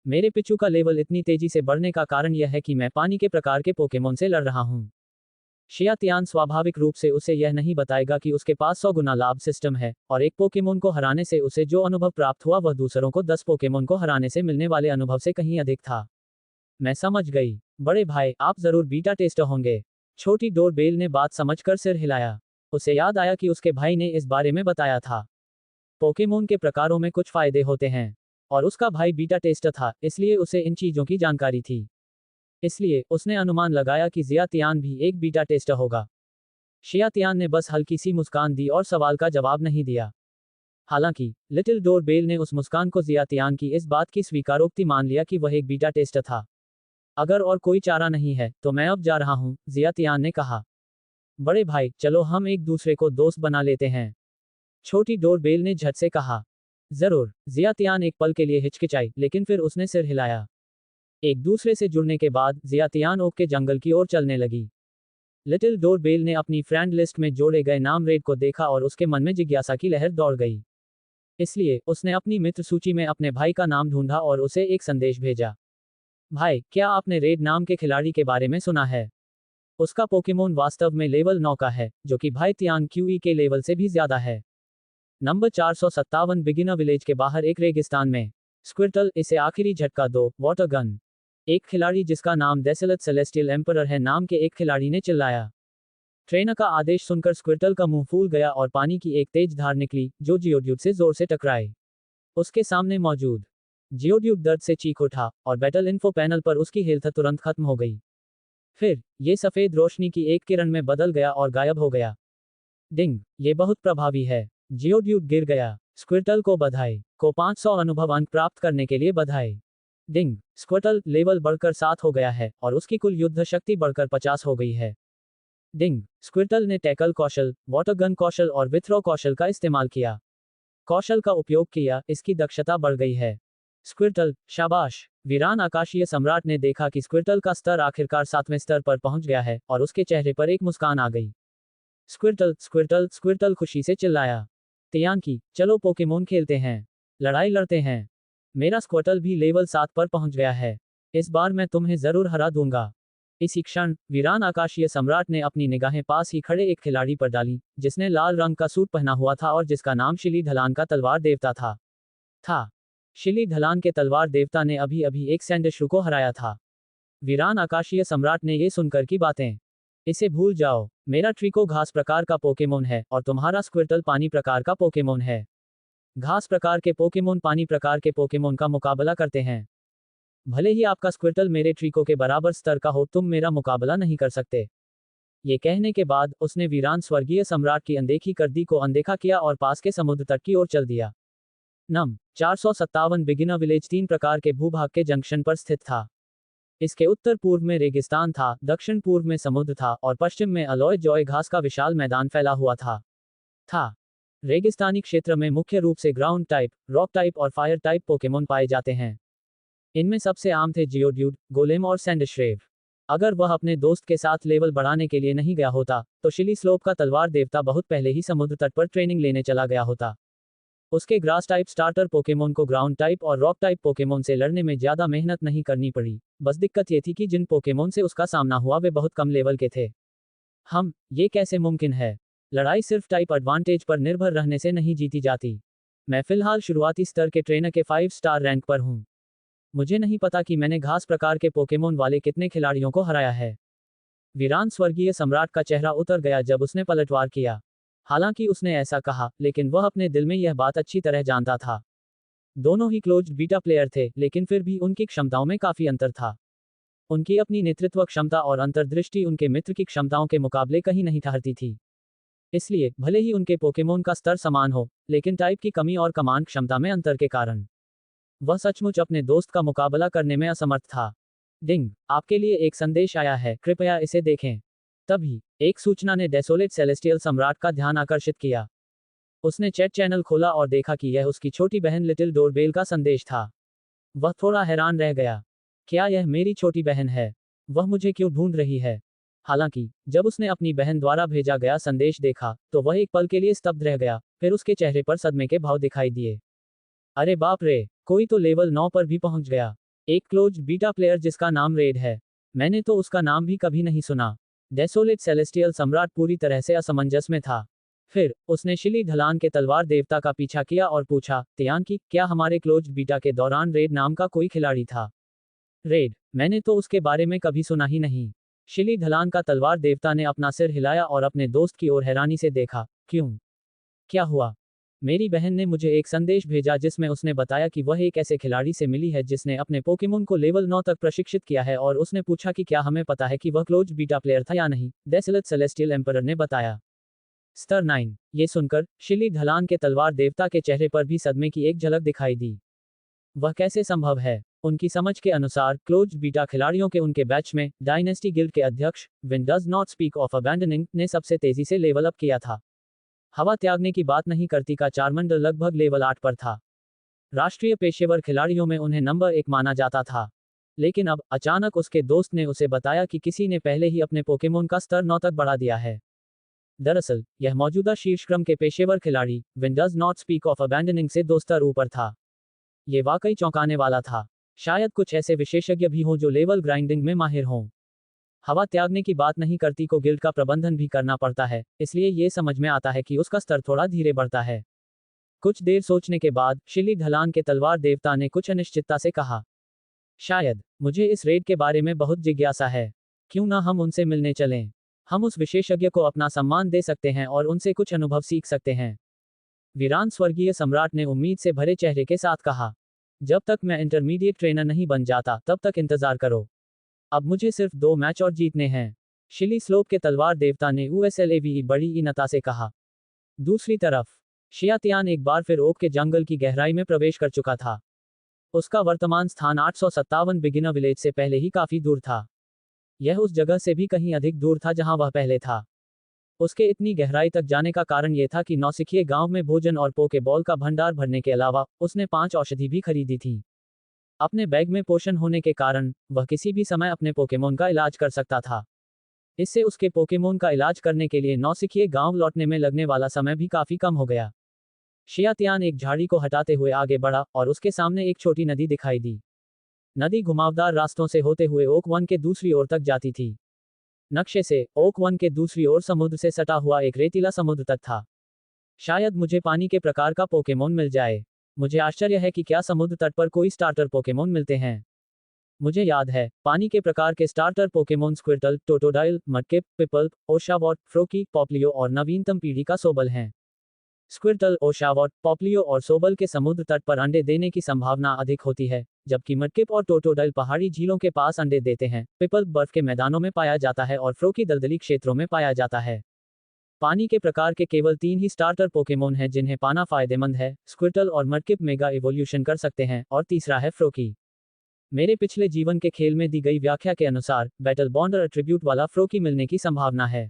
मेरे पिचू का लेवल इतनी तेजी से बढ़ने का कारण यह है कि मैं पानी के प्रकार के पोकेमोन से लड़ रहा हूँ। शियातियान स्वाभाविक रूप से उसे यह नहीं बताएगा कि उसके पास 100 गुना लाभ सिस्टम है, और एक पोकेमोन को हराने से उसे जो अनुभव प्राप्त हुआ वह दूसरों को 10 पोकेमोन को हराने से मिलने वाले अनुभव से कहीं अधिक था। मैं समझ गई। बड़े भाई, आप जरूर बीटा टेस्टर होंगे। छोटी डोरबेल ने बात समझकर सिर हिलाया। उसे याद आया कि उसके भाई ने इस बारे में बताया था। पोकेमोन के प्रकारों में कुछ फायदे होते हैं, और उसका भाई बीटा टेस्टर था, इसलिए उसे इन चीजों की जानकारी थी। इसलिए उसने अनुमान लगाया कि जियातियान भी एक बीटा टेस्टर होगा। शियातियान ने बस हल्की सी मुस्कान दी और सवाल का जवाब नहीं दिया। हालांकि लिटिल डोरबेल ने उस मुस्कान को जियातियान की इस बात की स्वीकारोक्ति मान लिया कि वह एक बीटा टेस्टर था। अगर और कोई चारा नहीं है तो मैं अब जा रहा हूं, जियातियान ने कहा। बड़े भाई, चलो हम एक दूसरे को दोस्त बना लेते हैं, छोटी डोरबेल ने झट से कहा। जरूर। जियातियान एक पल के लिए हिचकिचाई, लेकिन फिर उसने सिर हिलाया। एक दूसरे से जुड़ने के बाद जियातियान ओक के जंगल की ओर चलने लगी। लिटिल डोरबेल ने अपनी फ्रेंड लिस्ट में जोड़े गए नाम रेड को देखा और उसके मन में जिज्ञासा की लहर दौड़ गई। इसलिए उसने अपनी मित्र सूची में अपने भाई का नाम ढूंढा और उसे एक संदेश भेजा। भाई, क्या आपने रेड नाम के खिलाड़ी के बारे में सुना है? उसका पोकेमोन वास्तव में लेवल 9 का है, जो कि भाई तियान क्यूई के लेवल से भी ज्यादा है। नंबर 457 बिगिनर विलेज के बाहर एक रेगिस्तान में। स्क्विर्टल, इसे आखिरी झटका दो, वाटर गन। एक खिलाड़ी जिसका नाम डेसोलेट सेलेस्टियल एम्परर है नाम के एक खिलाड़ी ने चिल्लाया। ट्रेनर का आदेश सुनकर स्क्विर्टल का मुंह फूल गया और पानी की एक तेज धार निकली, जो जियोड्यूब से जोर से टकराई। उसके सामने मौजूद जियोड्यूब दर्द से चीख उठा, और बैटल इन्फो पैनल पर उसकी हेल्थ तुरंत खत्म हो गई। फिर ये सफेद रोशनी की एक किरण में बदल गया और गायब हो गया। डिंग। ये बहुत प्रभावी है। जियोड्यूब गिर गया। स्क्विर्टल को बधाई। को 500 अनुभव अंक प्राप्त करने के लिए बधाई। डिंग। स्क्विर्टल लेवल बढ़कर 7 हो गया है, और उसकी कुल युद्ध शक्ति बढ़कर 50 हो गई है। डिंग। स्क्विर्टल ने टैकल कौशल, वाटर गन कौशल और विथ्रो कौशल का इस्तेमाल किया। कौशल का उपयोग किया, इसकी दक्षता बढ़ गई है। स्क्विर्टल, शाबाश। वीरान आकाशीय सम्राट ने देखा कि स्क्विर्टल का स्तर आखिरकार 7वें स्तर पर पहुंच गया है, और उसके चेहरे पर एक मुस्कान आ गई। स्क्विर्टल, स्क्विर्टल, स्क्विर्टल खुशी से चिल्लाया। तियान की, चलो पोकेमोन खेलते हैं, लड़ाई लड़ते हैं। मेरा स्क्विर्टल भी लेवल 7 पर पहुंच गया है। इस बार मैं तुम्हें जरूर हरा दूंगा। इसी क्षण वीरान आकाशीय सम्राट ने अपनी निगाहें पास ही खड़े एक खिलाड़ी पर डाली, जिसने लाल रंग का सूट पहना हुआ था और जिसका नाम शिली ढलान का तलवार देवता था। शिली ढलान के तलवार देवता ने अभी अभी एक सैंडशरू को हराया था। वीरान आकाशीय सम्राट ने ये सुनकर की बातें। इसे भूल जाओ, मेरा ट्रिको घास प्रकार का पोकेमोन है और तुम्हारा स्क्विर्टल पानी प्रकार का पोकेमोन है। घास प्रकार के पोकेमोन पानी प्रकार के पोकेमोन का मुकाबला करते हैं। भले ही आपका स्क्विर्टल मेरे ट्रिको के बराबर स्तर का हो, तुम मेरा मुकाबला नहीं कर सकते। ये कहने के बाद उसने वीरान स्वर्गीय सम्राट की अनदेखी कर दी को अनदेखा किया और पास के समुद्र तट की ओर चल दिया। नम 457 बिगिनर विलेज 3 प्रकार के भूभाग के जंक्शन पर स्थित था। इसके उत्तर पूर्व में रेगिस्तान था, दक्षिण पूर्व में समुद्र था, और पश्चिम में अलॉय जॉय घास का विशाल मैदान फैला हुआ था। रेगिस्तानी क्षेत्र में मुख्य रूप से ग्राउंड टाइप, रॉक टाइप और फायर टाइप पोकेमोन पाए जाते हैं। इनमें सबसे आम थे जियोड्यूड, गोलेम और सैंडश्रेव। अगर वह अपने दोस्त के साथ लेवल बढ़ाने के लिए नहीं गया होता, तो शिली स्लोप का तलवार देवता बहुत पहले ही समुद्र तट पर ट्रेनिंग लेने चला गया होता। उसके ग्रास टाइप स्टार्टर पोकेमोन को ग्राउंड टाइप और रॉक टाइप पोकेमोन से लड़ने में ज्यादा मेहनत नहीं करनी पड़ी। बस दिक्कत ये थी कि जिन पोकेमोन से उसका सामना हुआ वे बहुत कम लेवल के थे। ये कैसे मुमकिन है? लड़ाई सिर्फ टाइप एडवांटेज पर निर्भर रहने से नहीं जीती जाती। मैं फिलहाल शुरुआती स्तर के ट्रेनर के 5 स्टार रैंक पर हूँ। मुझे नहीं पता कि मैंने घास प्रकार के पोकेमोन वाले कितने खिलाड़ियों को हराया है। वीरान स्वर्गीय सम्राट का चेहरा उतर गया जब उसने पलटवार किया। हालांकि उसने ऐसा कहा, लेकिन वह अपने दिल में यह बात अच्छी तरह जानता था। दोनों ही क्लोज्ड बीटा प्लेयर थे, लेकिन फिर भी उनकी क्षमताओं में काफी अंतर था। उनकी अपनी नेतृत्व क्षमता और अंतर्दृष्टि उनके मित्र की क्षमताओं के मुकाबले कहीं नहीं ठहरती थी। इसलिए भले ही उनके पोकेमोन का स्तर समान हो, लेकिन टाइप की कमी और कमांड क्षमता में अंतर के कारण वह सचमुच अपने दोस्त का मुकाबला करने में असमर्थ था। डिंग, आपके लिए एक संदेश आया है, कृपया इसे देखें। तभी एक सूचना ने डेसोलेट सेलेस्टियल सम्राट का ध्यान आकर्षित किया। उसने चैट चैनल खोला और देखा कि यह उसकी छोटी बहन लिटिल डोरबेल का संदेश था। वह थोड़ा हैरान रह गया। क्या यह मेरी छोटी बहन है? वह मुझे क्यों ढूंढ रही है? हालांकि जब उसने अपनी बहन द्वारा भेजा गया संदेश देखा तो वह एक पल के लिए स्तब्ध रह गया, फिर उसके चेहरे पर सदमे के भाव दिखाई दिए। अरे बाप रे, कोई तो लेवल 9 पर भी पहुंच गया। एक क्लोज्ड बीटा प्लेयर जिसका नाम रेड है। मैंने तो उसका नाम भी कभी नहीं सुना। डेसोलेट सेलेस्टियल सम्राट पूरी तरह से असमंजस में था। फिर उसने शिली ढलान के तलवार देवता का पीछा किया और पूछा, तियान की, क्या हमारे क्लोज्ड बीटा के दौरान रेड नाम का कोई खिलाड़ी था? रेड? मैंने तो उसके बारे में कभी सुना ही नहीं। शिली ढलान का तलवार देवता ने अपना सिर हिलाया और अपने दोस्त की ओर हैरानी से देखा। क्यों? क्या हुआ? मेरी बहन ने मुझे एक संदेश भेजा जिसमें उसने बताया कि वह एक ऐसे खिलाड़ी से मिली है जिसने अपने पोकेमोन को लेवल 9 तक प्रशिक्षित किया है और उसने पूछा कि क्या हमें पता है कि वह क्लोज्ड बीटा प्लेयर था या नहीं, डेसोलेट सेलेस्टियल एम्परर ने बताया। स्तर 9। ये सुनकर शिली ढलान के तलवार देवता के चेहरे पर भी सदमे की एक झलक दिखाई दी। वह कैसे संभव है? उनकी समझ के अनुसार क्लोज्ड बीटा खिलाड़ियों के उनके बैच में डायनेस्टी गिल्ड के अध्यक्ष win does not speak of abandoning ने सबसे तेजी से लेवल अप किया था। हवा त्यागने की बात नहीं करती का चारमंडल लगभग लेवल 8 पर था। राष्ट्रीय पेशेवर खिलाड़ियों में उन्हें नंबर 1 माना जाता था। लेकिन अब अचानक उसके दोस्त ने उसे बताया कि किसी ने पहले ही अपने पोकेमोन का स्तर 9 तक बढ़ा दिया है। दरअसल यह मौजूदा शीर्ष क्रम के पेशेवर खिलाड़ी win does not speak of abandoning से 2 स्तर ऊपर था। ये वाकई चौंकाने वाला था। शायद कुछ ऐसे विशेषज्ञ भी हों जो लेवल ग्राइंडिंग में माहिर हों। हवा त्यागने की बात नहीं करती को गिल्ड का प्रबंधन भी करना पड़ता है, इसलिए ये समझ में आता है कि उसका स्तर थोड़ा धीरे बढ़ता है। कुछ देर सोचने के बाद शिली ढलान के तलवार देवता ने कुछ अनिश्चितता से कहा, शायद मुझे इस रेड के बारे में बहुत जिज्ञासा है। क्यों ना हम उनसे मिलने चलें? हम उस विशेषज्ञ को अपना सम्मान दे सकते हैं और उनसे कुछ अनुभव सीख सकते हैं। वीरान स्वर्गीय सम्राट ने उम्मीद से भरे चेहरे के साथ कहा, जब तक मैं इंटरमीडिएट ट्रेनर नहीं बन जाता तब तक इंतजार करो। अब मुझे सिर्फ 2 मैच और जीतने हैं। शिली स्लोप के तलवार देवता ने USLAVE बड़ी ईनता से कहा। दूसरी तरफ शियातियान एक बार फिर ओक के जंगल की गहराई में प्रवेश कर चुका था। उसका वर्तमान स्थान 857 बिगिनर विलेज से पहले ही काफी दूर था। यह उस जगह से भी कहीं अधिक दूर था जहां वह पहले था। उसके इतनी गहराई तक जाने का कारण यह था कि नौसिखिए गांव में भोजन और पोकेबॉल का भंडार भरने के अलावा उसने 5 औषधि भी खरीदी थी। अपने बैग में पोषण होने के कारण वह किसी भी समय अपने पोकेमोन का इलाज कर सकता था। इससे उसके पोकेमोन का इलाज करने के लिए नौसिखिए गांव लौटने में लगने वाला समय भी काफी कम हो गया। शियातियान एक झाड़ी को हटाते हुए आगे बढ़ा और उसके सामने एक छोटी नदी दिखाई दी। नदी घुमावदार रास्तों से होते हुए ओक वन के दूसरी ओर तक जाती थी। नक्शे से ओक वन के दूसरी ओर समुद्र से सटा हुआ एक रेतीला समुद्र तक था। शायद मुझे पानी के प्रकार का पोकेमोन मिल जाए। मुझे आश्चर्य है कि क्या समुद्र तट पर कोई स्टार्टर पोकेमोन मिलते हैं। मुझे याद है, पानी के प्रकार के स्टार्टर पोकेमोन स्क्विर्टल, टोटोडाइल, मडकिप, पिपल्प, ओशावॉट, फ्रोकी, पॉप्लियो और नवीनतम पीढ़ी का सोबल हैं। स्क्विर्टल, ओशावॉट, पॉप्लियो और सोबल के समुद्र तट पर अंडे देने की संभावना अधिक होती है, जबकि मडकिप और टोटोडाइल पहाड़ी झीलों के पास अंडे देते हैं। पिपल्प बर्फ के मैदानों में पाया जाता है और फ्रोकी दलदली क्षेत्रों में पाया जाता है। पानी के प्रकार के केवल 3 ही स्टार्टर पोकेमोन हैं जिन्हें पाना फायदेमंद है, स्क्विर्टल और मडकिप मेगा इवोल्यूशन कर सकते हैं, और तीसरा है फ्रोकी। मेरे पिछले जीवन के खेल में दी गई व्याख्या के अनुसार बैटल बॉन्डर एट्रीब्यूट वाला फ्रोकी मिलने की संभावना है।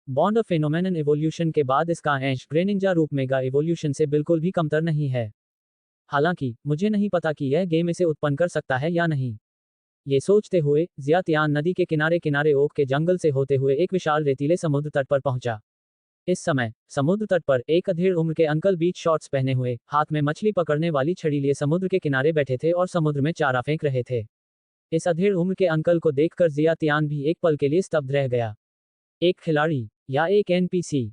बॉन्डर फेनोमेनन इवोल्यूशन के बाद इसका अंश ग्रेनिंजा रूप मेगा इवोल्यूशन से बिल्कुल भी कमतर नहीं है। हालांकि मुझे नहीं पता कि यह गेम इसे उत्पन्न कर सकता है या नहीं। ये सोचते हुए जियातियान नदी के किनारे किनारे ओक के जंगल से होते हुए एक विशाल रेतीले समुद्र तट पर पहुंचा। इस समय समुद्र तट पर एक अधेड़ उम्र के अंकल बीच शॉर्ट्स पहने हुए, हाथ में मछली पकड़ने वाली छड़ी लिए समुद्र के किनारे बैठे थे और समुद्र में चारा फेंक रहे थे। इस अधेड़ उम्र के अंकल को देखकर जियातियान भी एक पल के लिए स्तब्ध रह गया। एक खिलाड़ी या एक NPC?